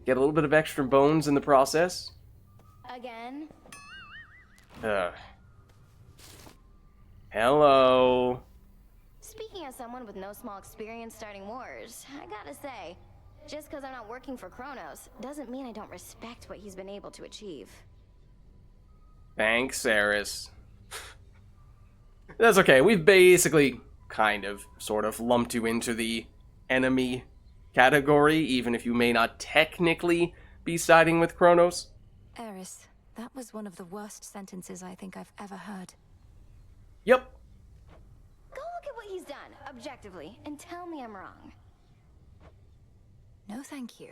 Get a little bit of extra bones in the process. Again? Hello. Speaking as someone with no small experience starting wars, I gotta say, just because I'm not working for Kronos doesn't mean I don't respect what he's been able to achieve. Thanks, Eris. That's okay. We've basically kind of, sort of, lumped you into the enemy category, even if you may not technically be siding with Kronos. Eris, that was one of the worst sentences I think I've ever heard. Yep. Go look at what he's done, objectively, and tell me I'm wrong. No, thank you.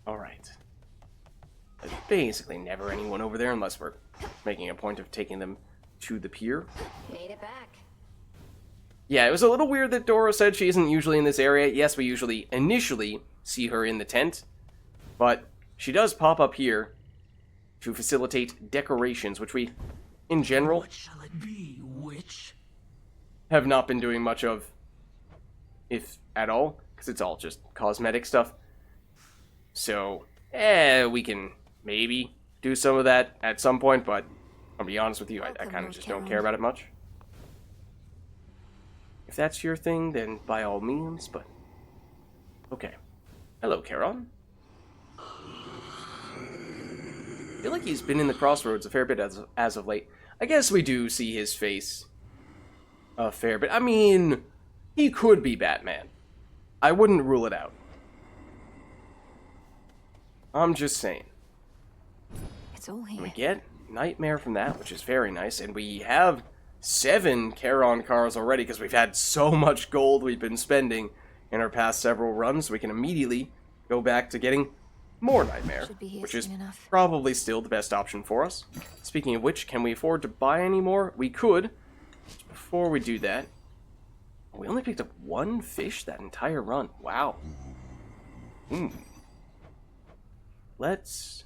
Alright. There's basically never anyone over there unless we're making a point of taking them to the pier. Made it back. Yeah, it was a little weird that Dora said she isn't usually in this area. Yes, we usually initially see her in the tent, but she does pop up here to facilitate decorations, which we, in general, What shall it be, witch? have not been doing much of, if at all, because it's all just cosmetic stuff. So, we can maybe do some of that at some point, but I'll be honest with you, I kind of just don't care about it much. If that's your thing, then by all means, but... Okay. Hello, Charon. I feel like he's been in the crossroads a fair bit as of late. I guess we do see his face a fair bit. I mean, he could be Batman. I wouldn't rule it out. I'm just saying. It's all here. We get Nightmare from that, which is very nice, and we have 7 Charon cars already because we've had so much gold we've been spending in our past several runs. We can immediately go back to getting more Nightmare, which is probably still the best option for us. Speaking of which, can we afford to buy any more? We could. Before we do that, we only picked up 1 fish that entire run. Wow. Let's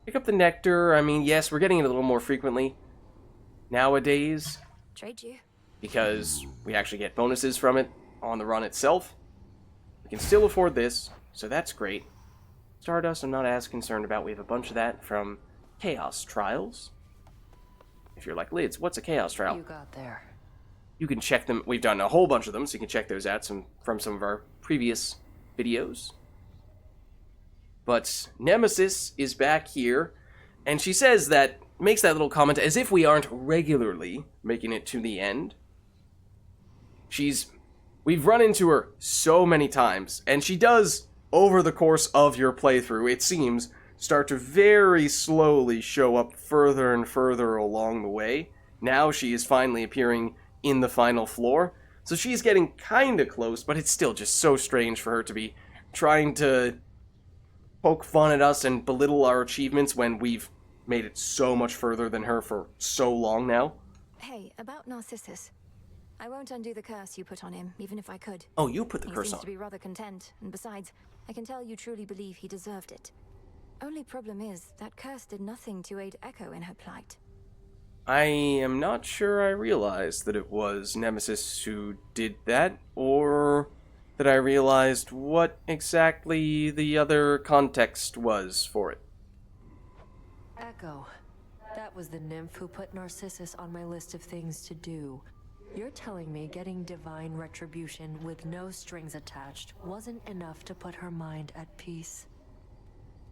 pick up the nectar. I mean, yes, we're getting it a little more frequently nowadays. Trade you. Because we actually get bonuses from it on the run itself. We can still afford this, so that's great. Stardust, I'm not as concerned about. We have a bunch of that from Chaos Trials. If you're like, Lids, what's a Chaos Trial? You got there. You can check them. We've done a whole bunch of them, so you can check those out from some of our previous videos. But Nemesis is back here, and she says that, makes that little comment as if we aren't regularly making it to the end. We've run into her so many times, and she does, over the course of your playthrough, it seems, start to very slowly show up further and further along the way. Now she is finally appearing in the final floor, so she's getting kinda close, but it's still just so strange for her to be trying to poke fun at us and belittle our achievements when we've made it so much further than her for so long now. Hey, about Narcissus. I won't undo the curse you put on him, even if I could. Oh, you put the He curse seems on. to be rather content, and besides, I can tell you truly believe he deserved it. Only problem is, that curse did nothing to aid Echo in her plight. I am not sure I realized that it was Nemesis who did that, or that I realized what exactly the other context was for it. Echo. That was the nymph who put Narcissus on my list of things to do. You're telling me getting divine retribution with no strings attached wasn't enough to put her mind at peace?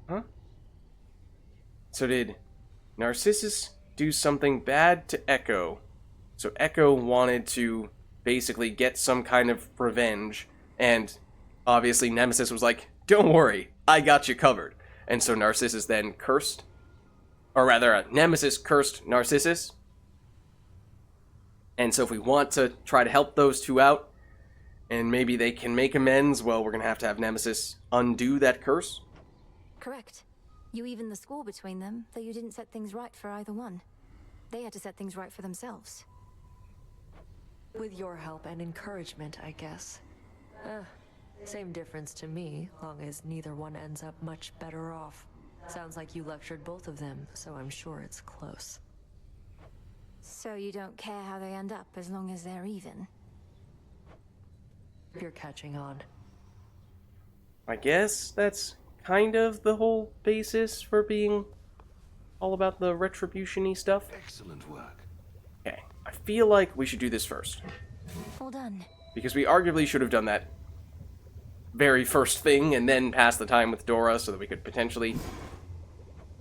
Huh? So did Narcissus do something bad to Echo? So Echo wanted to basically get some kind of revenge, and obviously Nemesis was like, don't worry, I got you covered. And so Narcissus then cursed, or rather, Nemesis cursed Narcissus. And so if we want to try to help those two out, and maybe they can make amends, well, we're going to have Nemesis undo that curse. Correct. You evened the score between them, though you didn't set things right for either one. They had to set things right for themselves. With your help and encouragement, I guess. Same difference to me, long as neither one ends up much better off. Sounds like you lectured both of them, so I'm sure it's close. So you don't care how they end up, as long as they're even? You're catching on. I guess that's kind of the whole basis for being all about the retribution-y stuff. Excellent work. Okay, I feel like we should do this first. All done. Because we arguably should have done that very first thing and then pass the time with Dora so that we could potentially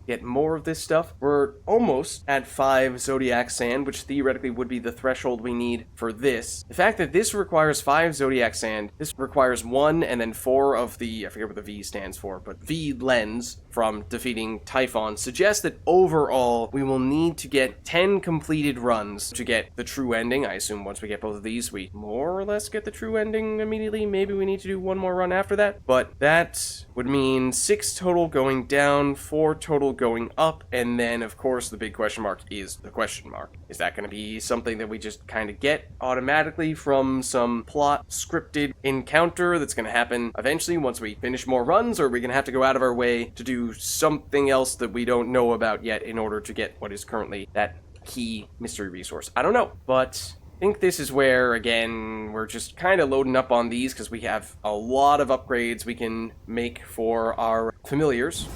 get more of this stuff. We're almost at 5 Zodiac Sand, which theoretically would be the threshold we need for this. The fact that this requires 5 Zodiac Sand, this requires 1 and then 4 of the, I forget what the V stands for, but V lens from defeating Typhon suggests that overall we will need to get 10 completed runs to get the true ending. I assume once we get both of these, we more or less get the true ending immediately. Maybe we need to do 1 more run after that, but that would mean 6 total going down, 4 total going up, and then of course the big question mark is the question mark. Is that going to be something that we just kind of get automatically from some plot scripted encounter that's going to happen eventually once we finish more runs, or are we going to have to go out of our way to do do something else that we don't know about yet in order to get what is currently that key mystery resource. I don't know, but I think this is where, again, we're just kind of loading up on these because we have a lot of upgrades we can make for our familiars.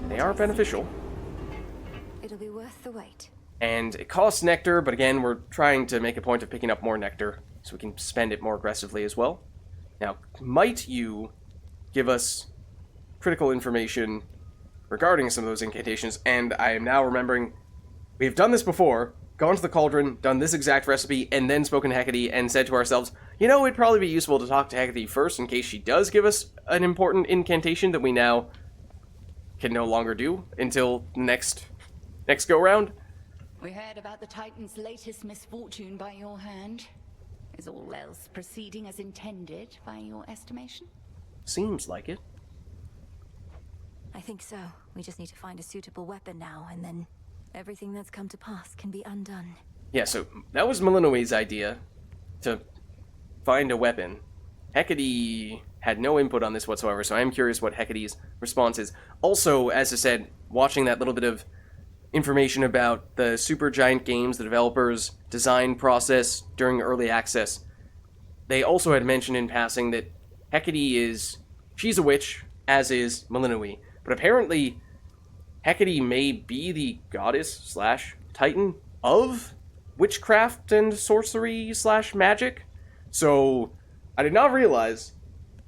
They are beneficial. It'll be worth the wait. And it costs nectar, but again, we're trying to make a point of picking up more nectar so we can spend it more aggressively as well. Now, might you give us critical information regarding some of those incantations? And I am now remembering, we've done this before, gone to the cauldron, done this exact recipe, and then spoken to Hecate and said to ourselves, you know, it'd probably be useful to talk to Hecate first in case she does give us an important incantation that we now can no longer do until next go-round. We heard about the Titan's latest misfortune by your hand. Is all else proceeding as intended by your estimation? Seems like it. I think so. We just need to find a suitable weapon now, and then everything that's come to pass can be undone. Yeah, so that was Melinoe'S idea, to find a weapon. Hecate had no input on this whatsoever, so I am curious what Hecate's response is. Also, as I said, watching that little bit of information about the Supergiant Games, the developers' design process during early access, they also had mentioned in passing that Hecate she's a witch, as is Melinoe, but apparently Hecate may be the goddess / titan of witchcraft and sorcery / magic. So I did not realize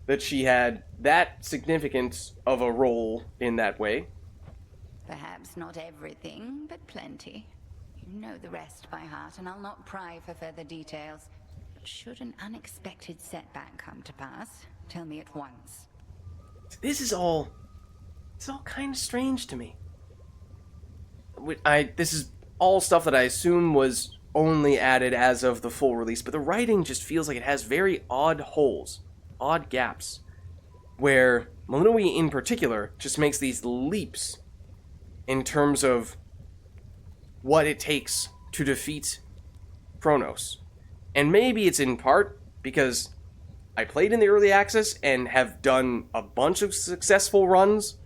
that she had that significance of a role in that way. Perhaps not everything, but plenty. You know the rest by heart, and I'll not pry for further details. But should an unexpected setback come to pass, tell me at once. This is all kind of strange to me. This is all stuff that I assume was only added as of the full release, but the writing just feels like it has very odd holes, odd gaps, where Melinoe in particular just makes these leaps in terms of what it takes to defeat Kronos. And maybe it's in part because I played in the early access and have done a bunch of successful runs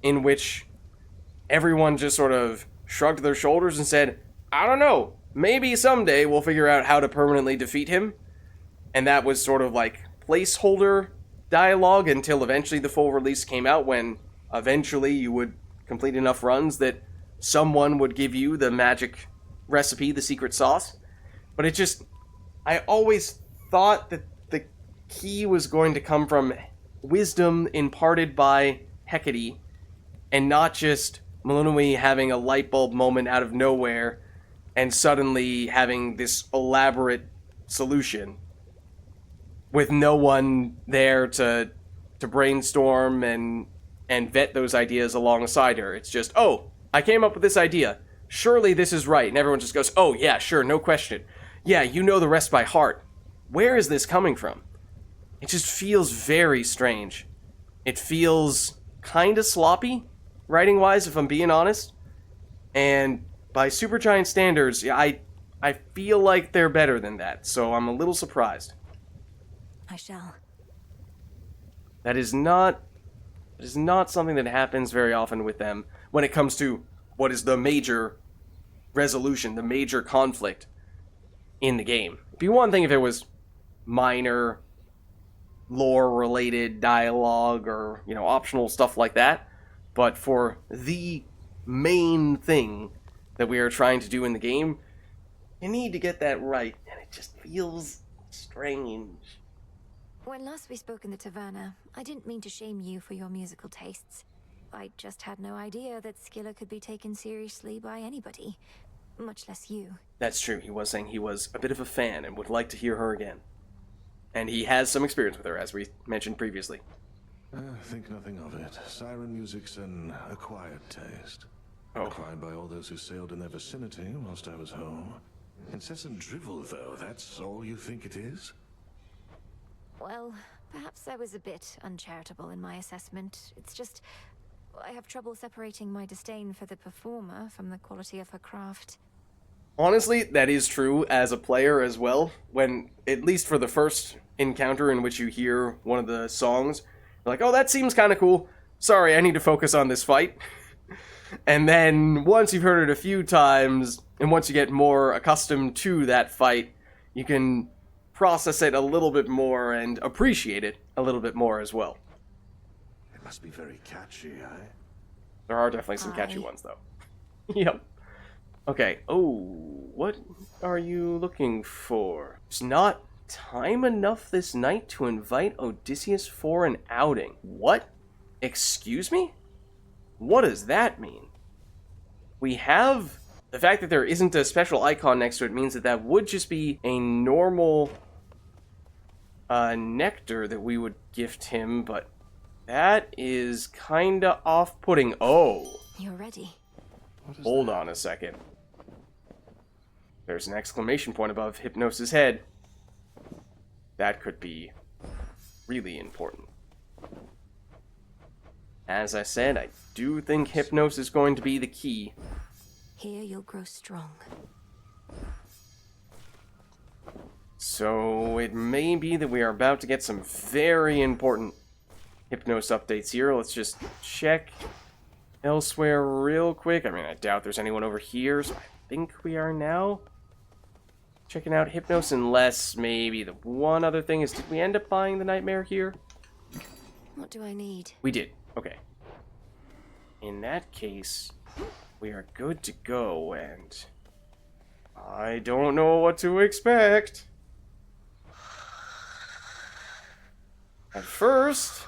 in which everyone just sort of shrugged their shoulders and said, I don't know, maybe someday we'll figure out how to permanently defeat him. And that was sort of like placeholder dialogue until eventually the full release came out, when eventually you would complete enough runs that someone would give you the magic recipe, the secret sauce. But I always thought that the key was going to come from wisdom imparted by Hecate, and not just Melinoe having a light bulb moment out of nowhere and suddenly having this elaborate solution with no one there to brainstorm and vet those ideas alongside her. It's just, oh, I came up with this idea. Surely this is right. And everyone just goes, oh yeah, sure, no question. Yeah, you know the rest by heart. Where is this coming from? It just feels very strange. It feels kind of sloppy, writing-wise, if I'm being honest. And by Supergiant standards, I feel like they're better than that, so I'm a little surprised. I shall. That is not something that happens very often with them when it comes to what is the major resolution, the major conflict in the game. It'd be one thing if it was minor lore-related dialogue or, optional stuff like that, but for the main thing that we are trying to do in the game, you need to get that right, and it just feels strange. When last we spoke in the taverna, I didn't mean to shame you for your musical tastes. I just had no idea that Skilla could be taken seriously by anybody, much less you. That's true. He was saying he was a bit of a fan and would like to hear her again. And he has some experience with her, as we mentioned previously. Think nothing of it. Siren music's an acquired taste. Oh. Acquired by all those who sailed in their vicinity whilst I was home. Incessant drivel, though, that's all you think it is? Well, perhaps I was a bit uncharitable in my assessment. It's just, I have trouble separating my disdain for the performer from the quality of her craft. Honestly, that is true as a player as well. When, at least for the first encounter in which you hear one of the songs, Like, oh, that seems kind of cool. Sorry, I need to focus on this fight. And then once you've heard it a few times, and once you get more accustomed to that fight, you can process it a little bit more and appreciate it a little bit more as well. It must be very catchy, eh? There are definitely some catchy ones, though. Yep. Okay. Oh, what are you looking for? It's not time enough this night to invite Odysseus for an outing. What? Excuse me? What does that mean? We have... The fact that there isn't a special icon next to it means that that would just be a normal nectar that we would gift him, but that is kinda off-putting. Oh. You're ready. Hold on a second. There's an exclamation point above Hypnos' head. That could be really important. As I said, I do think Hypnos is going to be the key. Here you'll grow strong. So it may be that we are about to get some very important Hypnos updates here. Let's just check elsewhere real quick. I mean, I doubt there's anyone over here, so I think we are now checking out Hypnos, unless maybe the one other thing is, did we end up buying the Nightmare here? What do I need? We did. Okay. In that case, we are good to go, and I don't know what to expect. At first,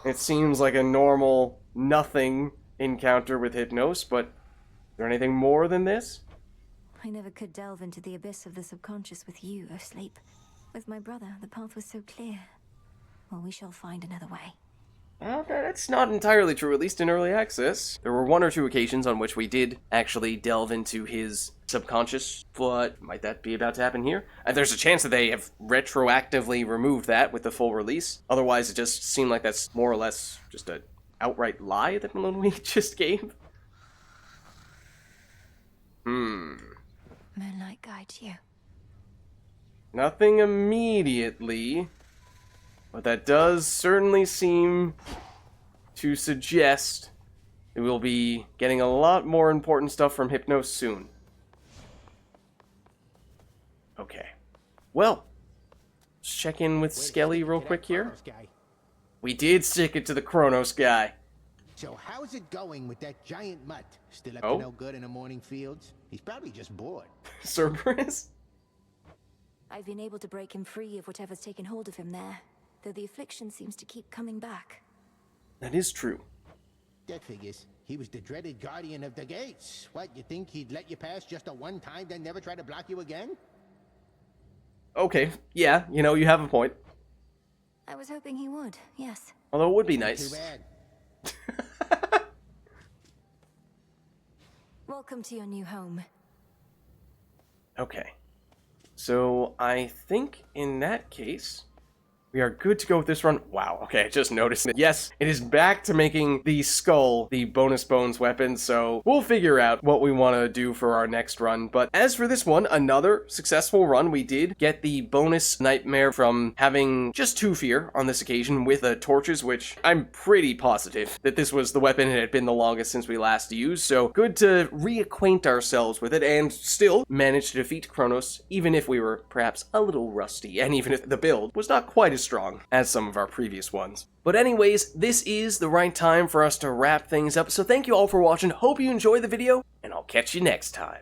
it seems like a normal nothing encounter with Hypnos, but is there anything more than this? I never could delve into the abyss of the subconscious with you, O Sleep. With my brother, the path was so clear. Well, we shall find another way. That's not entirely true, at least in early access. There were one or two occasions on which we did actually delve into his subconscious, but might that be about to happen here? And there's a chance that they have retroactively removed that with the full release. Otherwise, it just seemed like that's more or less just an outright lie that Melinoe'S just gave. Moonlight guides you. Nothing immediately, but that does certainly seem to suggest that we'll be getting a lot more important stuff from Hypnos soon. Okay. Well, let's check in with Skelly real quick here. We did stick it to the Kronos guy. So how's it going with that giant mutt? Still up Oh? to no good in the morning fields? He's probably just bored. Cerberus? I've been able to break him free of whatever's taken hold of him there, though the affliction seems to keep coming back. That is true. That figures. He was the dreaded guardian of the gates. What, you think he'd let you pass just a one time, then never try to block you again? Okay, yeah, you know, you have a point. I was hoping he would, yes. Although it would be nice. Too bad. Welcome to your new home. Okay. So, I think in that case, we are good to go with this run. Wow, okay, I just noticed that. Yes, it is back to making the skull the bonus bones weapon, so we'll figure out what we want to do for our next run. But as for this one, another successful run. We did get the bonus nightmare from having just 2 fear on this occasion with the torches, which I'm pretty positive that this was the weapon it had been the longest since we last used, so good to reacquaint ourselves with it and still manage to defeat Kronos, even if we were perhaps a little rusty, and even if the build was not quite as strong as some of our previous ones. But anyways, this is the right time for us to wrap things up, so thank you all for watching, hope you enjoyed the video, and I'll catch you next time.